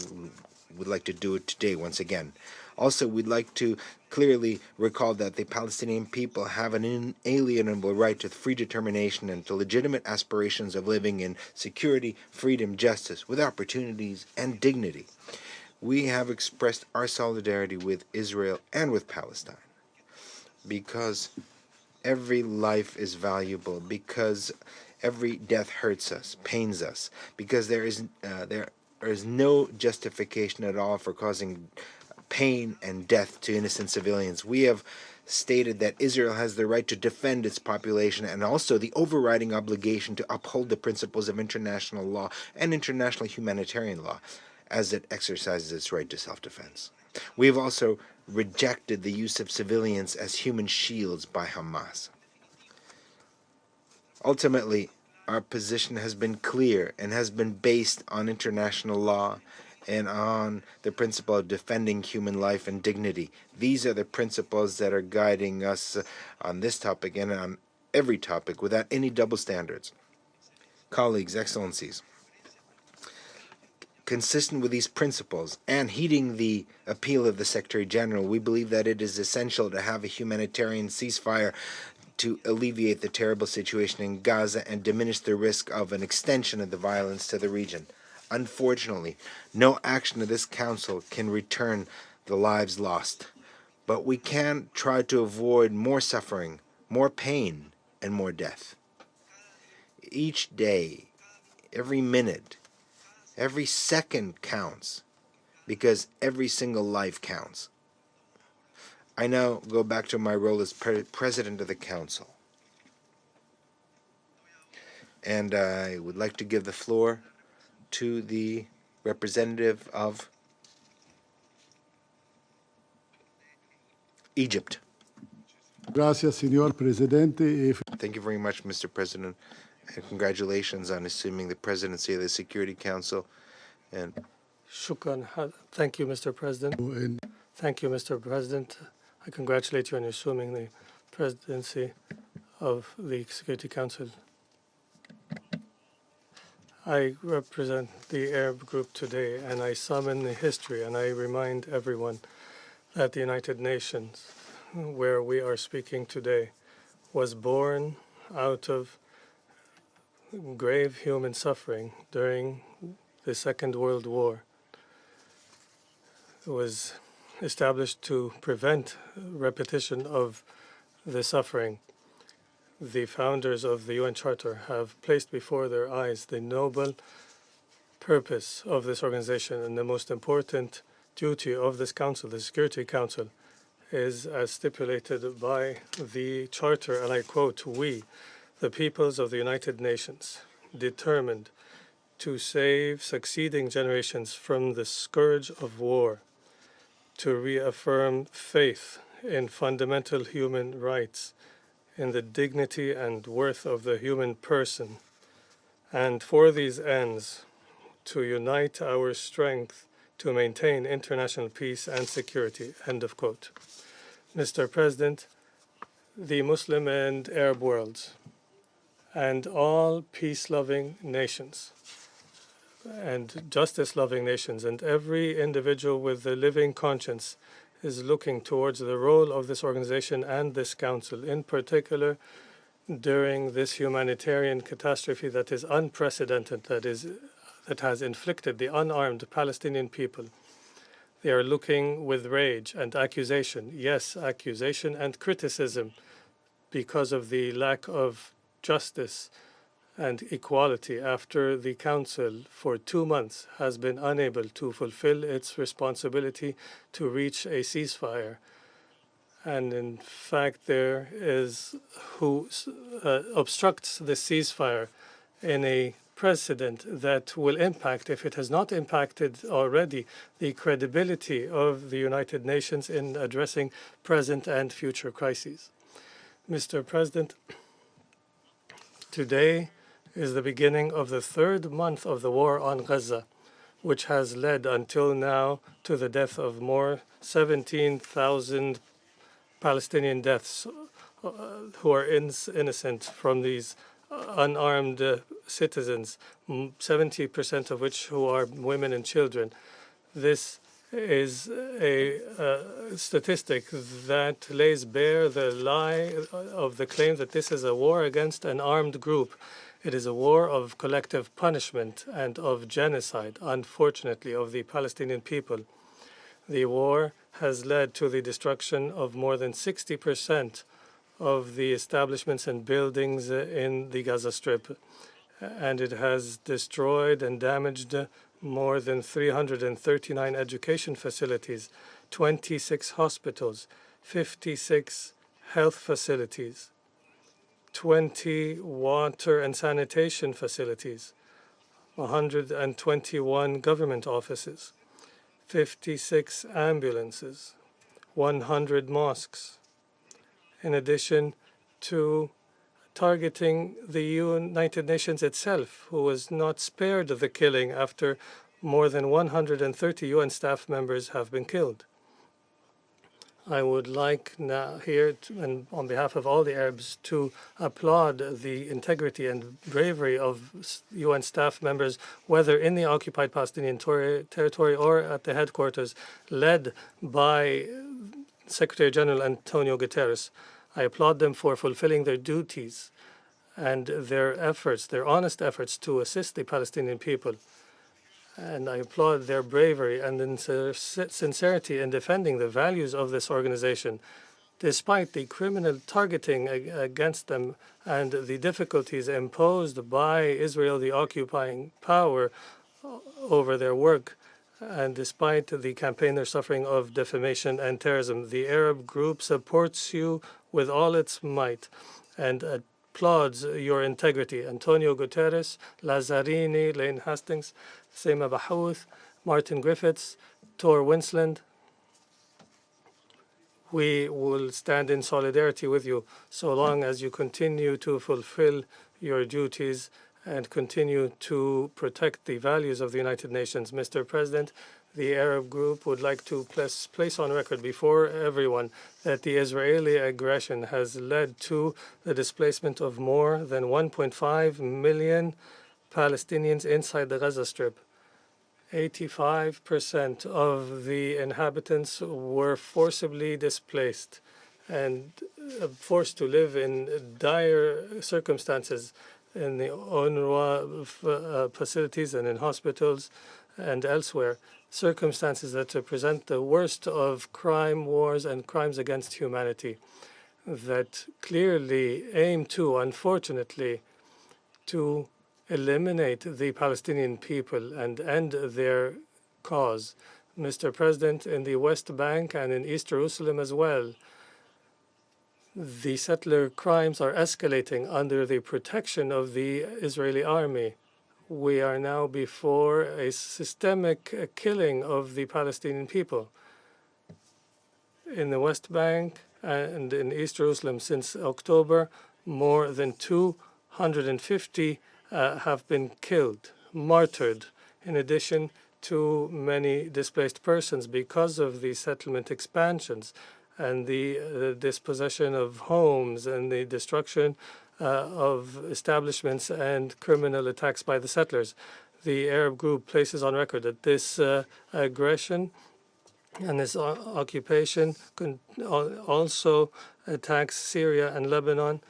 would like to do it today once again. Also, we'd like to clearly recall that the Palestinian people have an inalienable right to free determination and to legitimate aspirations of living in security, freedom, justice, with opportunities and dignity. We have expressed our solidarity with Israel and with Palestine because every life is valuable, because every death hurts us, pains us, because there is no justification at all for causing pain and death to innocent civilians. We have stated that Israel has the right to defend its population and also the overriding obligation to uphold the principles of international law and international humanitarian law as it exercises its right to self-defense. We have also rejected the use of civilians as human shields by Hamas. Ultimately, our position has been clear and has been based on international law and on the principle of defending human life and dignity. These are the principles that are guiding us on this topic and on every topic without any double standards. Colleagues, Excellencies, consistent with these principles and heeding the appeal of the Secretary General, we believe that it is essential to have a humanitarian ceasefire to alleviate the terrible situation in Gaza and diminish the risk of an extension of the violence to the region. Unfortunately, no action of this Council can return the lives lost, but we can try to avoid more suffering, more pain, and more death. Each day, every minute, every second counts, because every single life counts. I now go back to my role as President of the Council. And I would like to give the floor to the representative of Egypt. Gracias, señor presidente. Thank you very much, Mr. President, and congratulations on assuming the presidency of the Security Council. And Shukran. Thank you, Mr. President. Thank you, Mr. President. I congratulate you on assuming the presidency of the Security Council. I represent the Arab group today, and I summon the history, and I remind everyone that the United Nations, where we are speaking today, was born out of grave human suffering during the Second World War. It was established to prevent repetition of the suffering. The founders of the UN Charter have placed before their eyes the noble purpose of this organization, and the most important duty of this council, the Security Council, is as stipulated by the Charter, and I quote, "We, the peoples of the United Nations, determined to save succeeding generations from the scourge of war, to reaffirm faith in fundamental human rights, in the dignity and worth of the human person, and for these ends, to unite our strength to maintain international peace and security." End of quote. Mr. President, the Muslim and Arab worlds, and all peace-loving nations, and justice-loving nations, and every individual with a living conscience is looking towards the role of this organization and this council, in particular during this humanitarian catastrophe that is unprecedented, that has inflicted the unarmed Palestinian people. They are looking with rage and accusation, yes, accusation and criticism, because of the lack of justice and equality after the Council for 2 months has been unable to fulfill its responsibility to reach a ceasefire. And in fact, there is who obstructs the ceasefire in a precedent that will impact, if it has not impacted already, the credibility of the United Nations in addressing present and future crises. Mr. President, today is the beginning of the 3rd month of the war on Gaza, which has led until now to the death of more 17,000 Palestinian deaths who are innocent from these unarmed citizens, 70% of which who are women and children. This is a statistic that lays bare the lie of the claim that this is a war against an armed group. It is a war of collective punishment and of genocide, unfortunately, of the Palestinian people. The war has led to the destruction of more than 60% of the establishments and buildings in the Gaza Strip, and it has destroyed and damaged more than 339 education facilities, 26 hospitals, 56 health facilities, 20 water and sanitation facilities, 121 government offices, 56 ambulances, 100 mosques, in addition to targeting the United Nations itself, who was not spared the killing after more than 130 UN staff members have been killed. I would like now here, and on behalf of all the Arabs, to applaud the integrity and bravery of UN staff members, whether in the occupied Palestinian territory or at the headquarters, led by Secretary General Antonio Guterres. I applaud them for fulfilling their duties and their efforts, their honest efforts to assist the Palestinian people. And I applaud their bravery and sincerity in defending the values of this organization, despite the criminal targeting against them and the difficulties imposed by Israel, the occupying power, over their work. And despite the campaign they're suffering of defamation and terrorism, the Arab group supports you with all its might and applauds your integrity. Antonio Guterres, Lazzarini, Lane Hastings, Sema Bahouth, Martin Griffiths, Tor Winsland. We will stand in solidarity with you so long as you continue to fulfill your duties and continue to protect the values of the United Nations. Mr. President, the Arab group would like to place on record before everyone that the Israeli aggression has led to the displacement of more than 1.5 million Palestinians inside the Gaza Strip. 85% of the inhabitants were forcibly displaced and forced to live in dire circumstances in the UNRWA facilities and in hospitals and elsewhere, circumstances that present the worst of crime, wars, and crimes against humanity that clearly aim to, unfortunately, to eliminate the Palestinian people and end their cause. Mr. President, in the West Bank and in East Jerusalem as well, the settler crimes are escalating under the protection of the Israeli army. We are now before a systemic killing of the Palestinian people. In the West Bank and in East Jerusalem since October, more than 250 have been killed, martyred, in addition to many displaced persons because of the settlement expansions and the dispossession of homes and the destruction of establishments and criminal attacks by the settlers. The Arab group places on record that this aggression and this occupation also attacks Syria and Lebanon,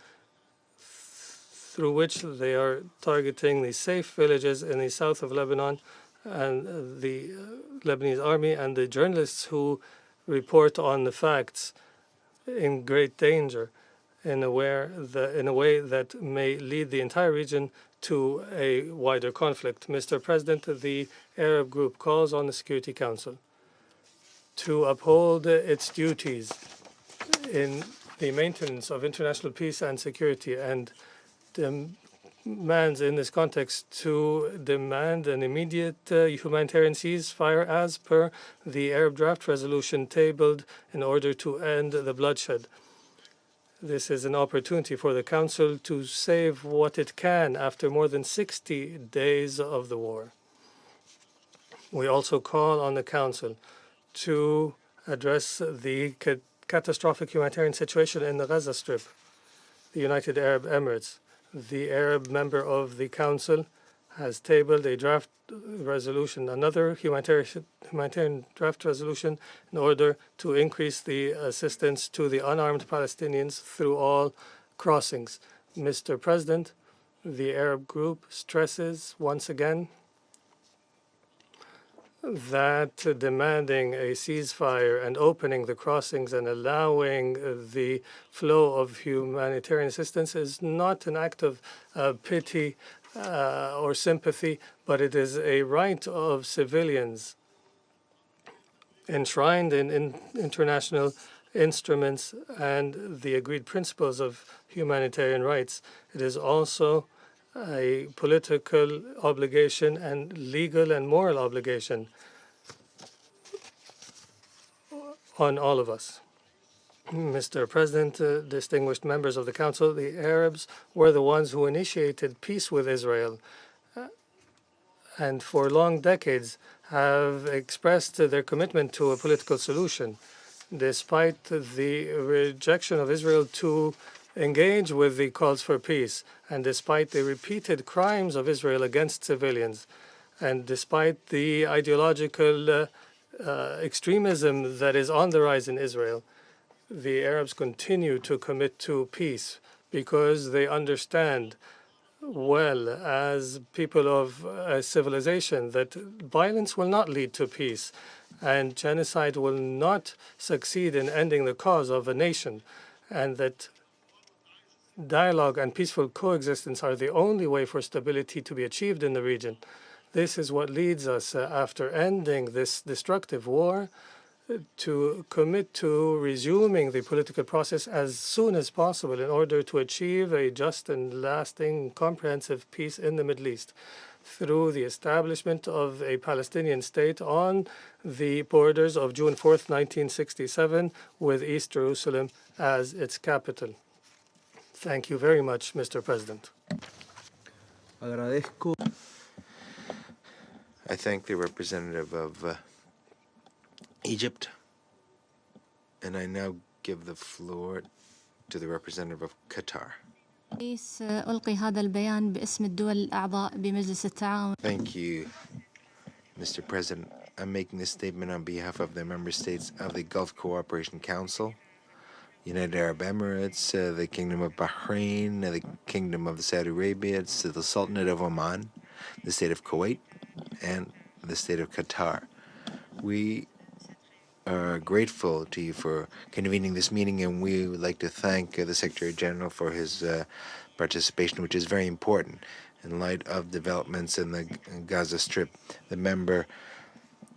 through which they are targeting the safe villages in the south of Lebanon and the Lebanese army and the journalists who report on the facts in great danger in a way that may lead the entire region to a wider conflict. Mr. President, the Arab group calls on the Security Council to uphold its duties in the maintenance of international peace and security and demands in this context to demand an immediate humanitarian ceasefire as per the Arab draft resolution tabled in order to end the bloodshed. This is an opportunity for the Council to save what it can after more than 60 days of the war. We also call on the Council to address the catastrophic humanitarian situation in the Gaza Strip. The United Arab Emirates, the Arab member of the Council, has tabled a draft resolution, another humanitarian draft resolution, in order to increase the assistance to the unarmed Palestinians through all crossings. Mr. President, the Arab group stresses once again that demanding a ceasefire and opening the crossings and allowing the flow of humanitarian assistance is not an act of pity or sympathy, but it is a right of civilians enshrined in international instruments and the agreed principles of humanitarian rights. It is also a political obligation and legal and moral obligation on all of us. Mr. President, distinguished members of the Council, the Arabs were the ones who initiated peace with Israel and for long decades have expressed their commitment to a political solution. Despite the rejection of Israel to engage with the calls for peace, and despite the repeated crimes of Israel against civilians, and despite the ideological extremism that is on the rise in Israel, the Arabs continue to commit to peace because they understand well, as people of a civilization, that violence will not lead to peace and genocide will not succeed in ending the cause of a nation, and that dialogue and peaceful coexistence are the only way for stability to be achieved in the region. This is what leads us, after ending this destructive war, to commit to resuming the political process as soon as possible in order to achieve a just and lasting comprehensive peace in the Middle East through the establishment of a Palestinian state on the borders of June 4th, 1967, with East Jerusalem as its capital. Thank you very much, Mr. President. I thank the representative of Egypt, and I now give the floor to the representative of Qatar. Thank you, Mr. President. I'm making this statement on behalf of the member states of the Gulf Cooperation Council, United Arab Emirates, the Kingdom of Bahrain, the Kingdom of Saudi Arabia, the Sultanate of Oman, the state of Kuwait, and the state of Qatar. We are grateful to you for convening this meeting, and we would like to thank the Secretary General for his participation, which is very important in light of developments in the Gaza Strip. The member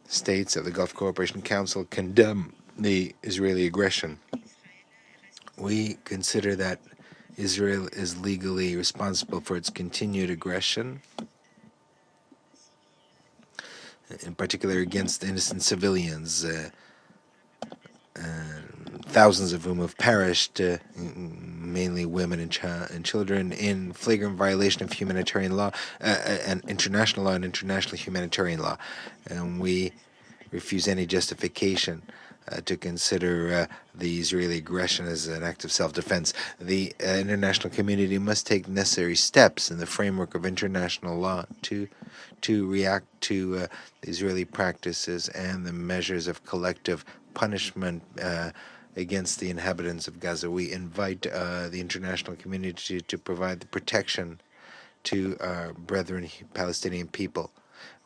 states of the Gulf Cooperation Council condemn the Israeli aggression. We consider that Israel is legally responsible for its continued aggression, in particular against innocent civilians, thousands of whom have perished, mainly women and children, in flagrant violation of humanitarian law and international law and international humanitarian law. And we refuse any justification to consider the Israeli aggression as an act of self-defense. The international community must take necessary steps in the framework of international law to react to the Israeli practices and the measures of collective punishment against the inhabitants of Gaza. We invite the international community to provide the protection to our brethren Palestinian people.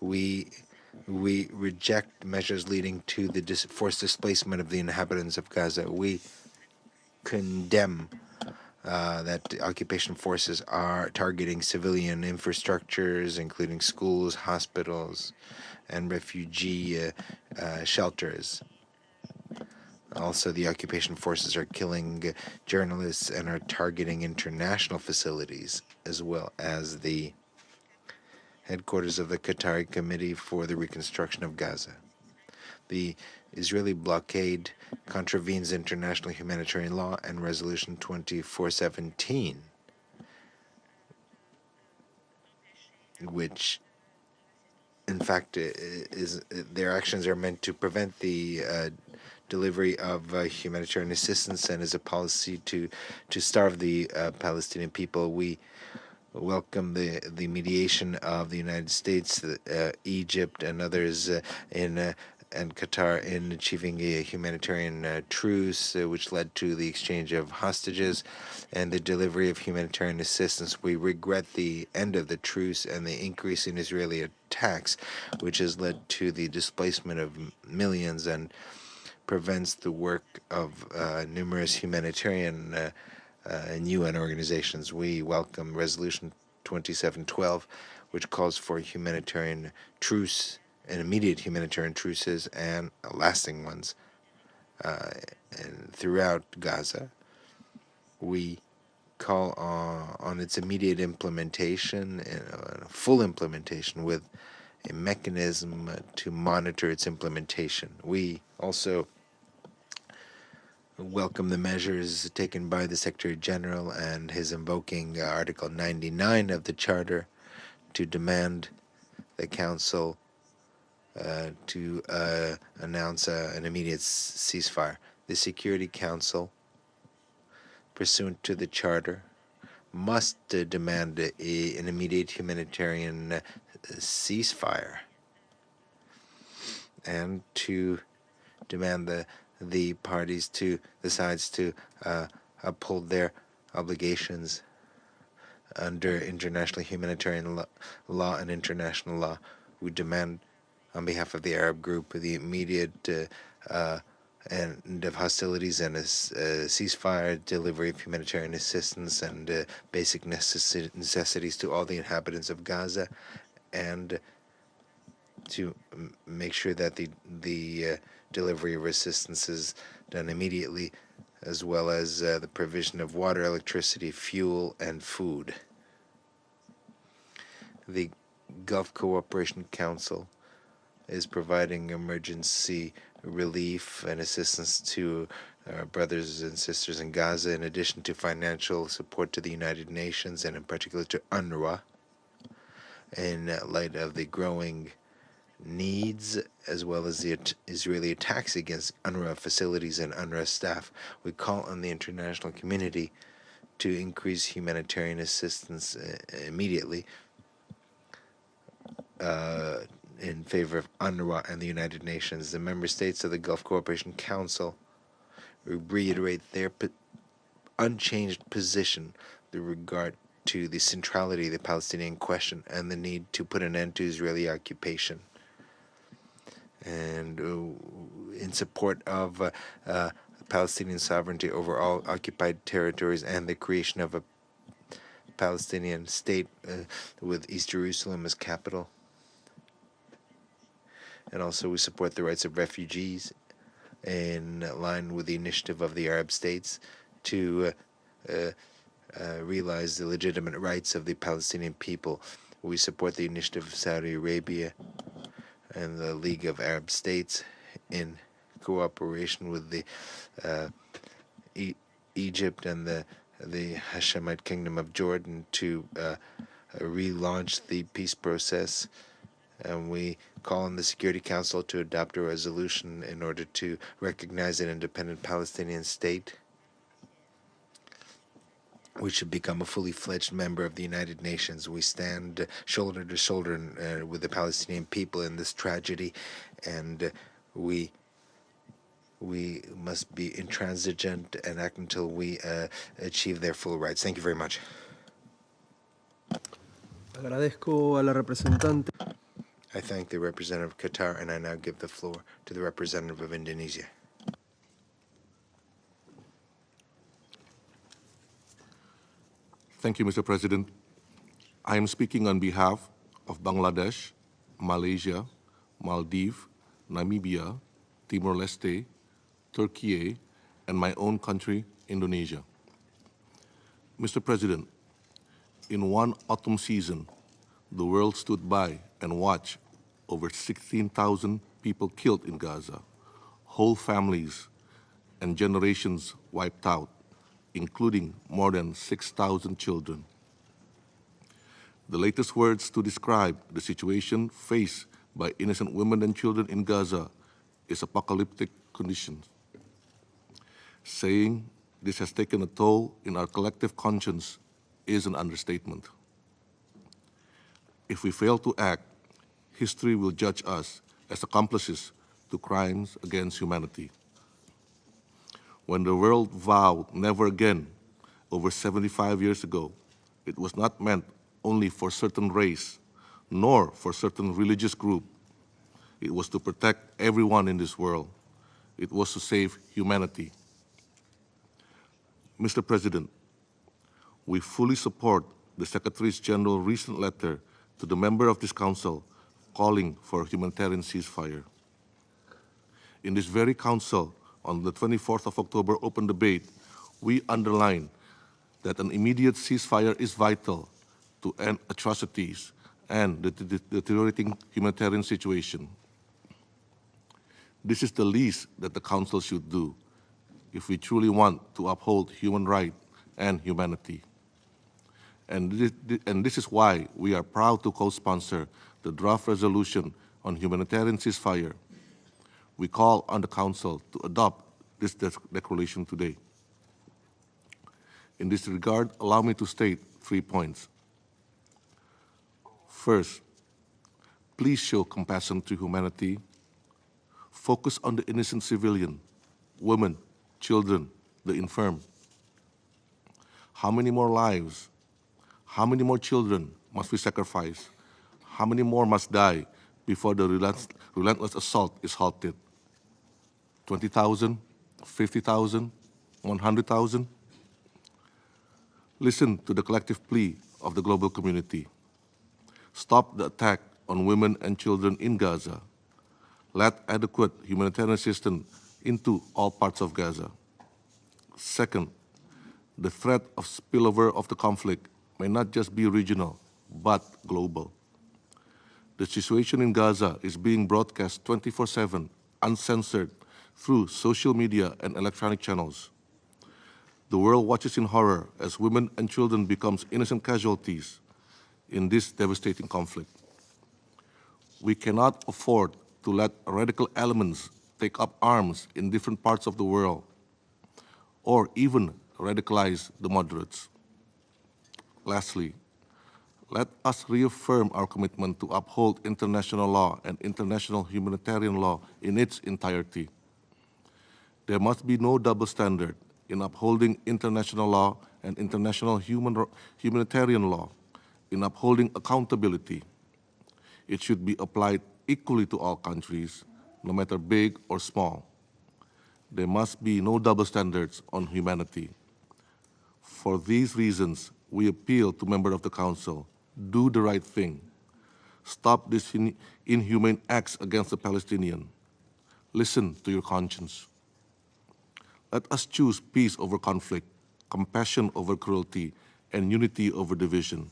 We reject measures leading to the forced displacement of the inhabitants of Gaza. We condemn that the occupation forces are targeting civilian infrastructures, including schools, hospitals, and refugee shelters. Also, the occupation forces are killing journalists and are targeting international facilities, as well as the headquarters of the Qatari Committee for the Reconstruction of Gaza. The Israeli blockade contravenes international humanitarian law and Resolution 2417, which, in fact, their actions are meant to prevent the delivery of humanitarian assistance and is a policy to starve the Palestinian people. We welcome the mediation of the United States, Egypt, and others and Qatar in achieving a humanitarian truce, which led to the exchange of hostages and the delivery of humanitarian assistance. We regret the end of the truce and the increase in Israeli attacks, which has led to the displacement of millions and prevents the work of numerous humanitarian and UN organizations. We welcome Resolution 2712, which calls for humanitarian truce and immediate humanitarian truces and lasting ones and throughout Gaza. We call on its immediate implementation, full implementation, with a mechanism to monitor its implementation. We also welcome the measures taken by the Secretary General and his invoking Article 99 of the Charter to demand the Council to announce an immediate ceasefire. The Security Council, pursuant to the Charter, must demand an immediate humanitarian ceasefire and to demand the sides to uphold their obligations under international humanitarian law and international law. We demand, on behalf of the Arab group, the immediate end of hostilities and a ceasefire, delivery of humanitarian assistance and basic necessities to all the inhabitants of Gaza, and to make sure that the delivery of assistance is done immediately, as well as the provision of water, electricity, fuel, and food. The Gulf Cooperation Council is providing emergency relief and assistance to our brothers and sisters in Gaza, in addition to financial support to the United Nations and in particular to UNRWA, in light of the growing needs as well as the Israeli attacks against UNRWA facilities and UNRWA staff. We call on the international community to increase humanitarian assistance immediately in favor of UNRWA and the United Nations. The member states of the Gulf Cooperation Council reiterate their unchanged position with regard to the centrality of the Palestinian question and the need to put an end to Israeli occupation, and in support of Palestinian sovereignty over all occupied territories and the creation of a Palestinian state with East Jerusalem as capital. And also we support the rights of refugees in line with the initiative of the Arab states to realize the legitimate rights of the Palestinian people. We support the initiative of Saudi Arabia and the League of Arab States in cooperation with the Egypt and the Hashemite Kingdom of Jordan to relaunch the peace process. And we call on the Security Council to adopt a resolution in order to recognize an independent Palestinian state, which should become a fully fledged member of the United Nations. We stand shoulder to shoulder with the Palestinian people in this tragedy, and we must be intransigent and act until we achieve their full rights. Thank you very much. Agradezco a la representante. I thank the representative of Qatar, and I now give the floor to the representative of Indonesia. Thank you, Mr. President. I am speaking on behalf of Bangladesh, Malaysia, Maldives, Namibia, Timor-Leste, Turkey, and my own country, Indonesia. Mr. President, in one autumn season, the world stood by and watched over 16,000 people killed in Gaza, whole families and generations wiped out, including more than 6,000 children. The latest words to describe the situation faced by innocent women and children in Gaza is apocalyptic conditions. Saying this has taken a toll in our collective conscience is an understatement. If we fail to act, history will judge us as accomplices to crimes against humanity. When the world vowed never again over 75 years ago, it was not meant only for certain race, nor for certain religious group. It was to protect everyone in this world. It was to save humanity. Mr. President, we fully support the Secretary General's recent letter to the member of this Council calling for a humanitarian ceasefire. In this very Council, on the 24th of October open debate, we underline that an immediate ceasefire is vital to end atrocities and the deteriorating humanitarian situation. This is the least that the Council should do if we truly want to uphold human rights and humanity. And this is why we are proud to co-sponsor the draft resolution on humanitarian ceasefire. We call on the Council to adopt this declaration today. In this regard, allow me to state 3 points. First, please show compassion to humanity. Focus on the innocent civilian, women, children, the infirm. How many more lives, how many more children must we sacrifice? How many more must die before the relentless assault is halted? 20,000, 50,000, 100,000? Listen to the collective plea of the global community. Stop the attack on women and children in Gaza. Let adequate humanitarian assistance into all parts of Gaza. Second, the threat of spillover of the conflict may not just be regional, but global. The situation in Gaza is being broadcast 24/7, uncensored, through social media and electronic channels. The world watches in horror as women and children become innocent casualties in this devastating conflict. We cannot afford to let radical elements take up arms in different parts of the world, or even radicalize the moderates. Lastly, let us reaffirm our commitment to uphold international law and international humanitarian law in its entirety. There must be no double standard in upholding international law and international humanitarian law, in upholding accountability. It should be applied equally to all countries, no matter big or small. There must be no double standards on humanity. For these reasons, we appeal to members of the Council, do the right thing. Stop these inhumane acts against the Palestinians. Listen to your conscience. Let us choose peace over conflict, compassion over cruelty, and unity over division.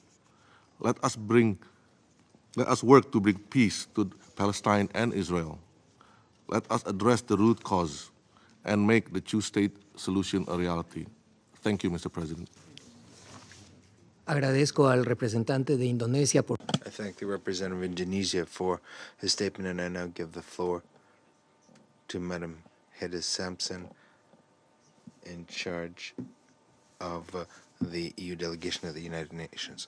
Let us work to bring peace to Palestine and Israel. Let us address the root cause and make the two-state solution a reality. Thank you, Mr. President. Agradezco al representante de Indonesia por... I thank the representative of Indonesia for his statement, and I now give the floor to Madam Hedda Sampson, in charge of the EU delegation at the United Nations.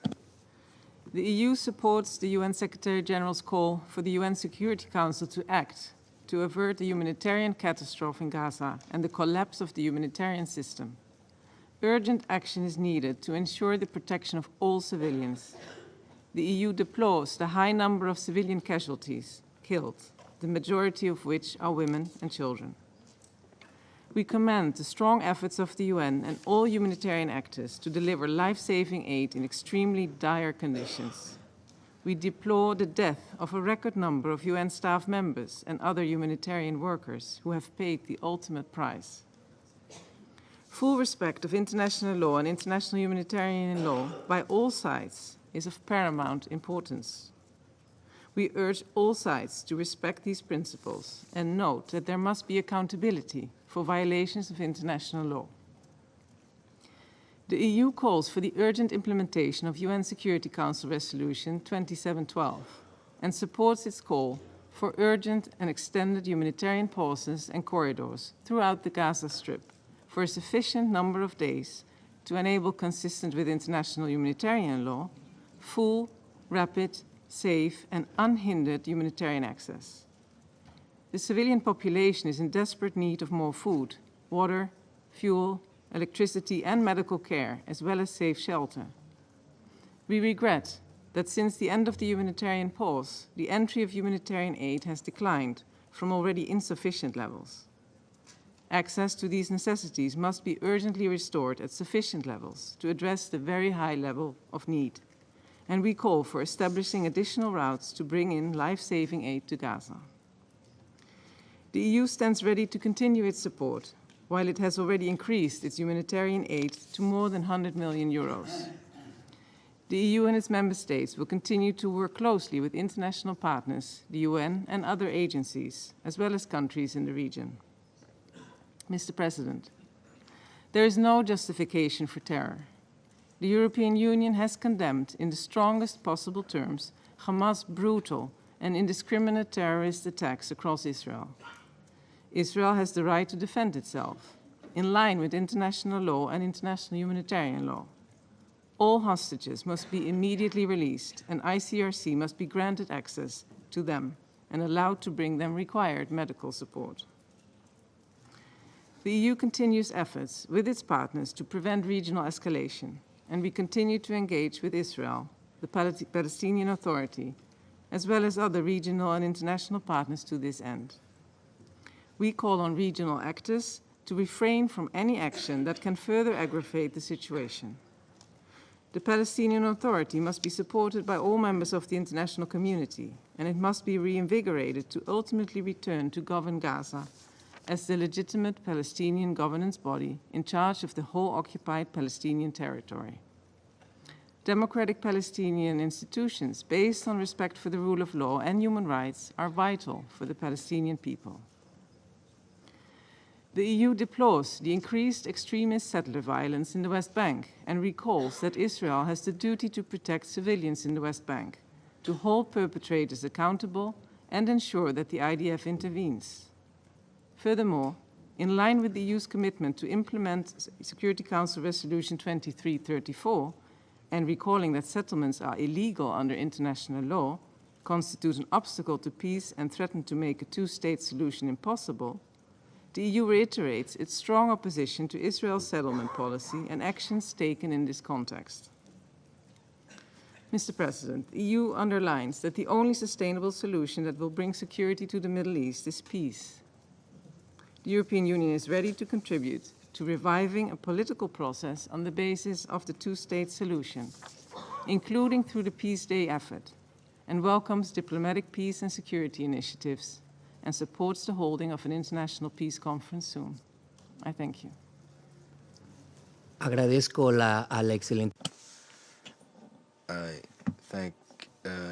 The EU supports the UN Secretary-General's call for the UN Security Council to act to avert the humanitarian catastrophe in Gaza and the collapse of the humanitarian system. Urgent action is needed to ensure the protection of all civilians. The EU deplores the high number of civilian casualties killed, the majority of which are women and children. We commend the strong efforts of the UN and all humanitarian actors to deliver life-saving aid in extremely dire conditions. We deplore the death of a record number of UN staff members and other humanitarian workers who have paid the ultimate price. Full respect of international law and international humanitarian law by all sides is of paramount importance. We urge all sides to respect these principles and note that there must be accountability for violations of international law. The EU calls for the urgent implementation of UN Security Council Resolution 2712 and supports its call for urgent and extended humanitarian pauses and corridors throughout the Gaza Strip for a sufficient number of days to enable, consistent with international humanitarian law, full, rapid, safe and unhindered humanitarian access. The civilian population is in desperate need of more food, water, fuel, electricity and medical care, as well as safe shelter. We regret that since the end of the humanitarian pause, the entry of humanitarian aid has declined from already insufficient levels. Access to these necessities must be urgently restored at sufficient levels to address the very high level of need. And we call for establishing additional routes to bring in life-saving aid to Gaza. The EU stands ready to continue its support, while it has already increased its humanitarian aid to more than 100 million euros. The EU and its member states will continue to work closely with international partners, the UN and other agencies, as well as countries in the region. Mr. President, there is no justification for terror. The European Union has condemned in the strongest possible terms Hamas' brutal and indiscriminate terrorist attacks across Israel. Israel has the right to defend itself, in line with international law and international humanitarian law. All hostages must be immediately released, and ICRC must be granted access to them and allowed to bring them required medical support. The EU continues efforts with its partners to prevent regional escalation, and we continue to engage with Israel, the Palestinian Authority, as well as other regional and international partners to this end. We call on regional actors to refrain from any action that can further aggravate the situation. The Palestinian Authority must be supported by all members of the international community, and it must be reinvigorated to ultimately return to govern Gaza as the legitimate Palestinian governance body in charge of the whole occupied Palestinian territory. Democratic Palestinian institutions based on respect for the rule of law and human rights are vital for the Palestinian people. The EU deplores the increased extremist settler violence in the West Bank and recalls that Israel has the duty to protect civilians in the West Bank, to hold perpetrators accountable and ensure that the IDF intervenes. Furthermore, in line with the EU's commitment to implement Security Council Resolution 2334 and recalling that settlements are illegal under international law, constitute an obstacle to peace and threaten to make a two-state solution impossible, the EU reiterates its strong opposition to Israel's settlement policy and actions taken in this context. Mr. President, the EU underlines that the only sustainable solution that will bring security to the Middle East is peace. The European Union is ready to contribute to reviving a political process on the basis of the two-state solution, including through the Peace Day effort, and welcomes diplomatic peace and security initiatives and supports the holding of an international peace conference soon. I thank you. Agradezco a la excelente. I thank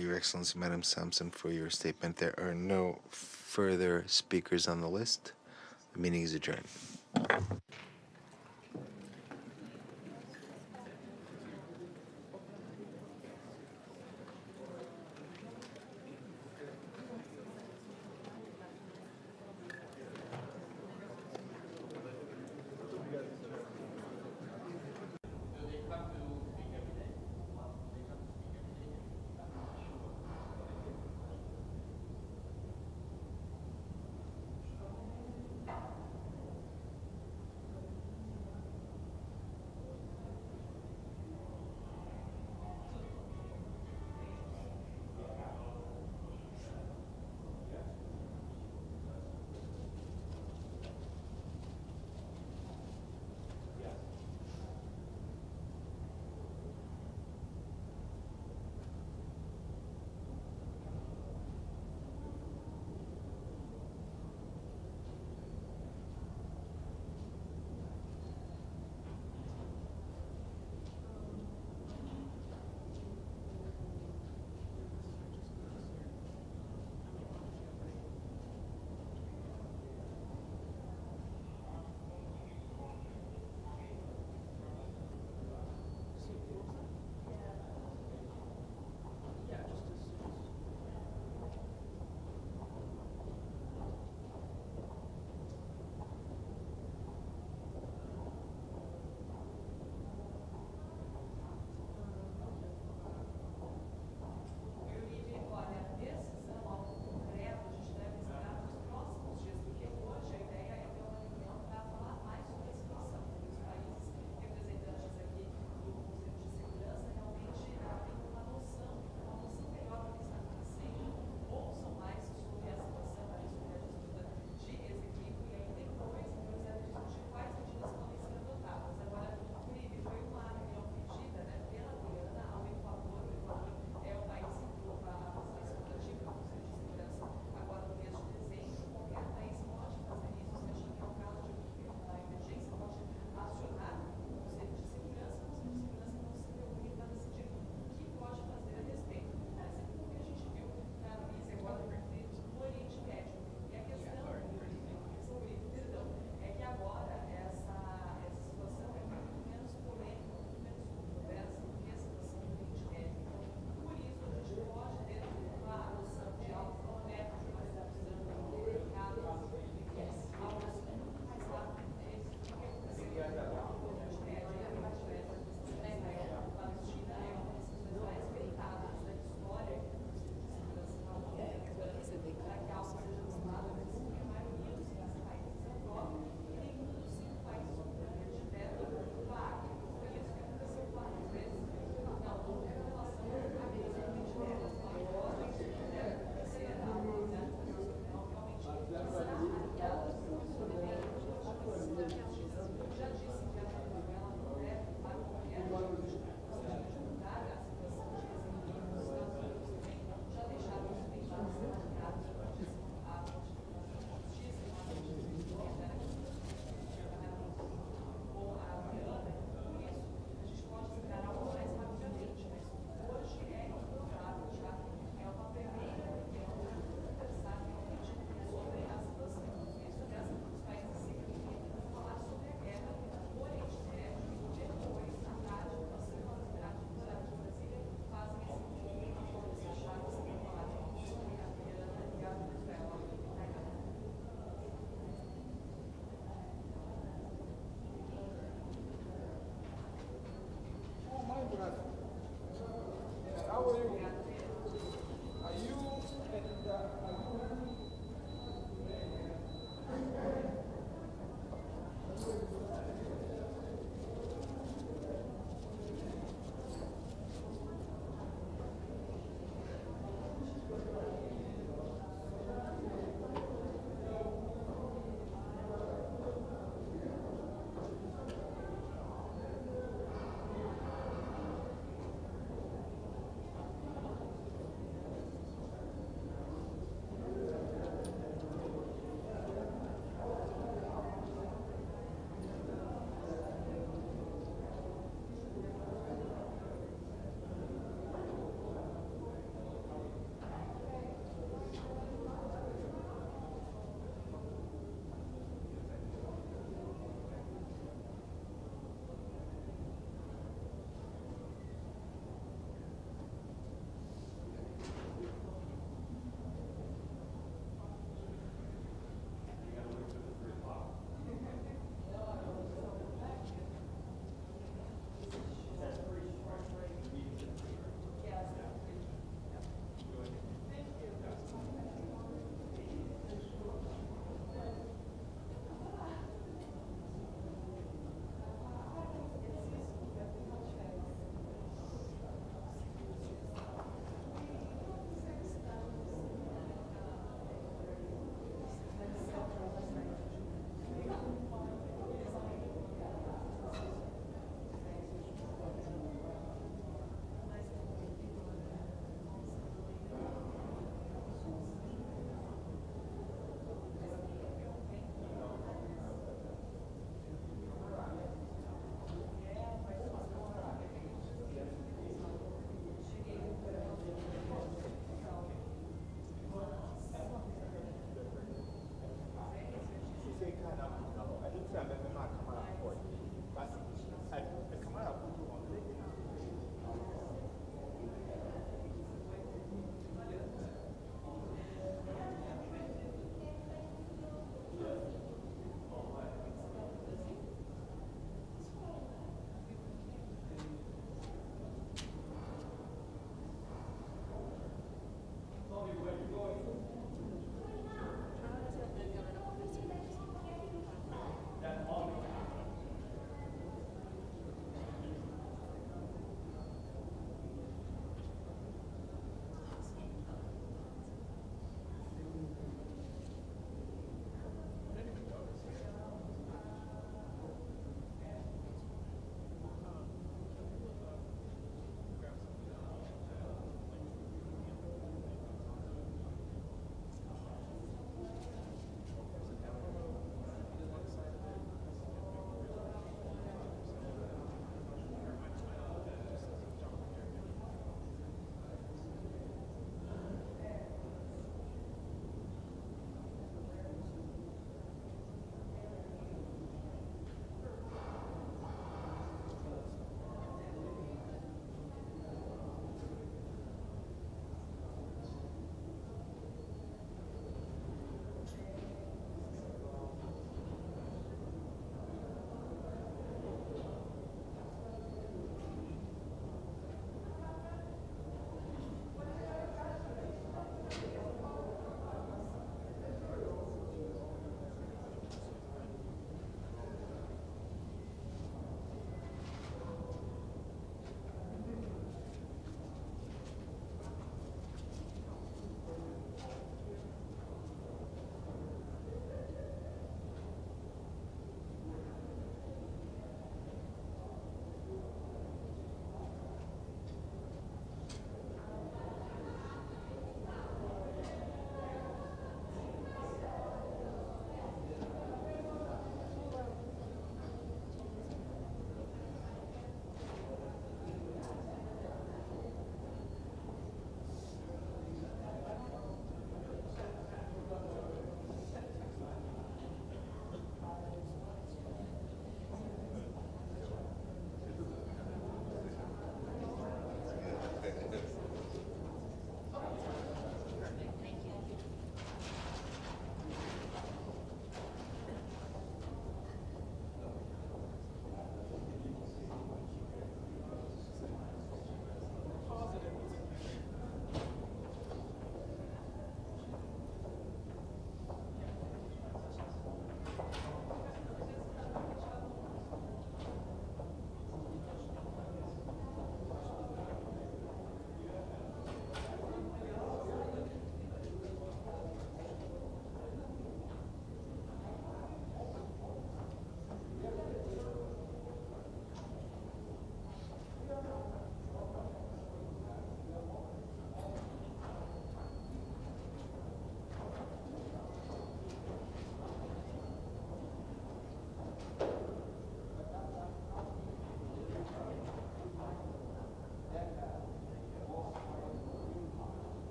Your Excellency, Madam Sampson, for your statement. There are no further speakers on the list. The meeting is adjourned.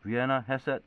Vienna, Hesed,